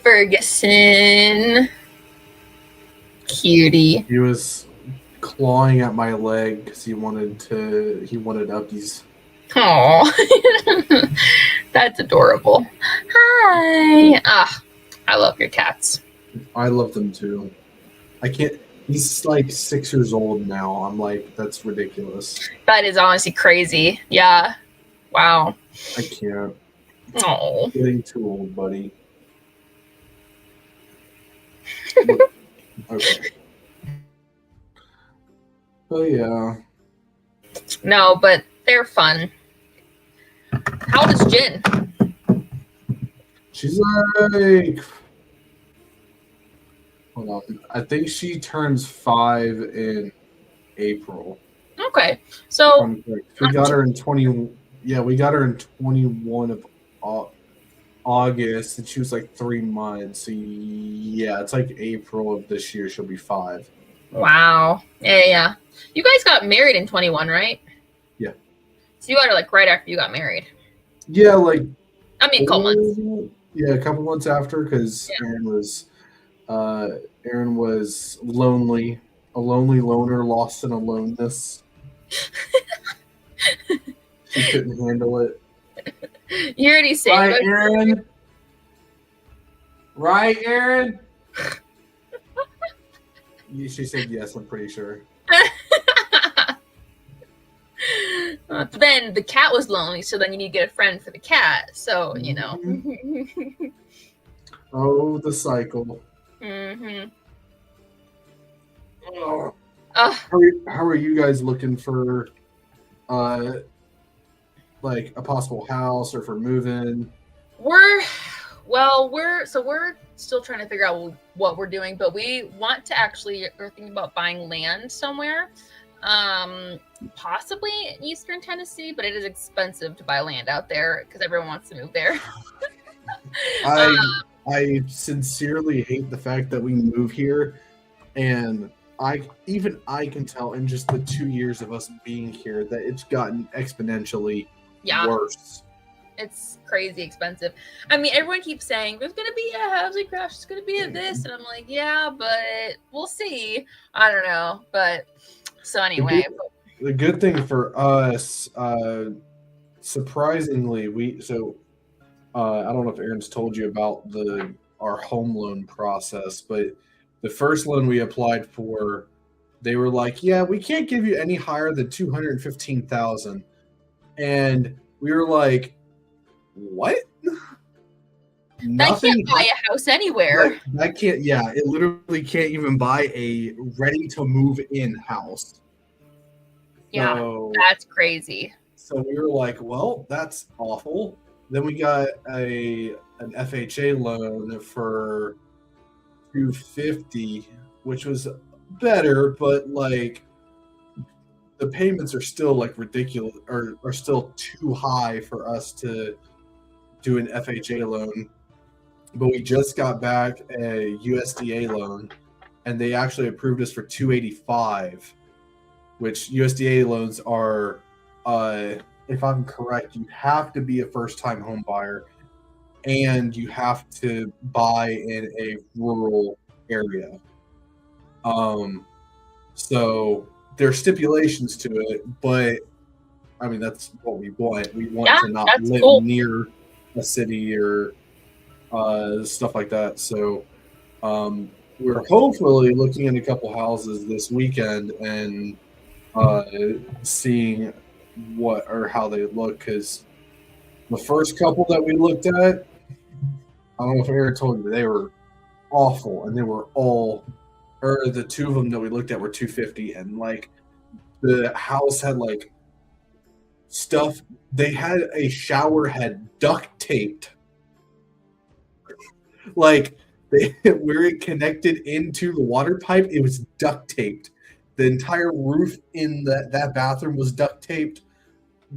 Ferguson. Cutie. He was clawing at my leg because he wanted uppies. Oh, that's adorable. Hi. I love your cats. I love them too. I can't. He's like 6 years old now. I'm like, that's ridiculous. That is honestly crazy. Yeah. Wow. I can't. Oh. Getting too old, buddy. Okay. Oh yeah. No, but they're fun. How old is Jin? She's like, hold on. I think she turns 5 in April. Okay, so We got her in 20. Yeah, we got her in 21 of August, and she was like 3 months. So yeah, it's like April of this year. She'll be 5. wow. Yeah. You guys got married in 21, right? Yeah. So you got her like right after you got married. Yeah, like I mean, a couple months. Yeah, a couple months after, because Aaron was lonely, a lonely loner, lost in aloneness. She couldn't handle it. You already say Right, Aaron? Right, Aaron? She said yes, I'm pretty sure. But then the cat was lonely, so then you need to get a friend for the cat. So, you know. Oh, the cycle. Mm-hmm. Oh. How are you guys looking for like a possible house or for moving? We're still trying to figure out what we're doing, but we want to actually are thinking about buying land somewhere. Possibly in Eastern Tennessee, but it is expensive to buy land out there because everyone wants to move there. I sincerely hate the fact that we move here, and I can tell in just the 2 years of us being here that it's gotten exponentially worse. It's crazy expensive. I mean, everyone keeps saying there's gonna be a housing crash, there's gonna be a this, and I'm like, yeah, but we'll see. I don't know, but so anyway. The good thing for us, surprisingly, I don't know if Aaron's told you about our home loan process, but the first loan we applied for, they were like, yeah, we can't give you any higher than $215,000. And we were like, what? That can't buy a house anywhere. That can't, yeah, it literally can't even buy a ready to move in house. Yeah, so, that's crazy. So we were like, well, that's awful. Then we got an FHA loan for $250, which was better, but like the payments are still like ridiculous, or are still too high for us to do an FHA loan. But we just got back a USDA loan, and they actually approved us for $285, which USDA loans are, if I'm correct, you have to be a first-time home buyer, and you have to buy in a rural area. So there are stipulations to it, but I mean, that's what we want. We want to not live near a city or stuff like that. So we're hopefully looking at a couple houses this weekend and seeing what or how they look, because the first couple that we looked at, I don't know if Aaron told you, they were awful, and they were all, or the two of them that we looked at were $250, and like the house had like stuff. They had a shower head duct taped, like where it connected into the water pipe, it was duct taped. The entire roof in that bathroom was duct taped.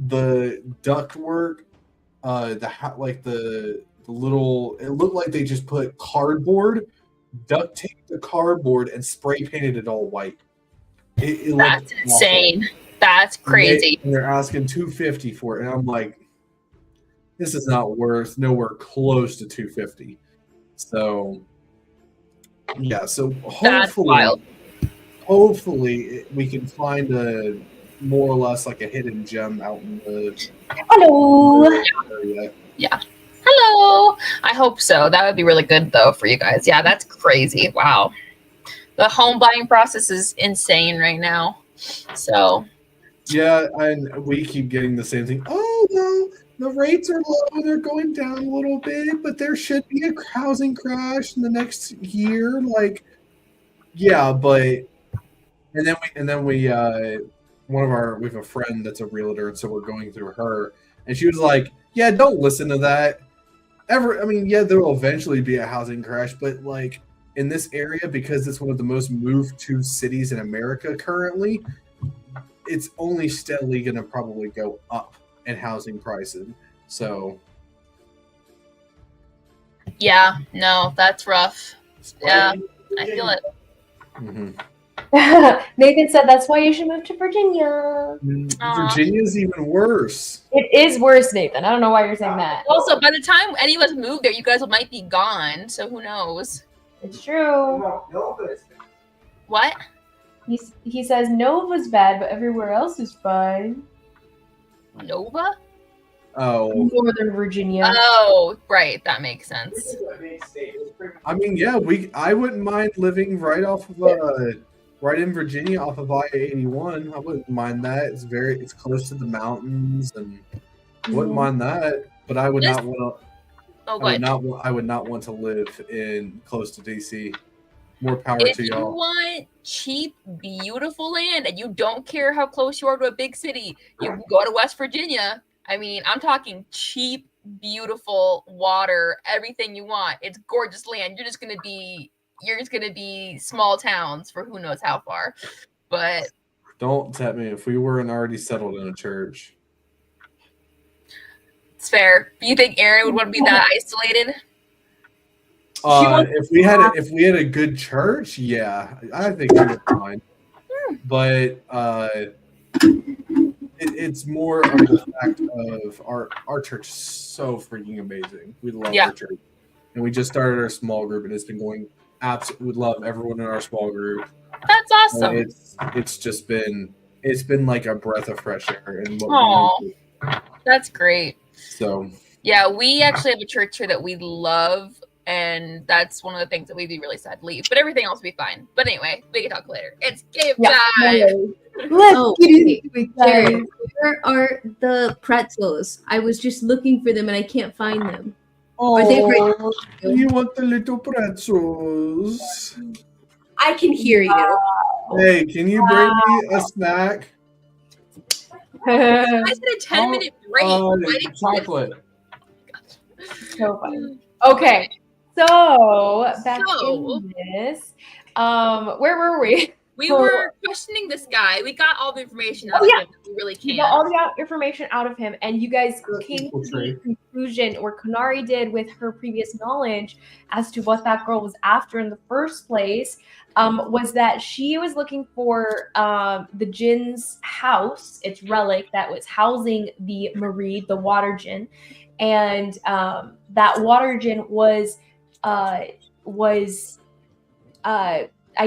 The duct work, the little, it looked like they just put cardboard, duct taped the cardboard, and spray painted it all white. That's insane. Awful. That's crazy. And they're asking $250 for it, and I'm like, this is not worth nowhere close to $250. So yeah, so That's wild. hopefully we can find a more or less like a hidden gem out in the Hello. area. Yeah. Hello. I hope so. That would be really good though for you guys. Yeah, that's crazy. Wow. The home buying process is insane right now. So Yeah, and we keep getting the same thing. Oh well, the rates are low; they're going down a little bit, but there should be a housing crash in the next year. Like, yeah, but and then we we have a friend that's a realtor, and so we're going through her, and she was like, "Yeah, don't listen to that. I mean, yeah, there will eventually be a housing crash, but like in this area, because it's one of the most moved to cities in America currently." It's only steadily going to probably go up in housing prices. So, yeah, no, that's rough. Yeah, I feel it. mm-hmm. Nathan said that's why you should move to Virginia. Virginia's even worse. It is worse, Nathan. I don't know why you're saying that. Also, by the time any of us move there, you guys might be gone. So who knows? It's true. What? He says Nova's bad, but everywhere else is fine. Nova? Oh, Northern Virginia. Oh, right. That makes sense. I mean, yeah, I wouldn't mind living right off of right in Virginia off of I-81. I wouldn't mind that. It's close to the mountains, and wouldn't mind that. But I would not want to. Oh, I would not want to live in close to DC. More power if to you y'all. want cheap, beautiful land, and you don't care how close you are to a big city, you can go to West Virginia. I mean, I'm talking cheap, beautiful water, everything you want. It's gorgeous land. You're just gonna be small towns for who knows how far. But Don't tell me if we weren't already settled in a church. it's fair. Do you think Aaron would want to be that isolated? If we had a good church, yeah, I think we would fine. But it's more of the fact of our church is so freaking amazing. We love our church, and we just started our small group, and it's been going absolutely. We love everyone in our small group. That's awesome. It's been like a breath of fresh air. That's great. So yeah, we actually have a church here that we love. And that's one of the things that we'd be really sad to leave. But everything else will be fine. But anyway, we can talk later. It's game time. Let's get into it, Jared. Where are the pretzels? I was just looking for them and I can't find them. Are they right? You want the little pretzels? I can hear you. Hey, can you bring me a snack? I said a 10-minute break. Chocolate. So funny. Okay. So back in this, where were we? We were questioning this guy. We got all the information out of him. We really can. We got all the information out of him, and you guys came to the conclusion, or Konari did with her previous knowledge as to what that girl was after in the first place, was that she was looking for the Jinn's house, its relic that was housing the Mareed, the water Jinn, and that water Jinn was I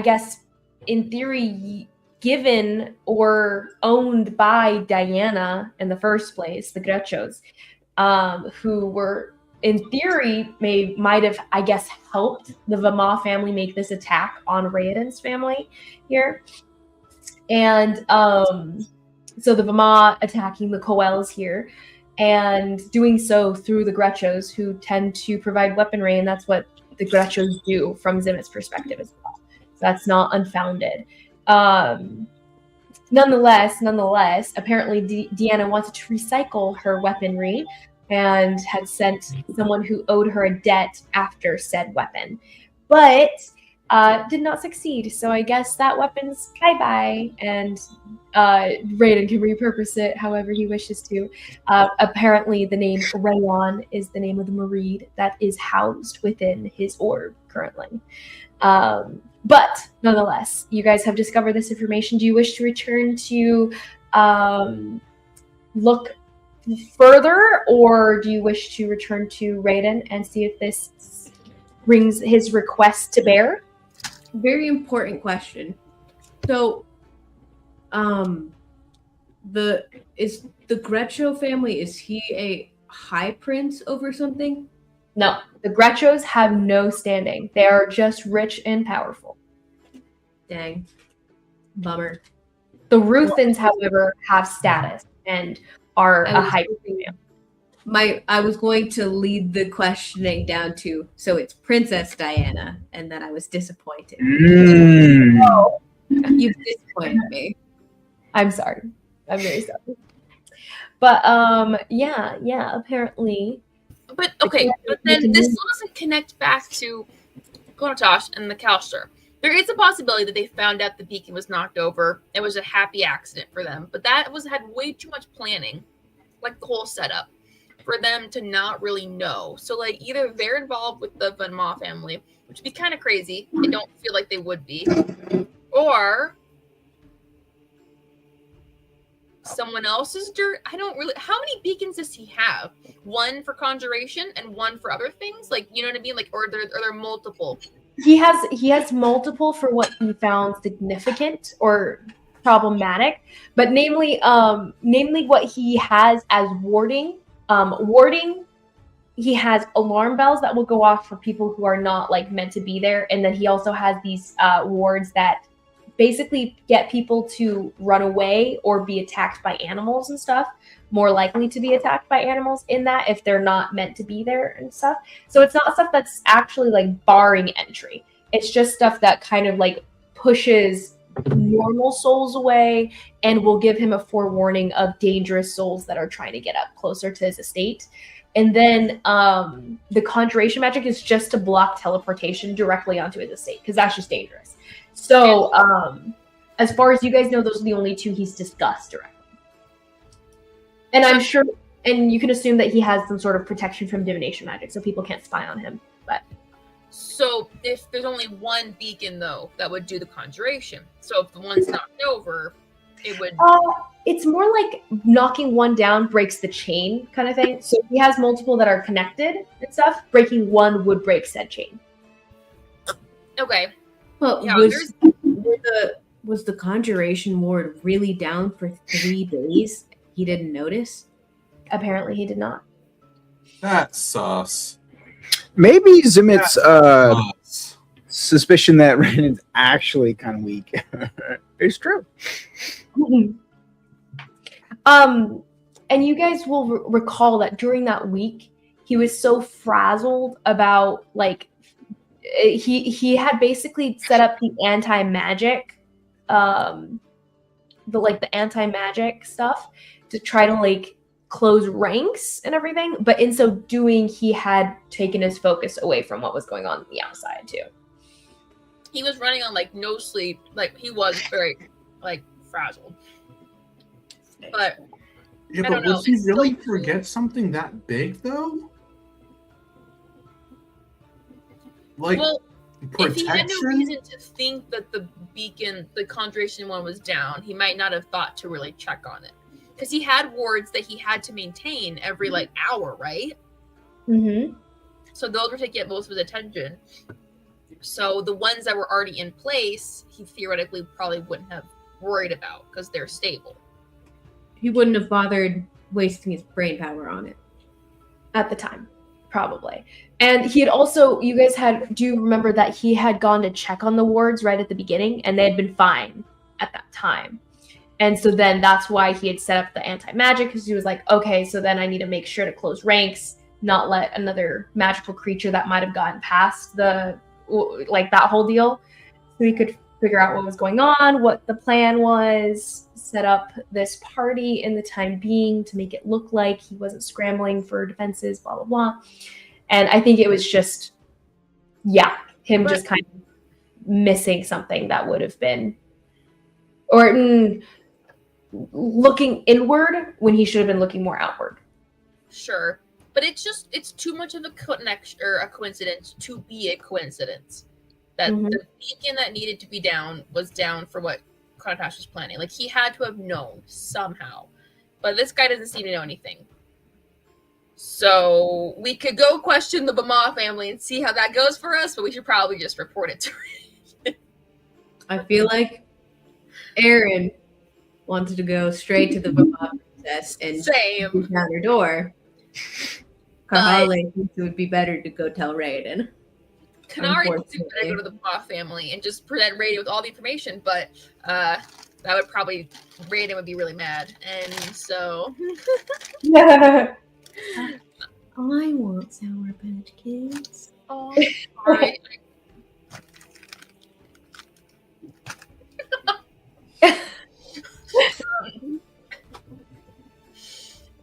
guess in theory given or owned by Diana in the first place, the Grechos, who were in theory might have, I guess, helped the Vama family make this attack on Raoden's family here. And so the Vama attacking the Coels here, and doing so through the Grechos, who tend to provide weaponry, and that's what the Grechos do from Zimmit's perspective as well. So that's not unfounded. Nonetheless, apparently Deanna wanted to recycle her weaponry and had sent someone who owed her a debt after said weapon, but did not succeed. So I guess that weapon's bye-bye, and Raoden can repurpose it however he wishes to. Apparently the name Rayon is the name of the Mareed that is housed within his orb currently. But nonetheless, you guys have discovered this information. Do you wish to return to look further, or do you wish to return to Raoden and see if this brings his request to bear. Very important question. So, the Gretcho family, is he a high prince over something? No, the Gretchos have no standing. They are just rich and powerful. Dang. Bummer. The Ruthens, however, have status and are a high family. I was going to lead the questioning down to, so it's Princess Diana, and then I was disappointed. No. You've disappointed me. I'm sorry. I'm very sorry. But yeah, apparently. But okay, but then this still doesn't connect back to Konotosh and the Kalster. There is a possibility that they found out the beacon was knocked over. It was a happy accident for them, but that had way too much planning, like the whole setup, for them to not really know. So like either they're involved with the Van Ma family, which would be kind of crazy. I don't feel like they would be, or someone else's dirt. I don't really. How many beacons does he have? One for conjuration and one for other things. Like, you know what I mean? Like, or are there multiple? He has multiple for what he found significant or problematic, but namely what he has as warding. Warding, he has alarm bells that will go off for people who are not like meant to be there, and then he also has these wards that basically get people to run away or be attacked by animals and stuff, more likely to be attacked by animals in that if they're not meant to be there and stuff. So it's not stuff that's actually like barring entry. It's just stuff that kind of like pushes normal souls away and will give him a forewarning of dangerous souls that are trying to get up closer to his estate. And then the conjuration magic is just to block teleportation directly onto his estate, because that's just dangerous. So as far as you guys know, those are the only two he's discussed directly. And I'm sure, and you can assume that he has some sort of protection from divination magic, so people can't spy on him. But so if there's only one beacon though that would do the conjuration, so if the one's knocked over, it would. It's more like knocking one down breaks the chain kind of thing. So if he has multiple that are connected and stuff, breaking one would break said chain. Okay. Well, yeah, was the conjuration ward really down for 3 days? He didn't notice? Apparently he did not. That's sus. Maybe Zimmit's suspicion that Raoden's actually kind of weak is true. And you guys will recall that during that week, he was so frazzled about like he had basically set up the anti-magic, the anti-magic stuff to try to like close ranks and everything. But in so doing, he had taken his focus away from what was going on the outside too. He was running on like no sleep. Like he was very like frazzled. But yeah, but would he really forget something that big though? Like, well, protection? If he had no reason to think that the beacon, the conjuration one, was down, he might not have thought to really check on it. Because he had wards that he had to maintain every like hour, right? Mm-hmm. So those were to get most of his attention. So the ones that were already in place, he theoretically probably wouldn't have worried about because they're stable. He wouldn't have bothered wasting his brain power on it. At the time, probably. And he had also, you guys do you remember that he had gone to check on the wards right at the beginning and they had been fine at that time. And so then that's why he had set up the anti-magic, because he was like, okay, so then I need to make sure to close ranks, not let another magical creature that might have gotten past that whole deal. So he could figure out what was going on, what the plan was, set up this party in the time being to make it look like he wasn't scrambling for defenses, blah, blah, blah. And I think it was just, him just kind of missing something that would have been, or looking inward when he should have been looking more outward. Sure. But it's too much of a connection or a coincidence to be a coincidence. That the beacon that needed to be down was down for what Konotosh was planning. Like, he had to have known somehow. But this guy doesn't seem to know anything. So we could go question the Bama family and see how that goes for us, but we should probably just report it to Raiden. I feel like Aaron wanted to go straight to the Bama princess and Same. beat down her door. Karhalle thinks it would be better to go tell Raiden. Konari thinks it better go to the Bama family and just present Raiden with all the information, but that would probably, Raiden would be really mad. And so... Yeah. I want Sour Patch Kids. Oh, sorry.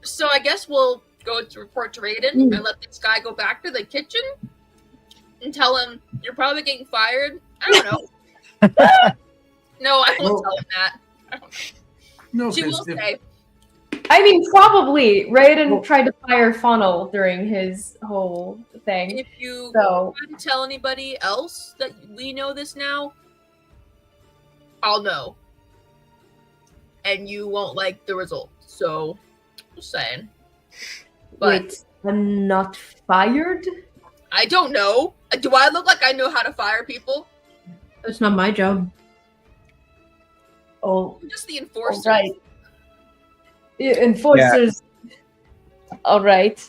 So I guess we'll go to report to Raiden and let this guy go back to the kitchen and tell him you're probably getting fired. I don't know. No, I won't tell him that. I don't know. No, She will say, I mean, probably. Raiden tried to fire Funnel during his whole thing. if you So, try to tell anybody else that we know this now, I'll know. And you won't like the result. So, just saying. But wait, I'm not fired? I don't know. Do I look like I know how to fire people? That's not my job. Oh, I'm just the enforcer. all right. Enforcers. All right.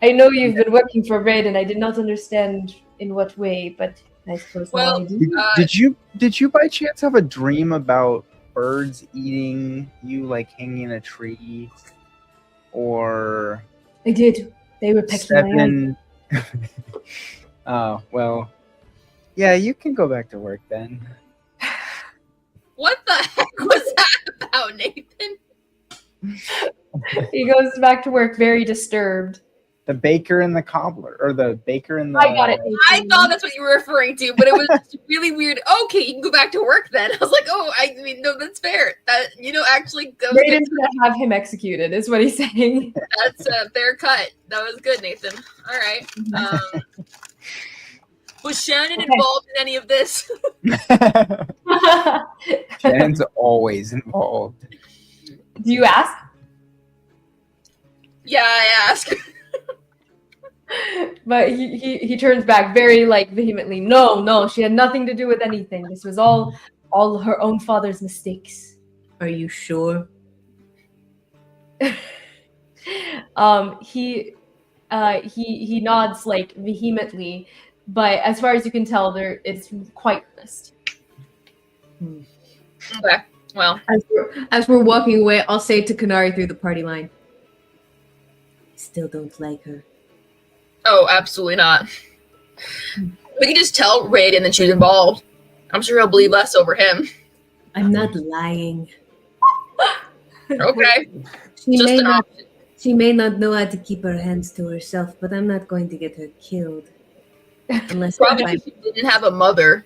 I know you've been working for Raiden. I did not understand in what way, but I suppose Well, now I do. Did you by chance have a dream about birds eating you, like hanging in a tree, or I did. They were pecking my eye. Oh well, yeah. You can go back to work then. What the heck was that about, Nathan? He goes back to work very disturbed. The baker and the cobbler, or the baker and the. I got it. I thought that's what you were referring to, but it was just really weird. Okay, you can go back to work then. I was like, oh, I mean, no, that's fair. That actually, that was Raiden's gonna have him executed, is what he's saying. that's a fair cut. That was good, Nathan. All right. Was Shannon involved in any of this? Shannon's always involved. Do you ask? Yeah, I ask. But he turns back very vehemently. No, she had nothing to do with anything. This was all her own father's mistakes. Are you sure? He nods vehemently, but as far as you can tell, it's quite honest. Okay. Well, As we're walking away, I'll say to Konari through the party line, still don't like her. oh, absolutely not. We can just tell Raiden that she's involved. I'm sure he'll believe us over him. I'm not lying. Okay. She Just may an not. option. She may not know how to keep her hands to herself, but I'm not going to get her killed. Unless Probably because she didn't have a mother.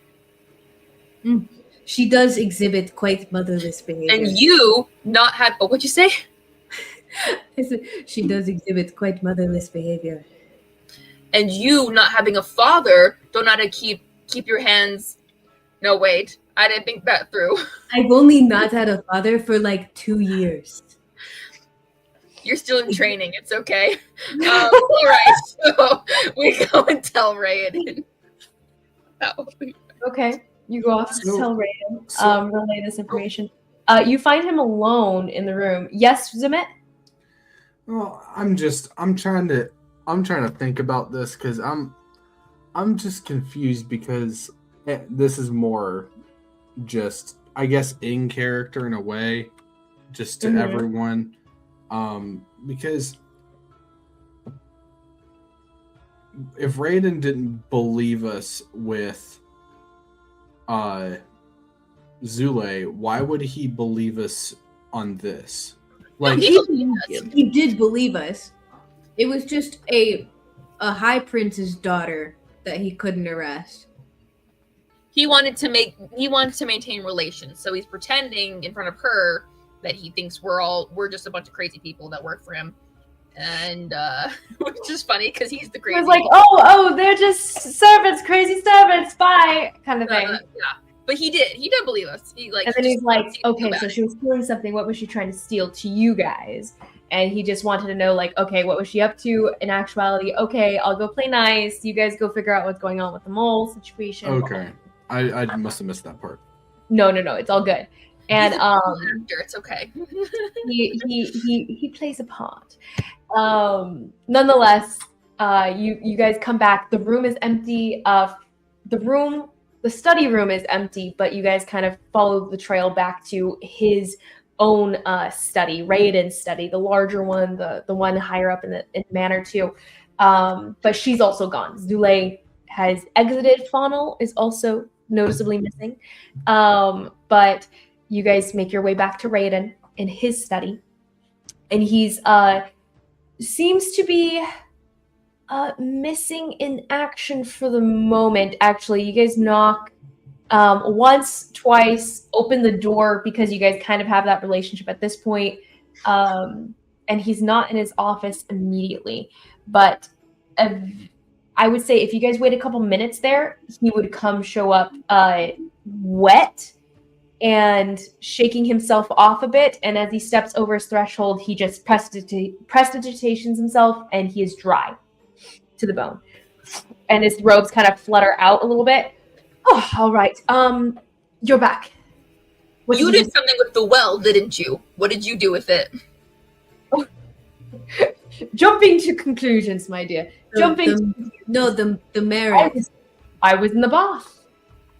she does exhibit quite motherless behavior. And you not have... Oh, what'd you say? She does exhibit quite motherless behavior. And you not having a father don't know how to keep your hands... No, wait. I didn't think that through. I've only not had a father for 2 years. You're still in training. It's okay. All right. So we go and tell Raiden. Okay, you go off to tell Raiden, so- relay this information. You find him alone in the room. Yes, Zimmit? Well, I'm trying to think about this because I'm just confused because this is more just, I guess, in character in a way, just to everyone. Because if Raiden didn't believe us with Zule, why would he believe us on this? He did believe us. It was just a high prince's daughter that he couldn't arrest. He wanted to maintain relations, so he's pretending in front of her that he thinks we're just a bunch of crazy people that work for him, and which is funny because he's the crazy. It was like, oh, they're just servants, crazy servants, bye, kind of thing. Yeah, But he did believe us. He like, and then he's like, okay, so so she was stealing something. What was she trying to steal to you guys? And he just wanted to know, like, okay, what was she up to? In actuality, okay, I'll go play nice. You guys go figure out what's going on with the mole situation. Okay. I must have missed that part. No, it's all good. And actor, it's okay. he plays a part. Nonetheless, you guys come back. The room is empty. The study room is empty, but you guys kind of follow the trail back to his own study, Raoden's study, the larger one, the one higher up in the manor too. But she's also gone. Zule has exited. Faunal is also noticeably missing. But you guys make your way back to Raoden in his study, and he's seems to be missing in action for the moment. Actually, you guys knock once, twice, open the door because you guys kind of have that relationship at this point. And he's not in his office immediately. But I would say if you guys wait a couple minutes there, he would show up wet and shaking himself off a bit. And as he steps over his threshold, he just prestidigitations himself, and he is dry to the bone. And his robes kind of flutter out a little bit. Oh, all right. You're back. You did something with the well, didn't you? What did you do with it? Oh. Jumping to conclusions, my dear. The merit. I was in the bath.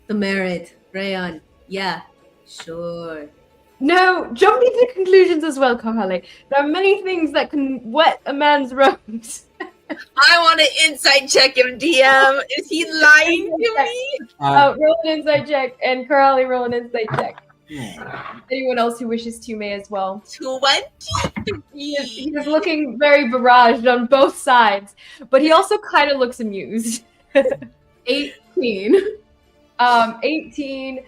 The merit. Rayon. Yeah, sure. No, jumping to conclusions as well, Karhalle. There are many things that can wet a man's robes. I want to insight check him, DM. Is he lying to me? Roll an insight check, and Karhalle roll an insight check. Anyone else who wishes to may as well. 20. He is looking very barraged on both sides, but he also kind of looks amused. 18. 18.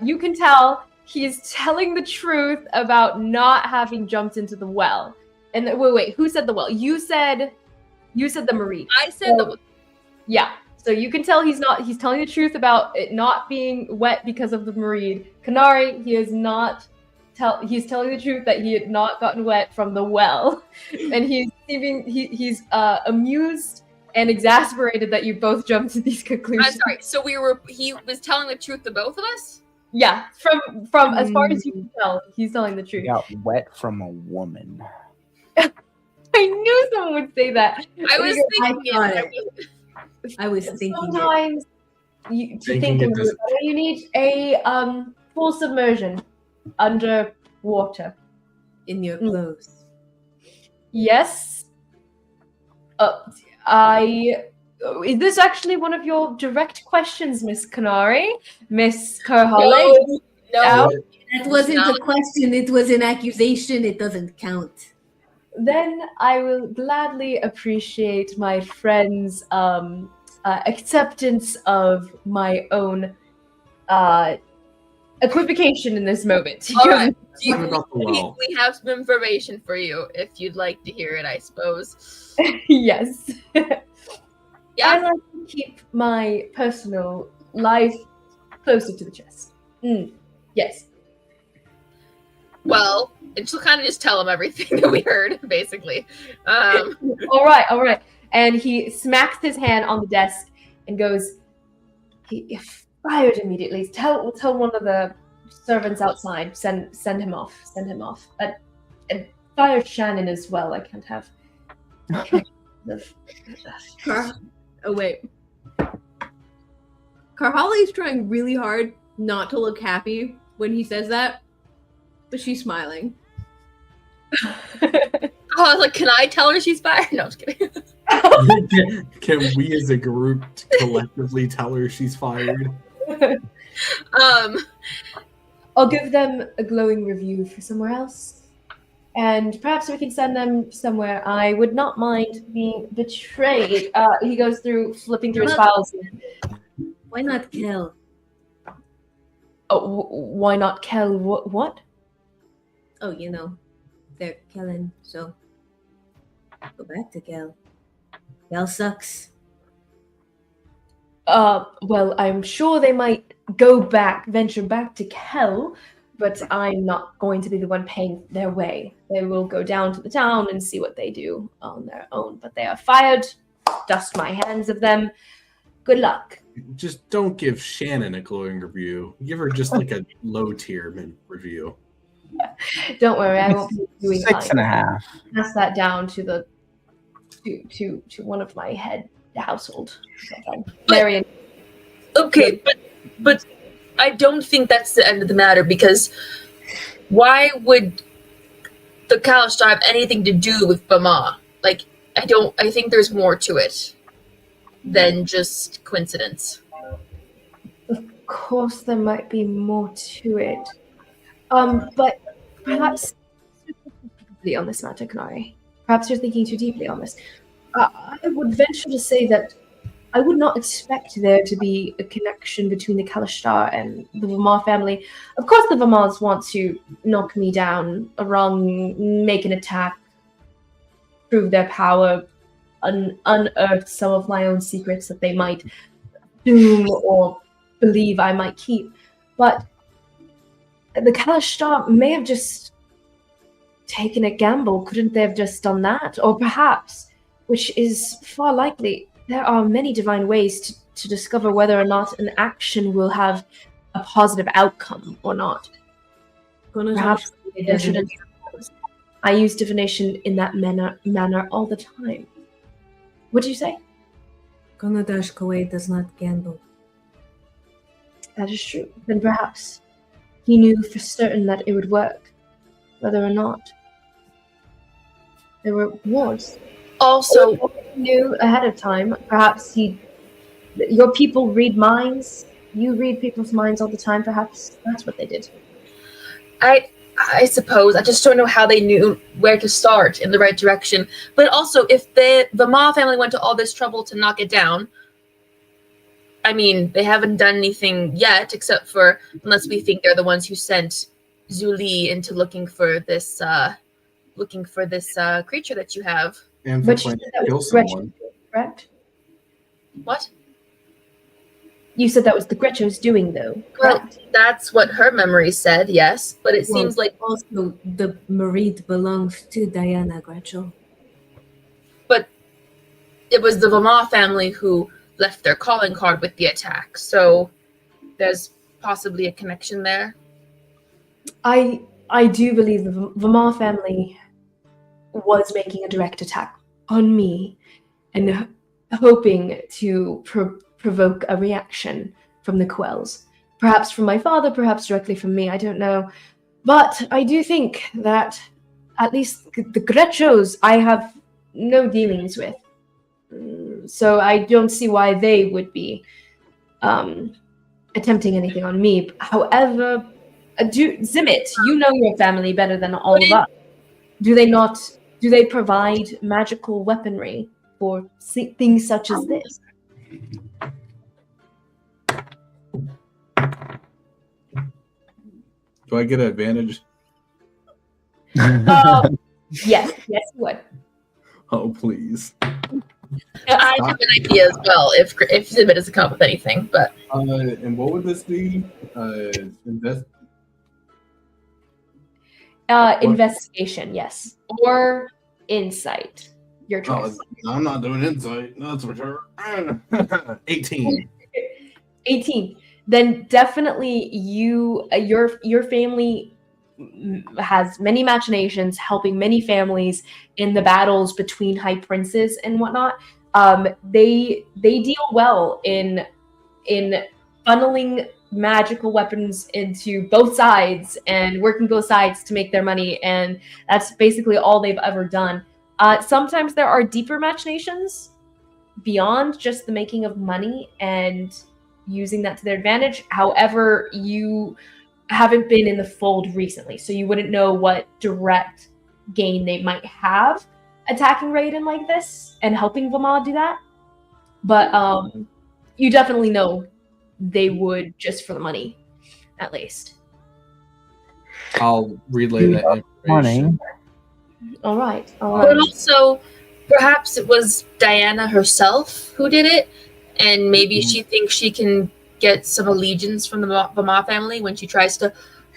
You can tell he's telling the truth about not having jumped into the well. And wait, who said the well? You said the Marie. I said the well. Yeah. So you can tell he's telling the truth about it not being wet because of the Marie. Konari, he's telling the truth that he had not gotten wet from the well. And he's amused and exasperated that you both jumped to these conclusions. I'm sorry. So he was telling the truth to both of us? Yeah, from as far as you can tell, he's telling the truth. Got wet from a woman. I knew someone would say that. I was thinking sometimes you need a full submersion under water. In your clothes. Yes. Is this actually one of your direct questions, Miss Konari? Miss Karhalle? No. That wasn't a question, it was an accusation, it doesn't count. Then I will gladly appreciate my friend's acceptance of my own equivocation in this moment. All right. We have some information for you if you'd like to hear it, I suppose. Yes. Yeah. I like to keep my personal life closer to the chest. Yes. Well, and she'll kind of just tell him everything that we heard, basically. All right. And he smacks his hand on the desk and goes, he fired immediately. Tell one of the servants outside. Send him off. And fire Shannon as well. I can't have. Oh, wait. Karhalle's trying really hard not to look happy when he says that, but she's smiling. I was like, can I tell her she's fired? No, I'm just kidding. Can we as a group collectively tell her she's fired? I'll give them a glowing review for somewhere else. And perhaps we can send them somewhere. I would not mind being betrayed. He goes through, flipping through his files. Why not Kel? Oh, why not Kel? What? Oh, you know, they're Kellen, so go back to Kel. Kel sucks. Well, I'm sure they might venture back to Kel, but I'm not going to be the one paying their way. They will go down to the town and see what they do on their own. But they are fired. Dust my hands of them. Good luck. Just don't give Shannon a glowing review. Give her just like a low tier review. Don't worry, I won't be doing 6.5. Pass that down to the to one of my head household. Marion. Okay, but I don't think that's the end of the matter, because why would the Kalashtar have anything to do with Bama? Like, I think there's more to it than just coincidence. Of course there might be more to it. But perhaps deeply on this matter, Konari. Perhaps you're thinking too deeply on this. I would venture to say that I would not expect there to be a connection between the Kalashtar and the Vamar family. Of course, the Vamars want to knock me down, make an attack, prove their power, unearth some of my own secrets that they might doom or believe I might keep. But the Kalashtar may have just taken a gamble. Couldn't they have just done that? Or perhaps, which is far likely, there are many divine ways to discover whether or not an action will have a positive outcome or not. Perhaps they shouldn't. I use divination in that manner all the time. What do you say? Konadash Kawai does not gamble. That is true. Then perhaps he knew for certain that it would work, whether or not there were wars. Also, He knew ahead of time. Perhaps your people read minds. You read people's minds all the time. Perhaps that's what they did. I suppose. I just don't know how they knew where to start in the right direction. But also, if the Ma family went to all this trouble to knock it down, I mean, they haven't done anything yet, except for, unless we think they're the ones who sent Zuli into looking for this creature that you have. And for But trying you to said that kill was the Gretchen, someone. correct? What? You said that was the Gretcho's doing, though. Well, Correct? that's what her memory said, yes. But it seems like Also, the Marid belongs to Diana Gretchel. it was the Vama family who left their calling card with the attack. So there's possibly a connection there. I do believe the Vamar family was making a direct attack on me and hoping to provoke a reaction from the Quells. Perhaps from my father, perhaps directly from me, I don't know. But I do think that at least the Gretchos I have no dealings with. So I don't see why they would be attempting anything on me. However, Zimmit, you know your family better than all of us. Do they provide magical weaponry for things such as this? Do I get an advantage? Yes, you would. Oh, please. I have an idea as well if Zimmit doesn't come up with anything, but And what would this be? Investigation, yes, or insight. Your choice. I'm not doing insight. That's for sure. 18. 18. Then definitely your family has many machinations, helping many families in the battles between high princes and whatnot. They deal well in funneling magical weapons into both sides and working both sides to make their money, and that's basically all they've ever done. Sometimes there are deeper machinations beyond just the making of money and using that to their advantage. However, you haven't been in the fold recently, so you wouldn't know what direct gain they might have attacking Raoden like this and helping Vamar do that. But you definitely know they would just for the money, at least. I'll relay that information. Morning. All right. but also perhaps it was Diana herself who did it, and maybe she thinks she can get some allegiance from the Vama family when she tries to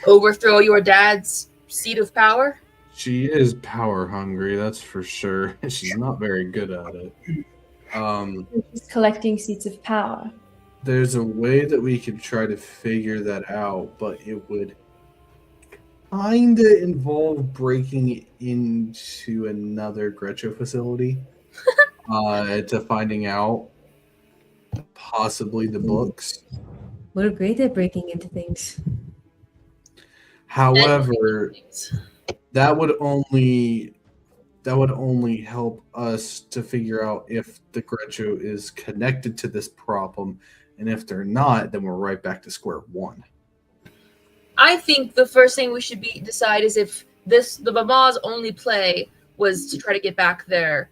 overthrow your dad's seat of power? She is power hungry, that's for sure. She's not very good at it. Just collecting seats of power. There's a way that we could try to figure that out, but it would kind of involve breaking into another Gretcho facility to finding out possibly the books. We're great at breaking into things. However, that would only help us to figure out if the Gretcho is connected to this problem, and if they're not, then we're right back to square one. I think the first thing we should decide is if the Vama's only play was to try to get back their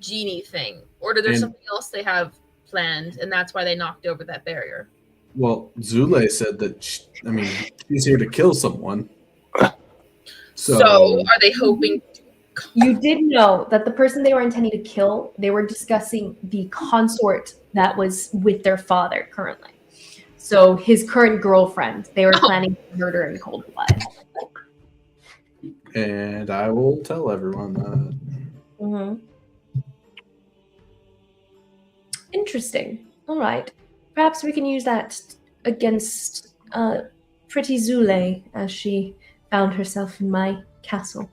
genie thing, or is there something else they have planned, and that's why they knocked over that barrier? Well, Zule said that she's here to kill someone. So are they hoping? You did know that the person they were intending to kill, they were discussing the consort that was with their father currently. So his current girlfriend, they were planning to murder in cold blood. And I will tell everyone that. Mm-hmm. Interesting. All right. Perhaps we can use that against pretty Zule as she found herself in my castle.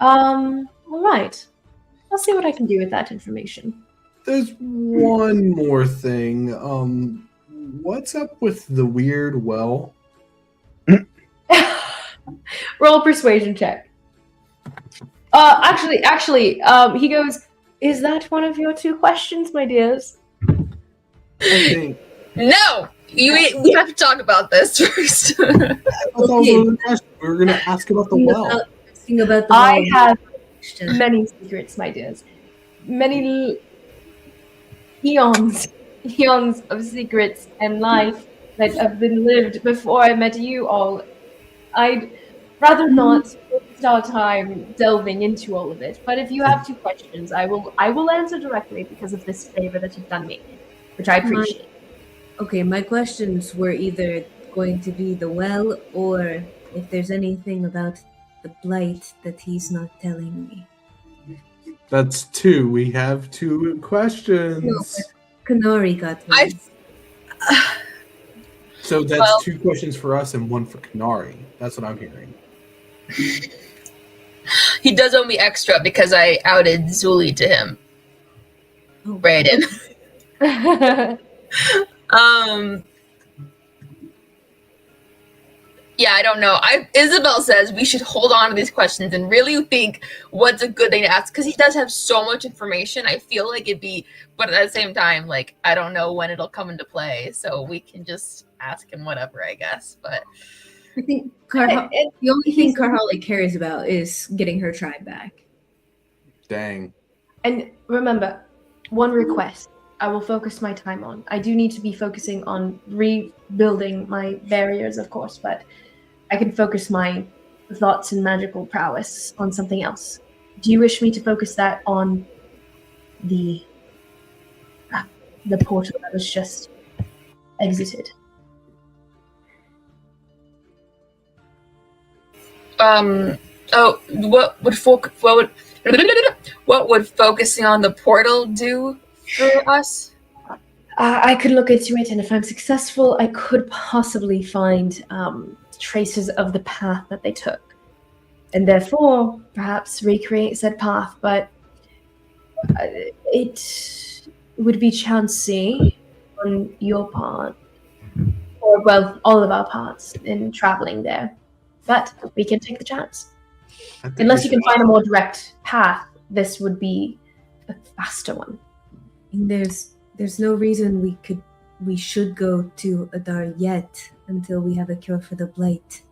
All right. I'll see what I can do with that information. There's one more thing. What's up with the weird well? Roll a persuasion check. Actually, he goes, is that one of your two questions, my dears? I think. No! We have to talk about this first. We were going to ask about the well. I have many secrets, my dears. Many eons of secrets and life that have been lived before I met you all. I'd rather not waste our time delving into all of it. But if you have two questions, I will answer directly because of this favor that you've done me, which I appreciate. Okay, my questions were either going to be the well, or if there's anything about the Blight that he's not telling me. That's two. We have two questions. No, Konari got one. So that's two questions for us and one for Konari. That's what I'm hearing. He does owe me extra because I outed Zuli to him. Oh. Raoden. Yeah, I don't know. Isabel says we should hold on to these questions and really think what's a good thing to ask, because he does have so much information. I feel like it'd be, but at the same time, like, I don't know when it'll come into play, so we can just ask him whatever, I guess. But I think the only thing Karhalle cares about is getting her tribe back. Dang. And remember, one request I will focus my time on. I do need to be focusing on rebuilding my barriers, of course, but I can focus my thoughts and magical prowess on something else. Do you wish me to focus that on the portal that was just exited? What would focusing on the portal do for us? I could look into it, and if I'm successful, I could possibly find traces of the path that they took, and therefore perhaps recreate said path. But it would be chancy on your part, or well, all of our parts in traveling there. But we can take the chance. Unless you can find a more direct path, this would be a faster one. There's no reason we should go to Adar yet until we have a cure for the Blight.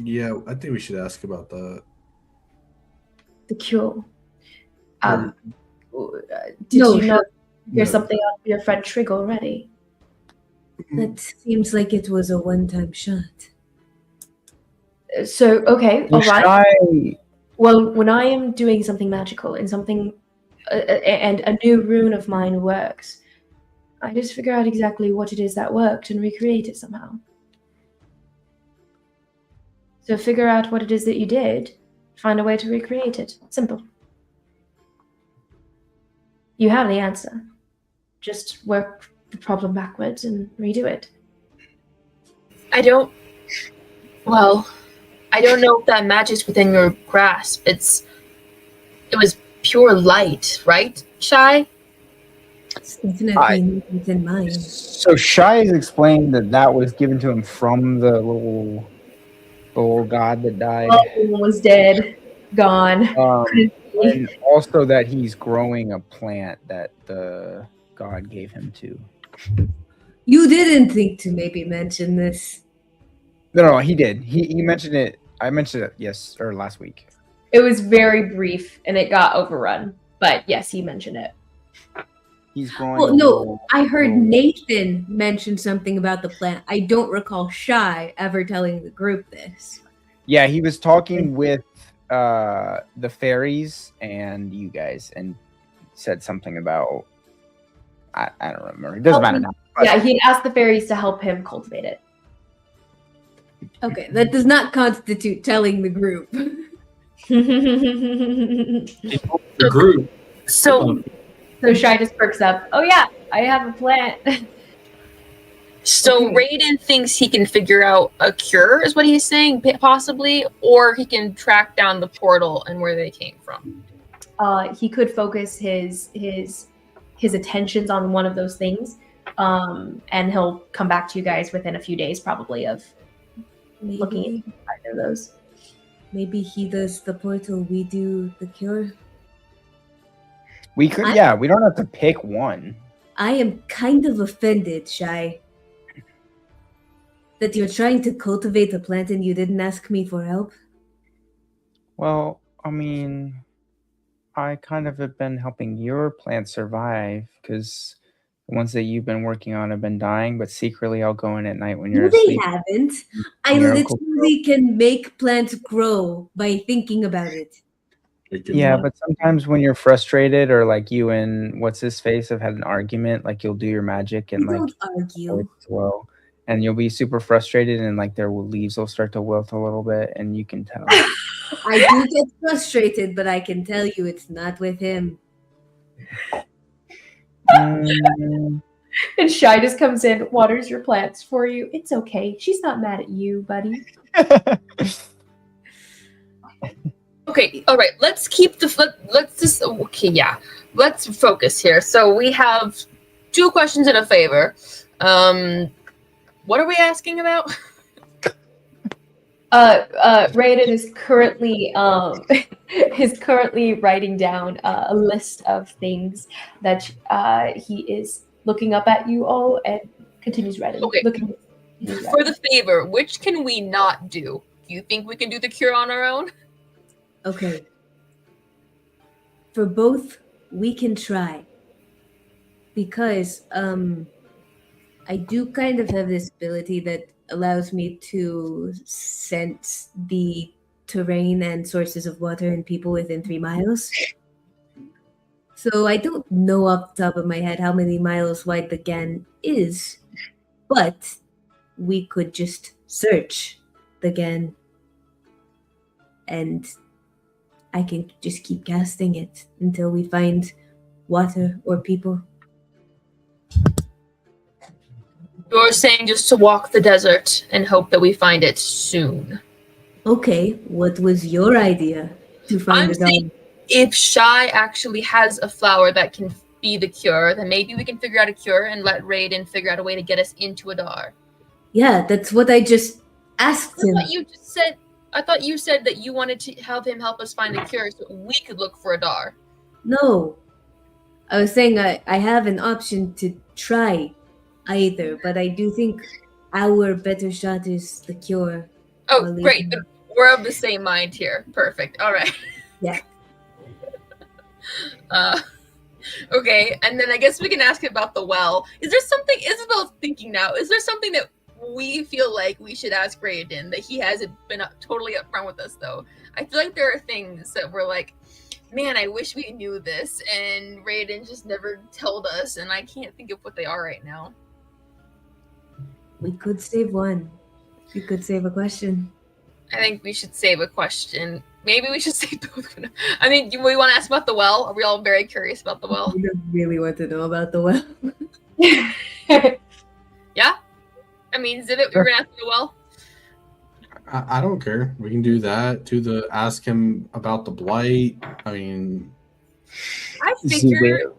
Yeah, I think we should ask about that. The cure. Did you know there's something up with your friend Trigg already? That seems like it was a one-time shot. So, okay, all right. Well, when I am doing something magical and something, and a new rune of mine works, I just figure out exactly what it is that worked and recreate it somehow. So figure out what it is that you did, find a way to recreate it. Simple. You have the answer. Just work the problem backwards and redo it. I don't know if that magic's within your grasp. It was pure light, right, Shy? It's definitely not within mine. So Shy has explained that was given to him from the little god that died. One was dead, gone. And also that he's growing a plant that the god gave him to. You didn't think to maybe mention this. No, he did. He mentioned it. I mentioned it last week. It was very brief and it got overrun. But yes, he mentioned it. He's growing. Well, no, I heard Nathan mention something about the plant. I don't recall Shy ever telling the group this. Yeah, he was talking with the fairies and you guys, and said something about I don't remember. It doesn't matter now. But Yeah, he asked the fairies to help him cultivate it. Okay, that does not constitute telling the group. The group. So Shy just perks up. Oh yeah, I have a plant. So Raoden thinks he can figure out a cure, is what he's saying, possibly, or he can track down the portal and where they came from. He could focus his attentions on one of those things, and he'll come back to you guys within a few days, probably, of looking at either of those. Maybe he does the portal, we do the cure. we could, we don't have to pick one. I am kind of offended, Shy, that you're trying to cultivate the plant and you didn't ask me for help. Well, I mean, I kind of have been helping your plant survive because the ones that you've been working on have been dying, but secretly I'll go in at night when you're No, asleep. they haven't. I Miracle literally can make plants grow by thinking about it. Yeah, but sometimes when you're frustrated or like you and what's his face have had an argument, like you'll do your magic and We like don't argue. well, and you'll be super frustrated and like their leaves will start to wilt a little bit and you can tell. I do get frustrated, but I can tell you it's not with him. Mm, And Shy just comes in, waters your plants for you. It's okay. She's not mad at you, buddy. Okay, all right. Let's keep let's focus here. So we have 2 questions and a favor. What are we asking about? Raoden is currently writing down a list of things that he is looking up at you all and continues writing. Okay. Continues For the favor, which can we not do? Do you think we can do the cure on our own? Okay. For both, we can try. Because I do kind of have this ability that allows me to sense the terrain and sources of water and people within 3 miles. So I don't know off the top of my head how many miles wide the GAN is, but we could just search the GAN and I can just keep casting it until we find water or people. You're saying just to walk the desert and hope that we find it soon. Okay, what was your idea to find the saying dog? if Shy actually has a flower that can be the cure, then maybe we can figure out a cure and let Raoden figure out a way to get us into Adar. Yeah, that's what I just asked him. I thought you said that you wanted to have him help us find a cure so we could look for Adar. No. I was saying I have an option to try either, but I do think our better shot is the cure. Oh, great. We're of the same mind here. Perfect. All right. Yeah. Okay, and then I guess we can ask about the well. Is there something, Isabel's thinking now, is there something that we feel like we should ask Raoden that he hasn't been totally upfront with us, though? I feel like there are things that we're like, Man, I wish we knew this, and Raoden just never told us, and I can't think of what they are right now. We could save one. We could save a question. I think we should save a question. Maybe we should save both. I mean, do we want to ask about the well? Are we all very curious about the well? We don't really want to know about the well. Yeah? I mean, Zimmit, we were going to ask the well? I don't care. We can do that. Ask him about the blight. I mean, I figure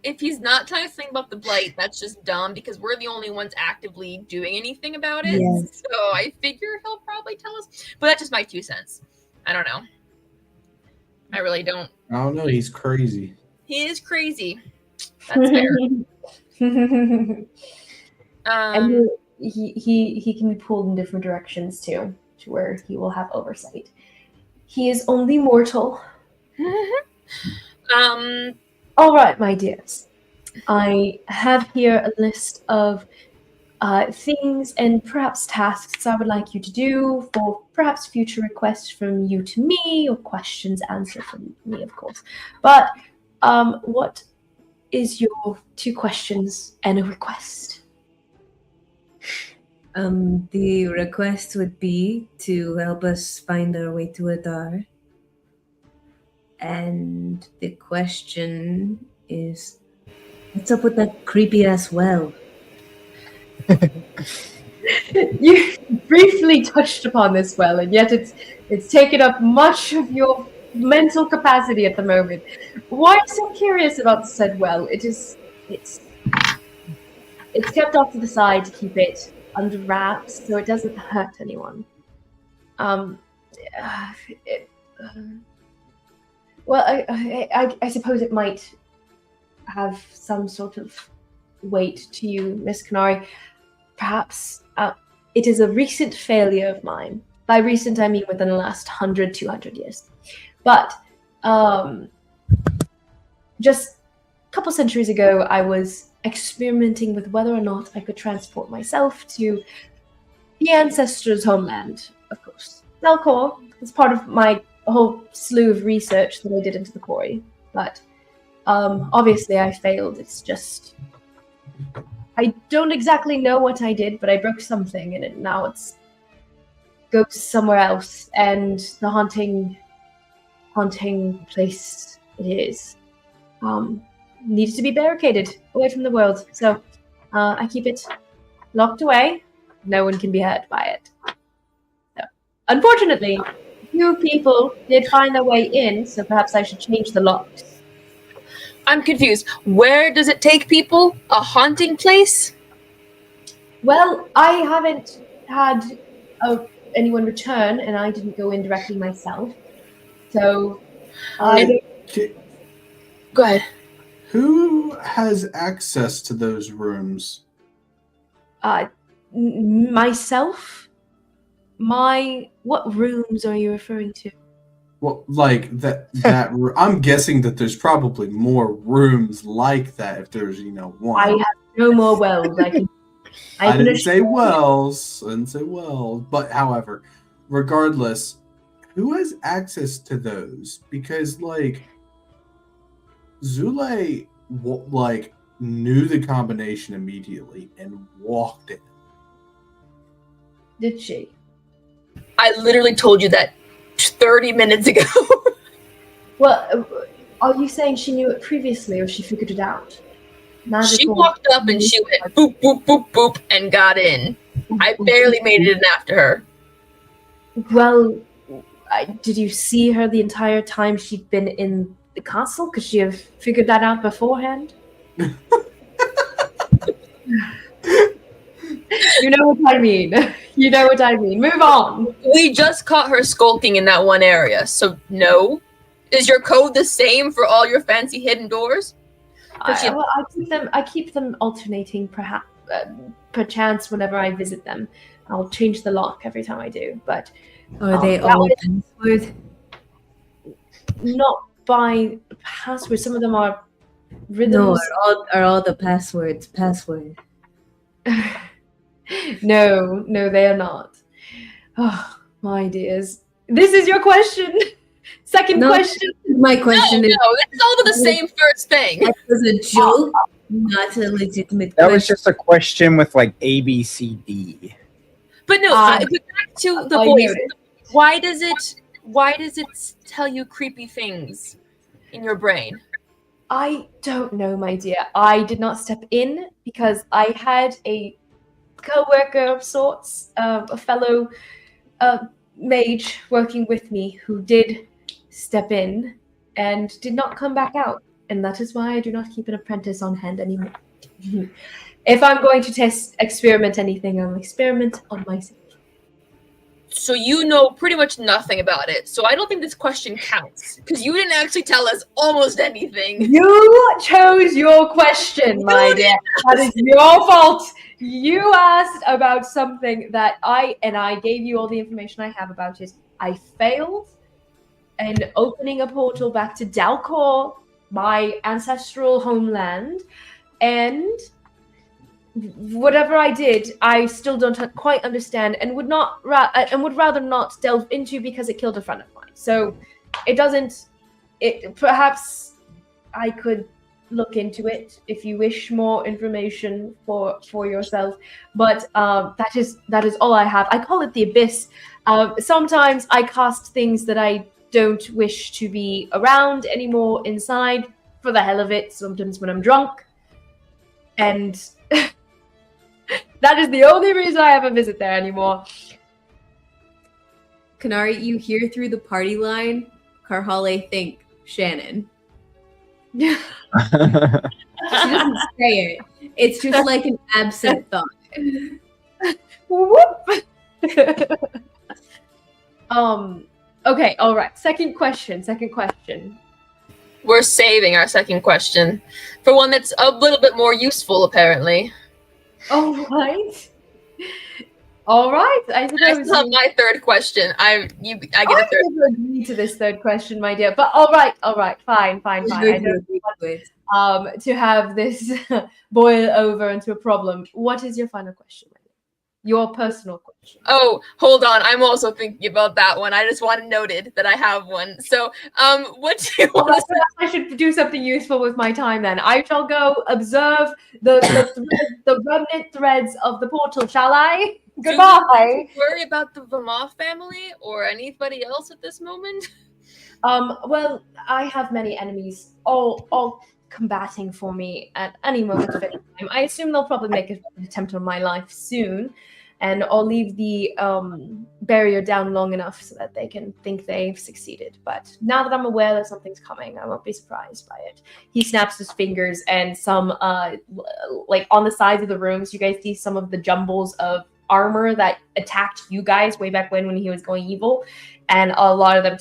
if he's not trying to think about the blight, that's just dumb because we're the only ones actively doing anything about it. Yes. So I figure he'll probably tell us. But that's just my 2 cents. I don't know. I really don't. I don't know. He's crazy. He is crazy. That's fair. And he can be pulled in different directions too, to where he will have oversight. He is only mortal. All right, my dears. I have here a list of things and perhaps tasks I would like you to do for perhaps future requests from you to me or questions answered from me, of course. But what is your 2 questions and a request? The request would be to help us find our way to Adar. And the question is, what's up with that creepy ass well? You briefly touched upon this well, and yet it's taken up much of your mental capacity at the moment. Why are you so curious about said well? It's kept off to the side to keep it under wraps so it doesn't hurt anyone. Well, I suppose it might have some sort of weight to you, Miss Konari. Perhaps it is a recent failure of mine. By recent, I mean within the last 100, 200 years. But just a couple centuries ago, I was experimenting with whether or not I could transport myself to the ancestors' homeland, of course. Melkor was part of my whole slew of research that I did into the quarry. But obviously I failed. It's just... I don't exactly know what I did, but I broke something, and now it's goes somewhere else, and the haunting place it is needed to be barricaded away from the world. So I keep it locked away. No one can be hurt by it. So, unfortunately, few people did find their way in, so perhaps I should change the locks. I'm confused. Where does it take people? A haunting place? Well, I haven't had anyone return, and I didn't go in directly myself. So, Go ahead. Who has access to those rooms? Myself? What rooms are you referring to? Well, like that I'm guessing that there's probably more rooms like that if there's, one. I have no more wells. I didn't say wells. But however, regardless, who has access to those? Because Zule knew the combination immediately and walked in. Did she? I literally told you that 30 minutes ago. Well, are you saying she knew it previously, or she figured it out? She walked up and she went boop, boop, boop, boop, and got in. I barely made it in after her. Well, did you see her the entire time she'd been in the castle? Could she have figured that out beforehand? You know what I mean. You know what I mean. Move on. We just caught her skulking in that one area, so no. Is your code the same for all your fancy hidden doors? I keep them alternating, perhaps, perchance whenever I visit them. I'll change the lock every time I do, but Are they all password? Not by password. Some of them are rhythms. No, are all the passwords password? No, they are not. Oh, my dears. This is your question. Second No. question. My question is, it's all the same first thing. that was a joke, not a legitimate That was question. just a question with like A, B, C, D. But no, I- but back to the I voice. noticed. Why does it tell you creepy things in your brain? I don't know, my dear. I did not step in because I had a co-worker of sorts, a fellow mage working with me who did step in and did not come back out. And that is why I do not keep an apprentice on hand anymore. If I'm going to experiment anything, I'll experiment on myself. So you know pretty much nothing about it. So I don't think this question counts because you didn't actually tell us almost anything. You chose your question, my dear. That is your fault. You asked about something that I gave you all the information I have about it. I failed in opening a portal back to Dalcor, my ancestral homeland, and whatever I did, I still don't quite understand, and would rather not delve into because it killed a friend of mine. So it doesn't. It perhaps I could look into it if you wish more information for yourself. But that is all I have. I call it the abyss. Sometimes I cast things that I don't wish to be around anymore inside for the hell of it. Sometimes when I'm drunk, and that is the only reason I ever visit there anymore. Konari, you hear through the party line, Karhalle think Shannon. She doesn't say it. It's just like an absent thought. Whoop. Okay, all right. Second question. We're saving our second question for one that's a little bit more useful, apparently. All right. I I suppose still have my third question. I get a third. never agreed to this third question, my dear. But all right, fine. I don't want to have this boil over into a problem. What is your final question, my dear? Your personal question. Oh, hold on. I'm also thinking about that one. I just want it noted that I have one. So, what do you want to say? I should do something useful with my time then. I shall go observe the remnant threads of the portal, shall I? Goodbye. Do you worry about the Vermoth family or anybody else at this moment? Well, I have many enemies, all combating for me at any moment of any time. I assume they'll probably make an attempt on my life soon, and I'll leave the barrier down long enough so that they can think they've succeeded. But now that I'm aware that something's coming, I won't be surprised by it. He snaps his fingers, and some, like on the sides of the rooms, you guys see some of the jumbles of armor that attacked you guys way back when he was going evil, and a lot of them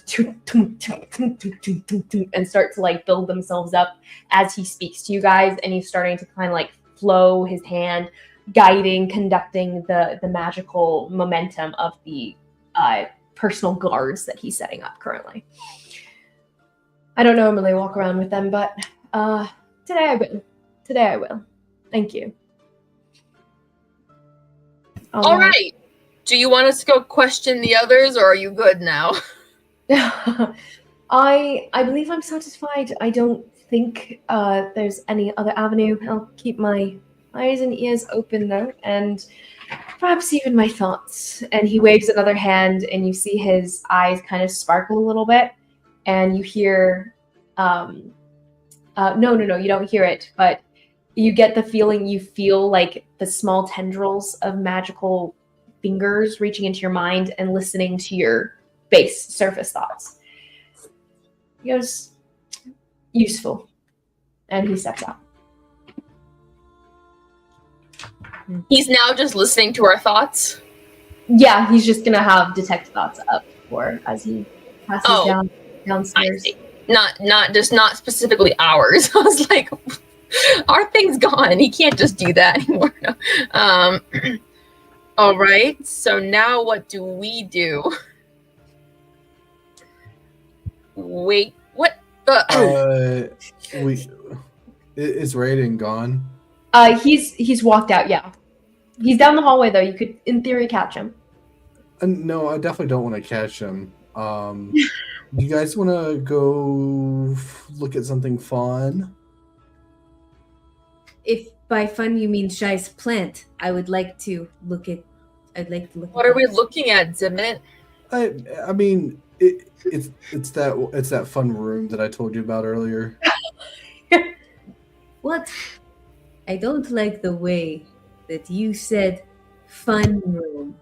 and start to like build themselves up as he speaks to you guys, and he's starting to kind of like flow his hand, conducting the magical momentum of the personal guards that he's setting up currently. I don't normally walk around with them, but today I will. Thank you. All right. Do you want us to go question the others, or are you good now? I believe I'm satisfied. I don't think there's any other avenue. I'll keep my eyes and ears open though, and perhaps even my thoughts. And he waves another hand, and you see his eyes kind of sparkle a little bit, and you hear, no, you don't hear it, but you get the feeling, you feel like the small tendrils of magical fingers reaching into your mind and listening to your base surface thoughts. He goes, useful. And he steps out. He's now just listening to our thoughts. Yeah, he's just gonna have detect thoughts up for as he passes downstairs. Not specifically ours. I was like, our thing's gone. He can't just do that anymore. No. All right. So now what do we do? Wait. What the? Is Raoden gone? He's walked out. Yeah, he's down the hallway though. You could, in theory, catch him. No, I definitely don't want to catch him. You guys want to go look at something fun? If by fun you mean Shy's plant, I would like to look at. I'd like to look. What at are we that. looking at, Zimmit? I mean, it's that fun room that I told you about earlier. What? I don't like the way that you said fun room.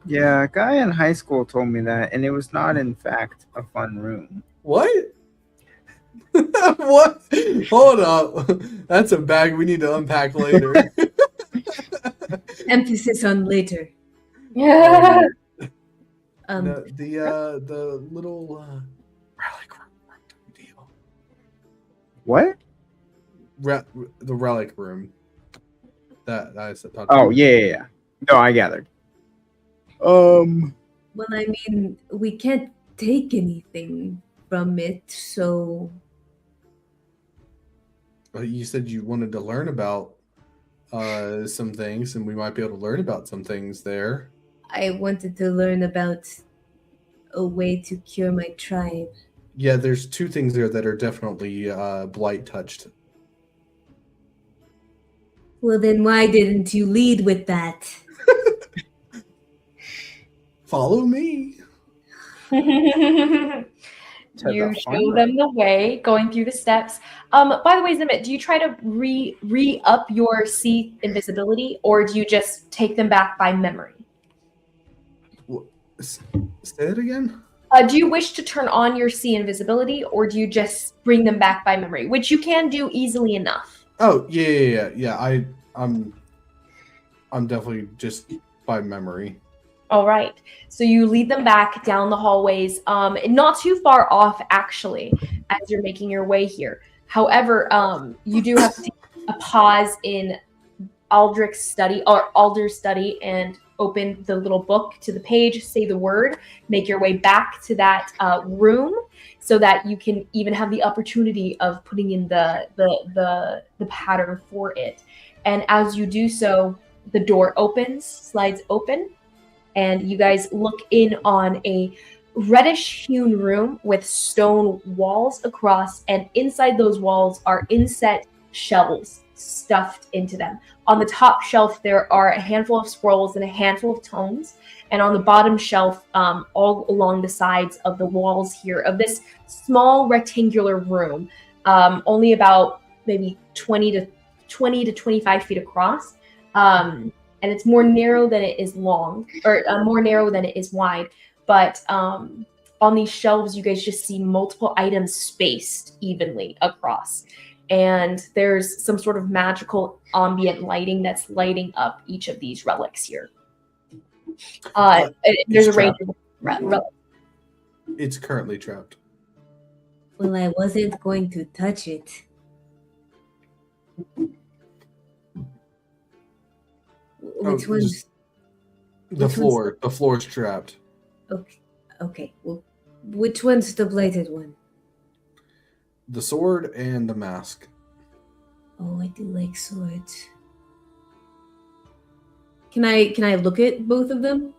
Yeah, a guy in high school told me that, and it was not, in fact, a fun room. What? What? Hold up. That's a bag we need to unpack later. Emphasis on later. Yeah. The little relic room deal. What? The relic room. That I said. Oh, yeah. No, I gathered. Well, I mean, we can't take anything from it, so You said you wanted to learn about some things, and we might be able to learn about some things there. I wanted to learn about a way to cure my tribe. Yeah, there's two things there that are definitely blight touched. Well, then why didn't you lead with that? Follow me. You show them the way, going through the steps. By the way, Zimmit, do you try to re-up your sea invisibility, or do you just take them back by memory? Say it again? Do you wish to turn on your sea invisibility, or do you just bring them back by memory, which you can do easily enough? Oh, yeah. I'm definitely just by memory. All right. So you lead them back down the hallways, not too far off, actually, as you're making your way here. However, you do have to take a pause in Alder's study and open the little book to the page, say the word, make your way back to that room so that you can even have the opportunity of putting in the pattern for it. And as you do so, the door slides open, and you guys look in on a reddish hewn room with stone walls across, and inside those walls are inset shelves stuffed into them. On the top shelf, there are a handful of scrolls and a handful of tomes, and on the bottom shelf, all along the sides of the walls here of this small rectangular room, only about maybe 20 to 25 feet across, and it's more narrow than it is long, or more narrow than it is wide. But on these shelves, you guys just see multiple items spaced evenly across. And there's some sort of magical ambient lighting that's lighting up each of these relics here. There's a range of relics. It's currently trapped. Well, I wasn't going to touch it. Which one's the floor? The floor's trapped. Okay. Well, which one's the blighted one? The sword and the mask. Oh, I do like swords. Can I look at both of them?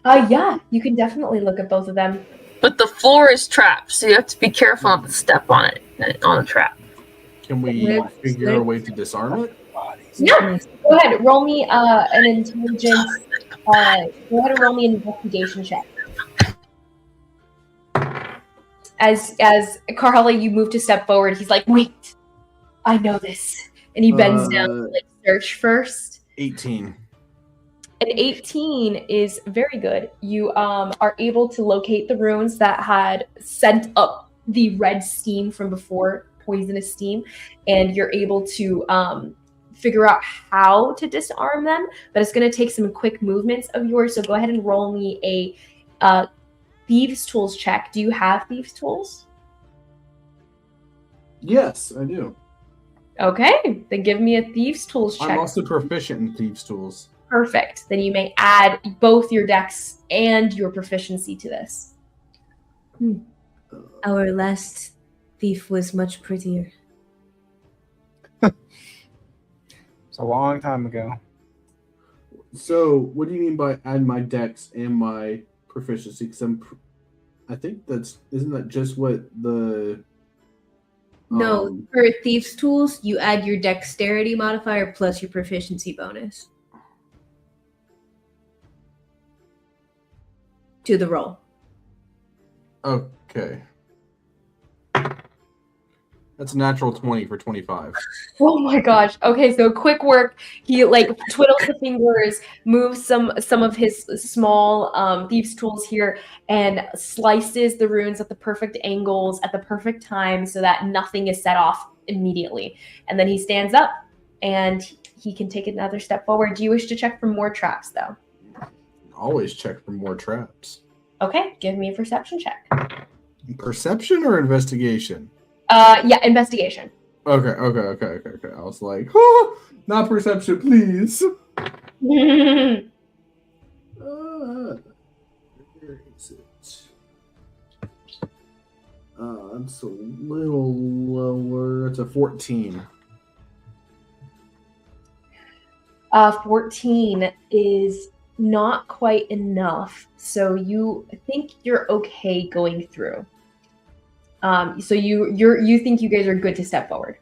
Yeah, you can definitely look at both of them. But the floor is trapped, so you have to be careful not to step on it, on the trap. Can we figure a way to disarm it? Yeah. Go ahead. Roll me an intelligence. Go ahead and roll me an investigation check. As Karhalle, you move to step forward. He's like, "Wait, I know this," and he bends down to search first. 18. An 18 is very good. You are able to locate the runes that had sent up the red steam from before, poisonous steam, and you're able to figure out how to disarm them. But it's going to take some quick movements of yours. So go ahead and roll me a Thieves' Tools check. Do you have Thieves' Tools? Yes, I do. Okay, then give me a Thieves' Tools check. I'm also proficient in Thieves' Tools. Perfect. Then you may add both your dex and your proficiency to this. Our last thief was much prettier. It's a long time ago. So, what do you mean by add my dex and my proficiency because I think isn't that just what the No, for Thieves' Tools, you add your dexterity modifier plus your proficiency bonus to the roll. Okay. That's a natural 20 for 25. Oh my gosh. Okay, so quick work. He like twiddles the fingers, moves some of his small thieves' tools here, and slices the runes at the perfect angles at the perfect time so that nothing is set off immediately. And then he stands up and he can take another step forward. Do you wish to check for more traps though? Always check for more traps. Okay, give me a perception check. Perception or investigation? Yeah, investigation. Okay. I was like, oh, not perception, please. Where is it? That's a little lower. It's a 14. 14 is not quite enough, so you think you're okay going through. So you think you guys are good to step forward.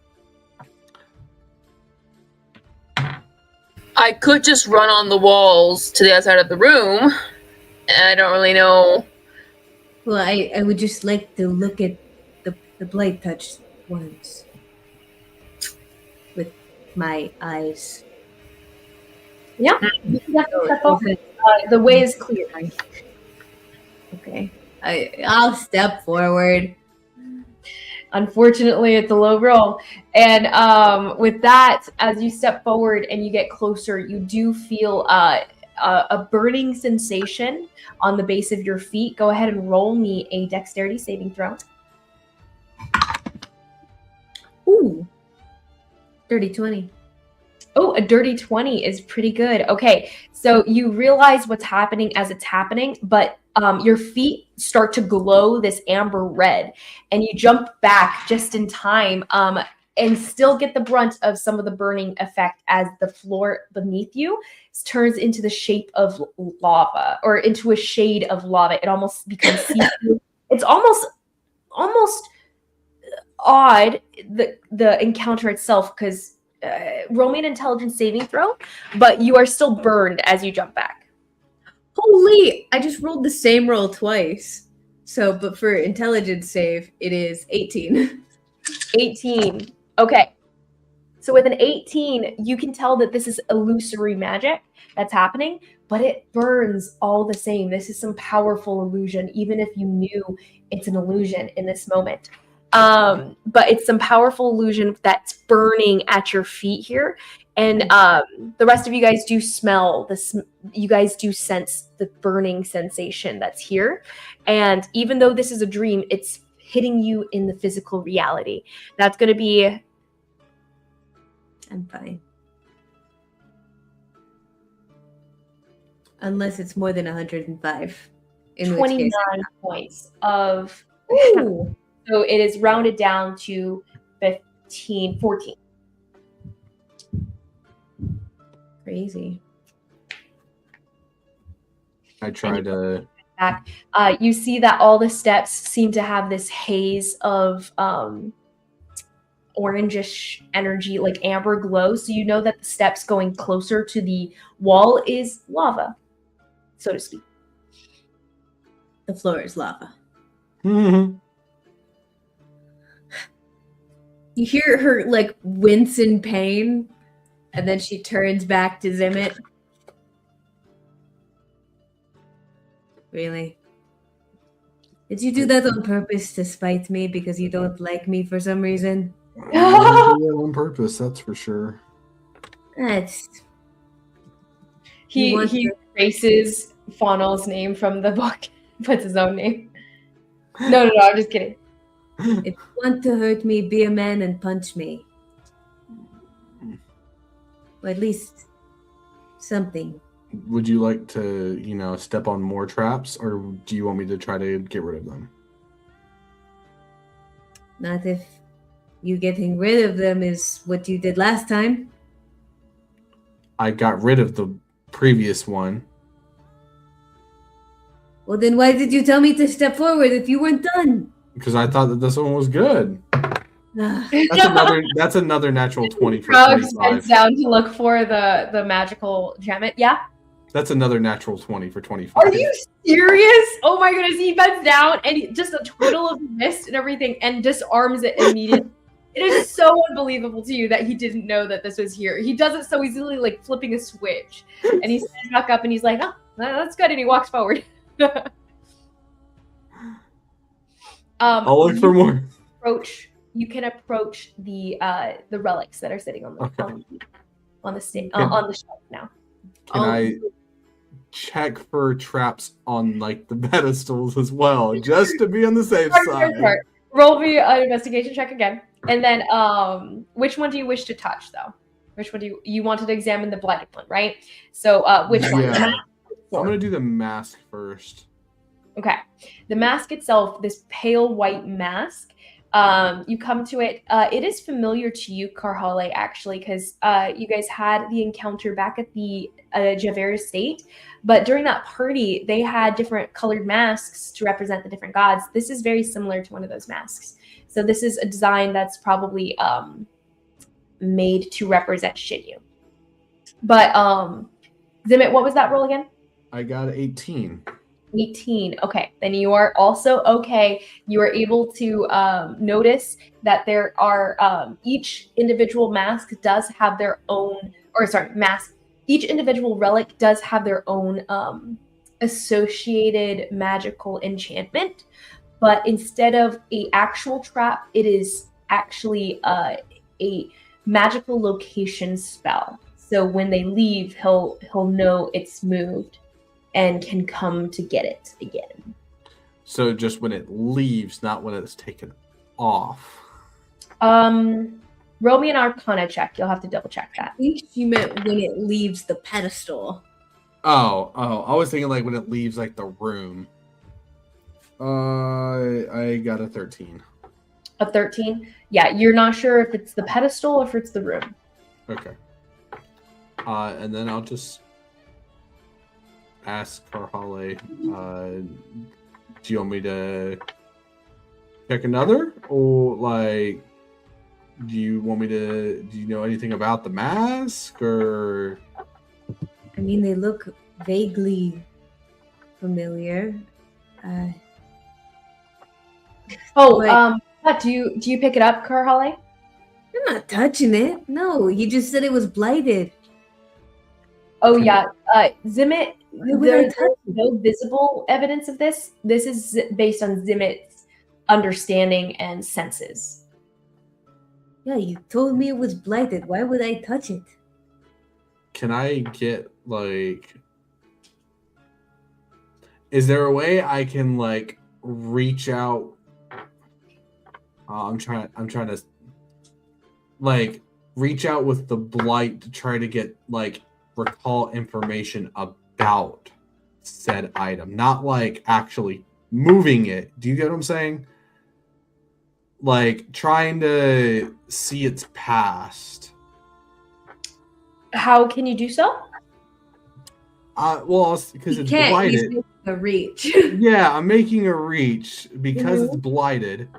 I could just run on the walls to the outside of the room. I don't really know. Well, I would just like to look at the Blight touch ones with my eyes. Yeah, you can definitely step forward. The way is clear. Okay, I'll step forward. Unfortunately, it's a low roll. And with that, as you step forward and you get closer, you do feel a burning sensation on the base of your feet. Go ahead and roll me a dexterity saving throw. Ooh, dirty 20. Oh, a dirty 20 is pretty good. Okay, so you realize what's happening as it's happening, but your feet start to glow this amber red, and you jump back just in time and still get the brunt of some of the burning effect as the floor beneath you turns into the shape of lava, or into a shade of lava. It almost becomes see-through. It's almost odd, the encounter itself, because roll me an intelligence saving throw, but you are still burned as you jump back. Holy! I just rolled the same roll twice. So, but for intelligence save, it is 18. 18. Okay. So with an 18, you can tell that this is illusory magic that's happening, but it burns all the same. This is some powerful illusion, even if you knew it's an illusion in this moment. But it's some powerful illusion that's burning at your feet here. And the rest of you guys do smell this. You guys do sense the burning sensation that's here. And even though this is a dream, it's hitting you in the physical reality. That's going to be... I'm fine. Unless it's more than 105. 29 points of... Ooh. So it is rounded down to 14. Crazy. I try to... Back. You see that all the steps seem to have this haze of orangish energy, like amber glow. So you know that the steps going closer to the wall is lava, so to speak. The floor is lava. Mm-hmm. You hear her like wince in pain, and then she turns back to Zimmit. Really? Did you do that on purpose to spite me because you don't like me for some reason? On purpose, that's for sure. That's... He erases Faunal's name from the book, puts his own name. No, I'm just kidding. If you want to hurt me, be a man and punch me. Or at least something. Would you like to, step on more traps, or do you want me to try to get rid of them? Not if you getting rid of them is what you did last time. I got rid of the previous one. Well, then why did you tell me to step forward if you weren't done? Because I thought that this one was good. Ah, That's another natural 20 for Krug bends 25. down to look for the magical gem. Yeah. That's another natural 20 for 25. Are you serious? Oh my goodness! He bends down and just a twiddle of mist and everything, and disarms it immediately. It is so unbelievable to you that he didn't know that this was here. He does it so easily, like flipping a switch. And he stands back up and he's like, "Oh, that's good," and he walks forward. I'll look for more. You can approach the relics that are sitting on the on the shelf now. Can I check for traps on like the pedestals as well, just to be on the safe side? Roll me an investigation check again, and then which one do you wish to touch though? Which one do you wanted to examine the blighted one, right? So which one? Yeah. I'm gonna do the mask first. Okay, the mask itself, this pale white mask. You come to it. It is familiar to you, Karhalle, actually, because you guys had the encounter back at the Javert estate. But during that party, they had different colored masks to represent the different gods. This is very similar to one of those masks. So this is a design that's probably made to represent Shinyu. But Zimmit, what was that roll again? I got 18. 18. Okay, then you are also okay. You are able to notice that there are each individual mask does have their own, each individual relic does have their own associated magical enchantment, but instead of a actual trap, it is actually a magical location spell. So when they leave, he'll know it's moved and can come to get it again. So just when it leaves, not when it's taken off. Roll me an Arcana check. You'll have to double check that. I think she meant when it leaves the pedestal. Oh, I was thinking like when it leaves like the room. I got a 13. A 13? Yeah, you're not sure if it's the pedestal or if it's the room. Okay. And then I'll just ask Karhalle, do you want me to check another? Or like, do you know anything about the mask or? I mean, they look vaguely familiar. Do you pick it up, Karhalle? I'm not touching it. No, he just said it was blighted. Oh yeah, Zimmit. Why would I There's no visible evidence of this. This is based on Zimmit's understanding and senses. Yeah, you told me it was blighted. Why would I touch it? Can I get like? Is there a way I can like reach out? I'm trying to like reach out with the blight to try to get like recall information about said item, not like actually moving it. Do you get what I'm saying? Like trying to see its past. How can you do so? Well, because it's He's blighted. making a reach. Yeah, I'm making a reach because it's blighted.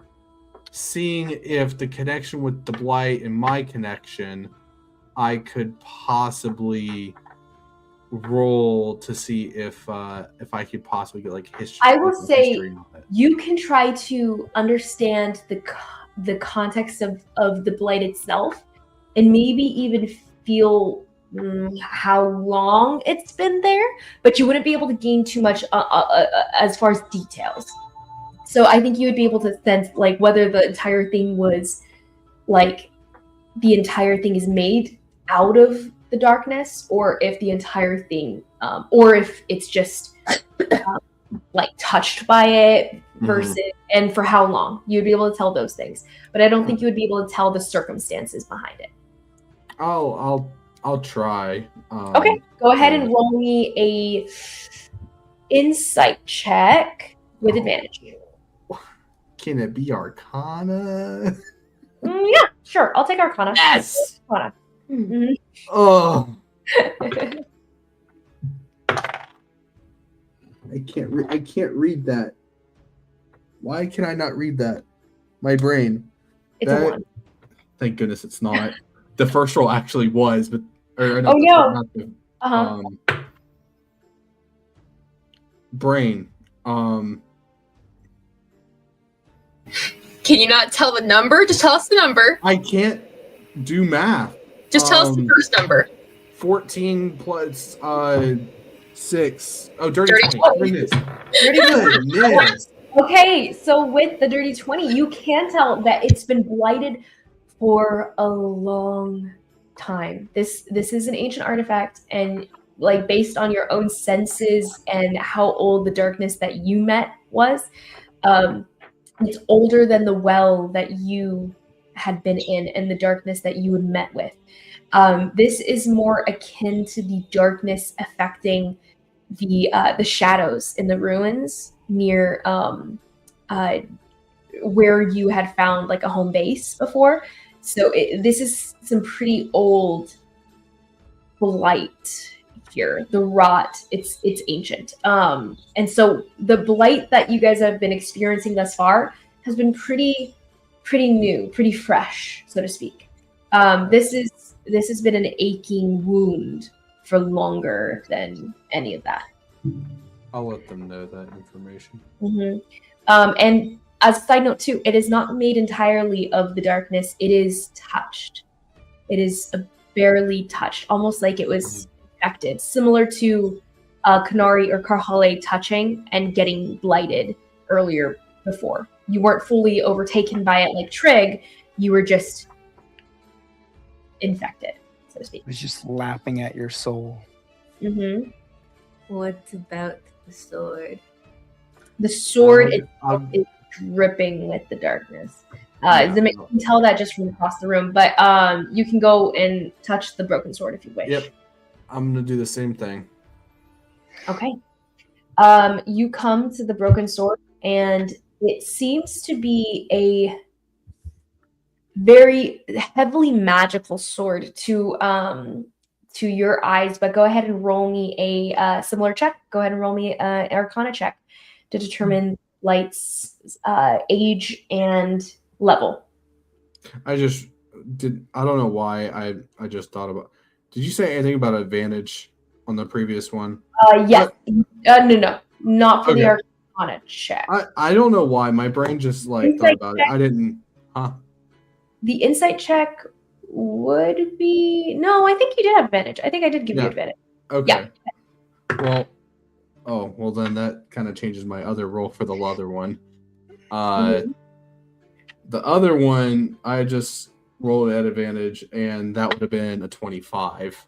Seeing if the connection with the blight and my connection, I could possibly roll to see if I could possibly get like history. I will say history on it. you can try to understand the context of the blight itself, and maybe even feel how long it's been there, but you wouldn't be able to gain too much as far as details. So I think you would be able to sense like whether the entire thing was like the entire thing is made out of the darkness, or if the entire thing, or if it's just like touched by it versus, and for how long. You'd be able to tell those things, but I don't think you would be able to tell the circumstances behind it. I'll try. Okay, go ahead and roll me a insight check with advantage. Can it be Arcana? Yeah, sure. I'll take Arcana. Yes. Arcana. Mm-hmm. Oh. I can't read that. Why can I not read that? My brain. It's a 1. Thank goodness it's not. The first roll actually was, but Oh, no. not the Uh-huh. brain. Can you not tell the number? Just tell us the number. I can't do math. Just tell us the first number. 14 plus 6. Oh, dirty Dirty 20. 20. Goodness. Dirty 20. Goodness. Okay, so with the dirty 20, you can tell that it's been blighted for a long time. This is an ancient artifact, and like based on your own senses and how old the darkness that you met was, it's older than the well that you had been in and the darkness that you had met with. This is more akin to the darkness affecting the shadows in the ruins near where you had found like a home base before. So this is some pretty old blight here. The rot, it's ancient. And so the blight that you guys have been experiencing thus far has been pretty new, pretty fresh, so to speak. This has been an aching wound for longer than any of that. I'll let them know that information. Mm-hmm. And as a side note too, it is not made entirely of the darkness. It is touched. It is barely touched, almost like it was infected, similar to Konari or Karhalle touching and getting blighted earlier before. You weren't fully overtaken by it like Trigg. You were just infected, so to speak. It was just lapping at your soul. Mm-hmm. What about the sword? The sword is dripping with the darkness. Zimmit, you can tell that just from across the room, but you can go and touch the broken sword if you wish. Yep. I'm going to do the same thing. Okay. You come to the broken sword, and it seems to be a very heavily magical sword to your eyes, but go ahead and roll me a similar check. Go ahead and roll me an Arcana check to determine Light's age and level. I don't know why I just thought about. Did you say anything about advantage on the previous one? Yes. No, not for the Arcana check. I don't know why my brain just like thought about it. I didn't. The insight check would be I think you did have advantage. I think I did give you advantage. Okay. Yeah. Well, then that kind of changes my other roll for the other one. The other one, I just rolled at advantage, and that would have been a 25.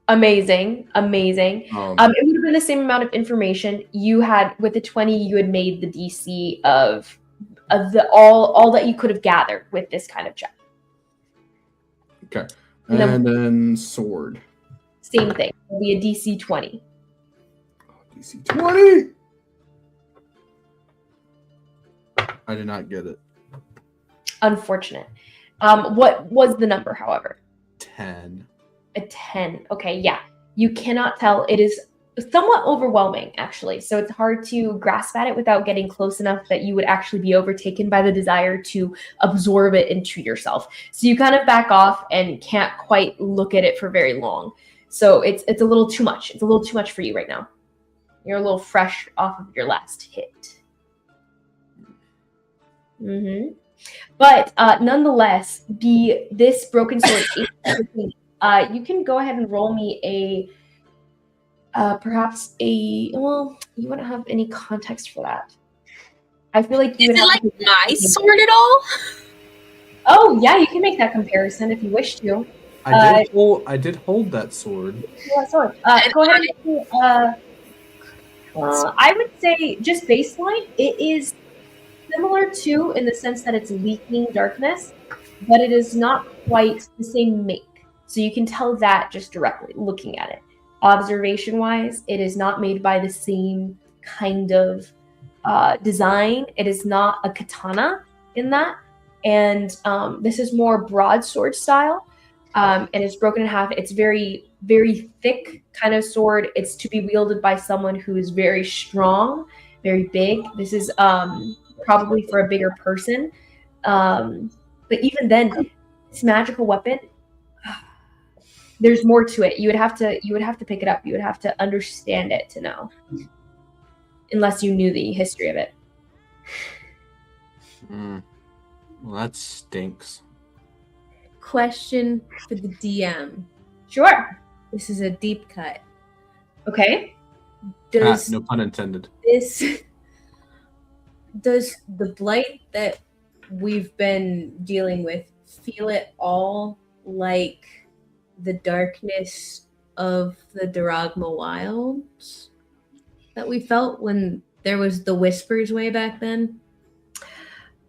Amazing. It would have been the same amount of information you had with the 20. You had made the DC of the all that you could have gathered with this kind of check. Okay, and then sword. Same thing. It'll be a DC 20. DC 20. I did not get it. Unfortunate. What was the number, however? 10. A 10. Okay, yeah. You cannot tell. It is somewhat overwhelming, actually. So it's hard to grasp at it without getting close enough that you would actually be overtaken by the desire to absorb it into yourself. So you kind of back off and can't quite look at it for very long. So it's a little too much. It's a little too much for you right now. You're a little fresh off of your last hit. Mm-hmm. But nonetheless, this broken sword, you can go ahead and roll me perhaps you wouldn't have any context for that. I feel like you would Is it have like my sword at all? Oh yeah, you can make that comparison if you wish to. I did hold that sword. Yeah, sword. Go ahead and I would say just baseline, it is similar to in the sense that it's leaking darkness, but it is not quite the same make. So you can tell that just directly looking at it. Observation-wise, it is not made by the same kind of design. It is not a katana in that. And this is more broadsword style. And it's broken in half. It's very very thick kind of sword. It's to be wielded by someone who is very strong, very big. This is probably for a bigger person. But even then, this magical weapon, there's more to it. You would have to pick it up. You would have to understand it to know, unless you knew the history of it. Well, that stinks. Question for the DM. Sure. This is a deep cut. Okay. Does No pun intended. does the blight that we've been dealing with feel at all like the darkness of the Daragma Wilds that we felt when there was the whispers way back then?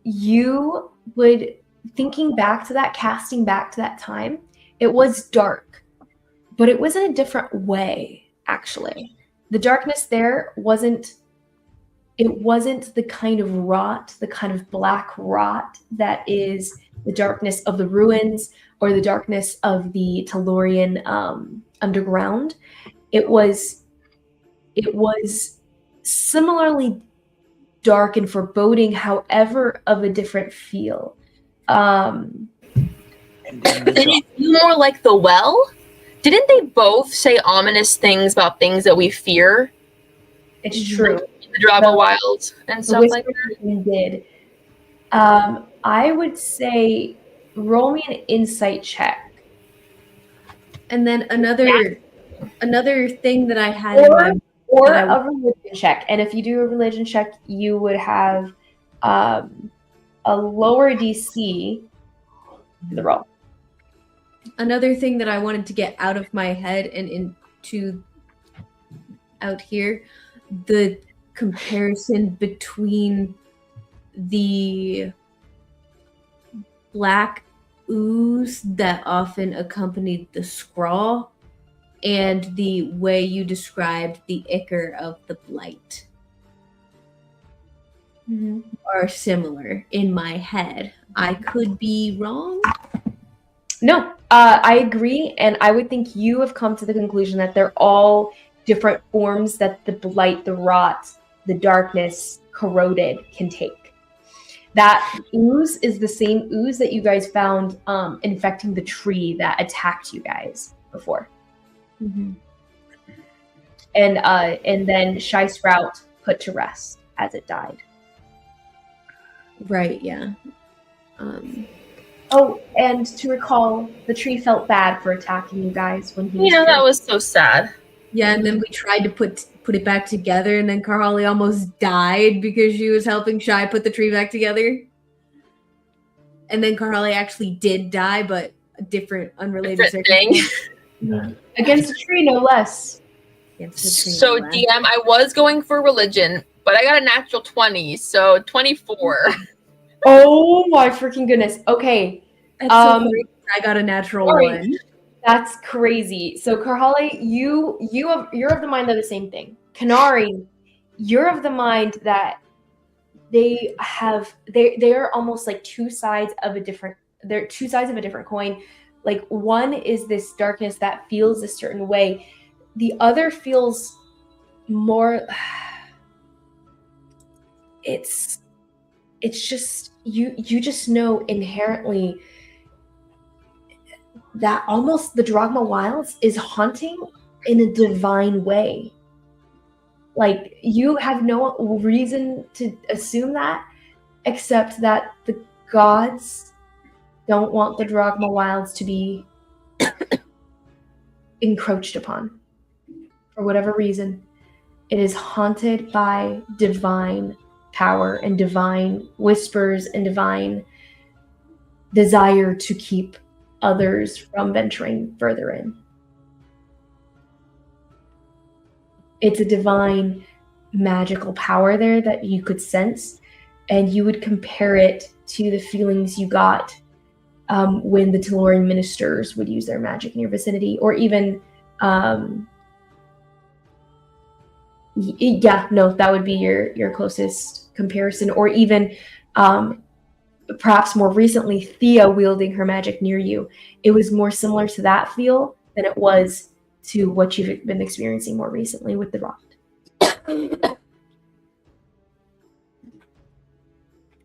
You would, thinking back to that, casting back to that time, it was dark, but it was in a different way, actually. The darkness there wasn't the kind of rot, the kind of black rot that is the darkness of the ruins or the darkness of the Tellurian underground. It was similarly dark and foreboding, however, of a different feel. Did it feel more like the well? Didn't they both say ominous things about things that we fear? It's true. The Drava Wilds and stuff like that? We did. I would say roll me an insight check. And then another thing that I had in my or a religion check. And if you do a religion check, you would have a lower DC for the roll. Another thing that I wanted to get out of my head and into out here, the comparison between the black ooze that often accompanied the scrawl and the way you described the ichor of the blight are similar in my head. I could be wrong. No, I agree, and I would think you have come to the conclusion that they're all different forms that the blight, the rot, the darkness, corroded can take. That ooze is the same ooze that you guys found infecting the tree that attacked you guys before. Mm-hmm. And then ShySprout put to rest as it died. Right, yeah. Oh, and to recall, the tree felt bad for attacking you guys when he was that was so sad. Yeah, and then we tried to put it back together, and then Karhalle almost died because she was helping Shy put the tree back together. And then Karhalle actually did die, but a different, unrelated thing. Against a tree, no less. So, DM, I was going for religion, but I got a natural 20, so 24. Oh my freaking goodness. Okay. That's so crazy. I got a natural 1. That's crazy. So Karhalle, you're of the mind of the same thing. Konari, you're of the mind that they are almost like two sides of a different coin. Like one is this darkness that feels a certain way. The other feels more it's just you just know inherently that almost the Daragma Wilds is haunting in a divine way. Like, you have no reason to assume that, except that the gods don't want the Daragma Wilds to be encroached upon. For whatever reason, it is haunted by divine power and divine whispers and divine desire to keep others from venturing further in. It's a divine magical power there that you could sense, and you would compare it to the feelings you got when the Tellurian ministers would use their magic in your vicinity, or even that would be your closest comparison, or even perhaps more recently, Thea wielding her magic near you. It was more similar to that feel than it was to what you've been experiencing more recently with the rot.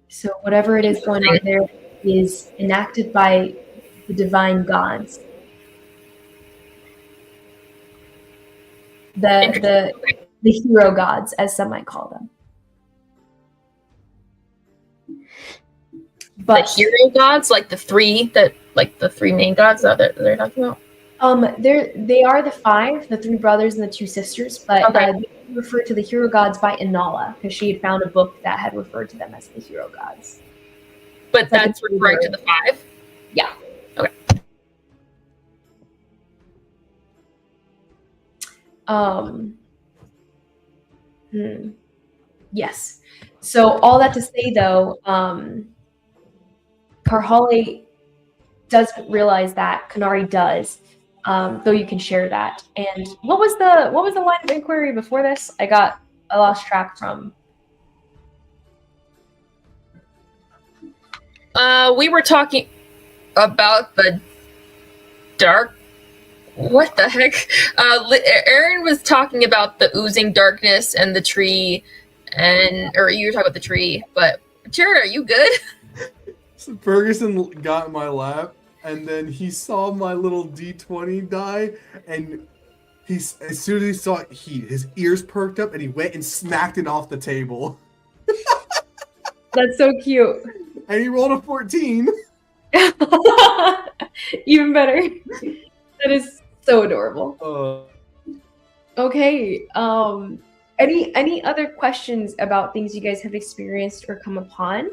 So whatever it is going on there is enacted by the divine gods. The hero gods, as some might call them. But the hero gods, like the three main gods that they're talking about. They are the five, the three brothers and the two sisters, but they refer to the hero gods by Inala because she had found a book that had referred to them as the hero gods. But that's referring to the five? Yeah. Okay. Yes. So all that to say, though, Karhalle doesn't realize that Konari does, though you can share that. And what was the line of inquiry before this? I lost track from. We were talking about the dark. What the heck? Aaron was talking about the oozing darkness and the tree, or you were talking about the tree. But Jared, are you good? So Ferguson got in my lap, and then he saw my little D20 die, and as soon as he saw it heat, his ears perked up, and he went and smacked it off the table. That's so cute. And he rolled a 14. Even better. That is so adorable. Okay. Any other questions about things you guys have experienced or come upon?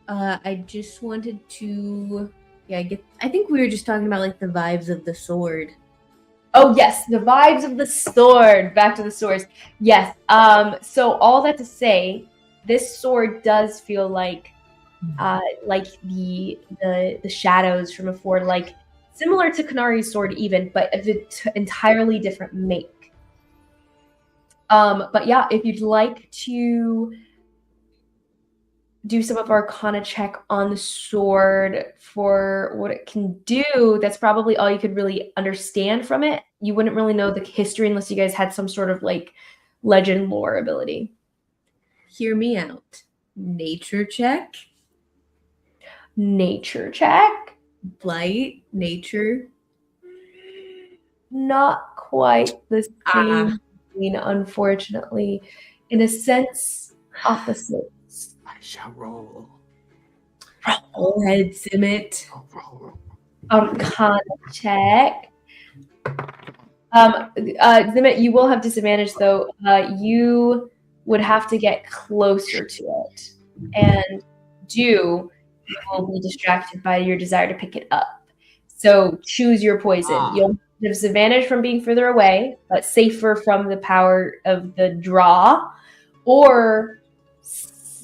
I just wanted to, I think we were just talking about like the vibes of the sword. Oh yes, the vibes of the sword. Back to the swords. Yes. So all that to say, this sword does feel like the shadows from before, like similar to Konari's sword even, but of an entirely different make. But yeah, if you'd like to do some of Arcana check on the sword for what it can do, that's probably all you could really understand from it. You wouldn't really know the history unless you guys had some sort of like legend lore ability. Hear me out. Nature check. Nature check. Blight. Nature. Not quite the same, unfortunately. In a sense, opposite. I shall roll. Go ahead, Zimmit. Roll. Arcana check. Zimmit, you will have disadvantage though. You would have to get closer to it, and you will be distracted by your desire to pick it up. So choose your poison. You'll have disadvantage from being further away, but safer from the power of the draw, or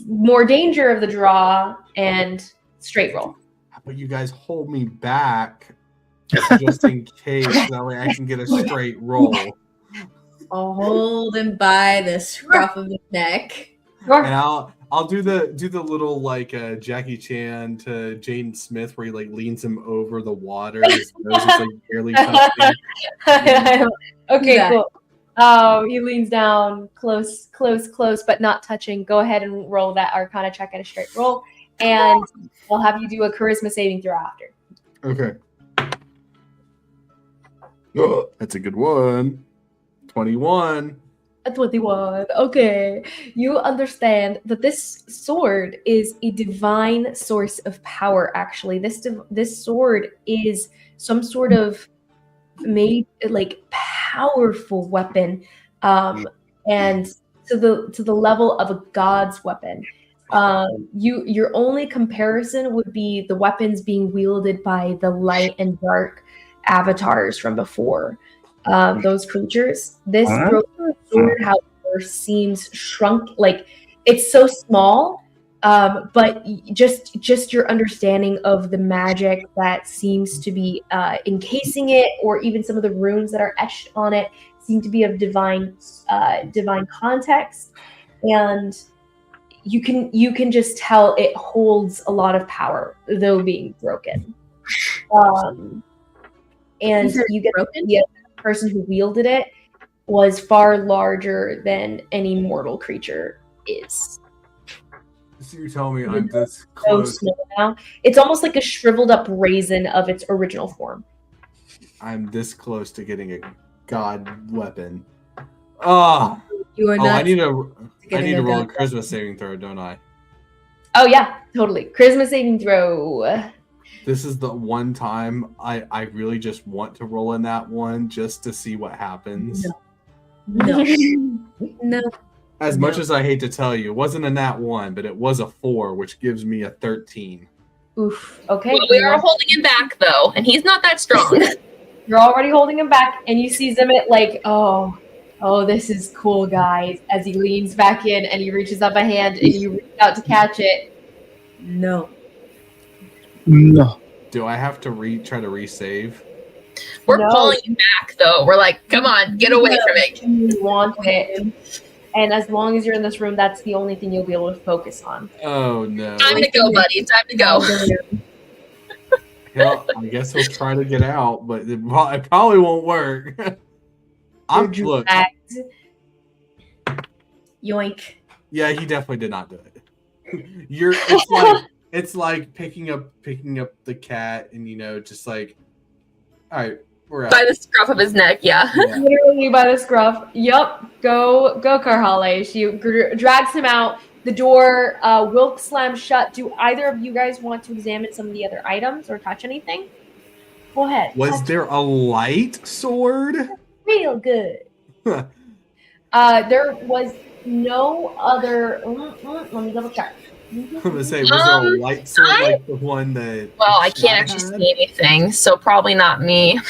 more danger of the draw and straight roll. But you guys hold me back just in case. That way I can get a straight roll. I'll hold him by the scruff of his neck. And I'll do the little like Jackie Chan to Jaden Smith where he like leans him over the water. His nose is like barely touching. Okay, cool. He leans down, close, but not touching. Go ahead and roll that Arcana check at a straight roll, and I'll have you do a Charisma saving throw after. Okay. Oh, that's a good one. 21. A 21. Okay. You understand that this sword is a divine source of power, actually. This sword is some sort of made like powerful weapon, and to the level of a god's weapon. Your only comparison would be the weapons being wielded by the light and dark avatars from before. Those creatures. This broken sword, however, seems shrunk. Like it's so small, but just your understanding of the magic that seems to be encasing it, or even some of the runes that are etched on it, seem to be of divine context, and you can just tell it holds a lot of power, though being broken. And you get broken? the idea person who wielded it was far larger than any mortal creature is. So you tell me I'm this So close. small now. It's almost like a shriveled up raisin of its original form. I'm this close to getting a god weapon. Oh, You are not. I need to roll a god charisma saving throw, don't I? Oh yeah, totally. Charisma saving throw. This is the one time I really just want to roll in that one just to see what happens. No. No. As much as I hate to tell you, it wasn't a nat 1, but it was a 4, which gives me a 13. Oof. Okay. Well, we are holding him back though, and he's not that strong. You're already holding him back, and you see Zimmit like, oh, this is cool, guys. As he leans back in and he reaches up a hand and you reach out to catch it. No. No. Do I have to try to resave? We're No. pulling him back though. We're like, come on, get away from it. You want it. And as long as you're in this room, that's the only thing you'll be able to focus on. Oh no. Time to go, buddy. Time to go. Well, I guess we'll try to get out, but it probably won't work. Look. Yoink. Yeah, he definitely did not do it. It's like picking up the cat and just like, all right, we're out. By the scruff of his neck, yeah. Yeah. Literally by the scruff. Yup. Go, Karhalle. She drags him out. The door will slam shut. Do either of you guys want to examine some of the other items or touch anything? Go ahead. Was there a light sword? Real good. There was no other. Let me double check. I'm gonna say, was there a light sword like the one that? Well, I can't actually see anything, so probably not me.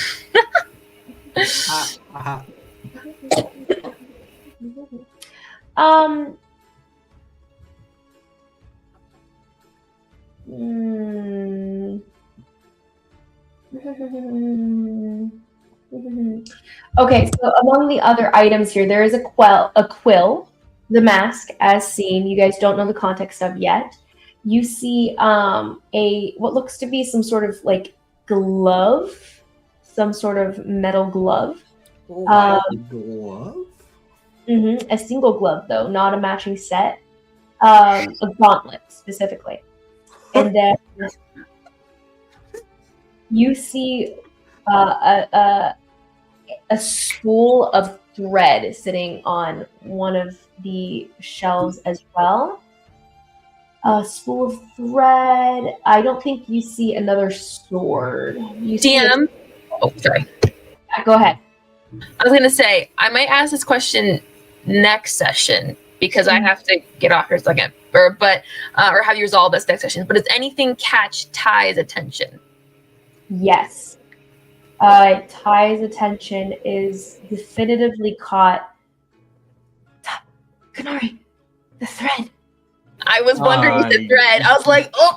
Okay, so among the other items here, there is a quill, the mask, as seen. You guys don't know the context of yet. You see what looks to be some sort of like glove, some sort of metal glove. Glove? A single glove, though, not a matching set. A gauntlet, specifically. And then you see a spool of thread sitting on one of the shelves as well. A spool of thread. I don't think you see another sword. You see DM. Oh, sorry. Go ahead. I was gonna say I might ask this question next session because I have to get off here a second, or have you resolve this next session. But does anything catch Ty's attention? Yes. Ty's attention is definitively caught. Konari, the thread. I was wondering with the thread. I was like, oh.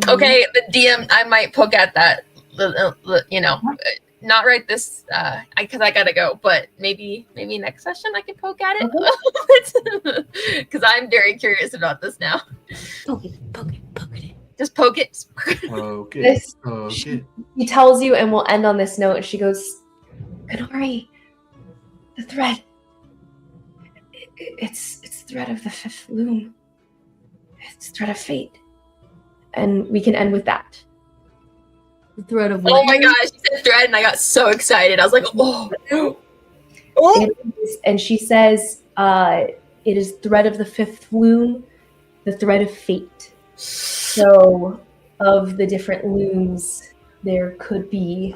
Okay, the DM. I might poke at that. Not right this because I gotta go, but maybe next session I can poke at it because I'm very curious about this now. Poke it. Just poke it. Okay. She tells you, and we'll end on this note. And she goes, "Konari, the thread. It's thread of the fifth loom. It's thread of fate, and we can end with that." The thread of Oh my gosh, she said thread, and I got so excited. I was like, oh. And she says, "It is thread of the fifth loom, the thread of fate." So, of the different looms, there could be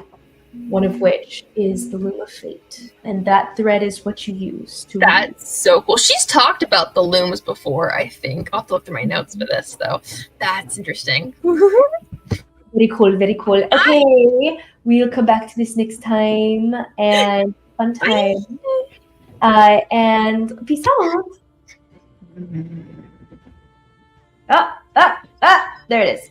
one of which is the loom of fate, and that thread is what you use to. That's so cool. She's talked about the looms before, I think. I'll have to look through my notes for this, though. That's interesting. Very cool, very cool. Okay, we'll come back to this next time, and fun time. And peace out. There it is.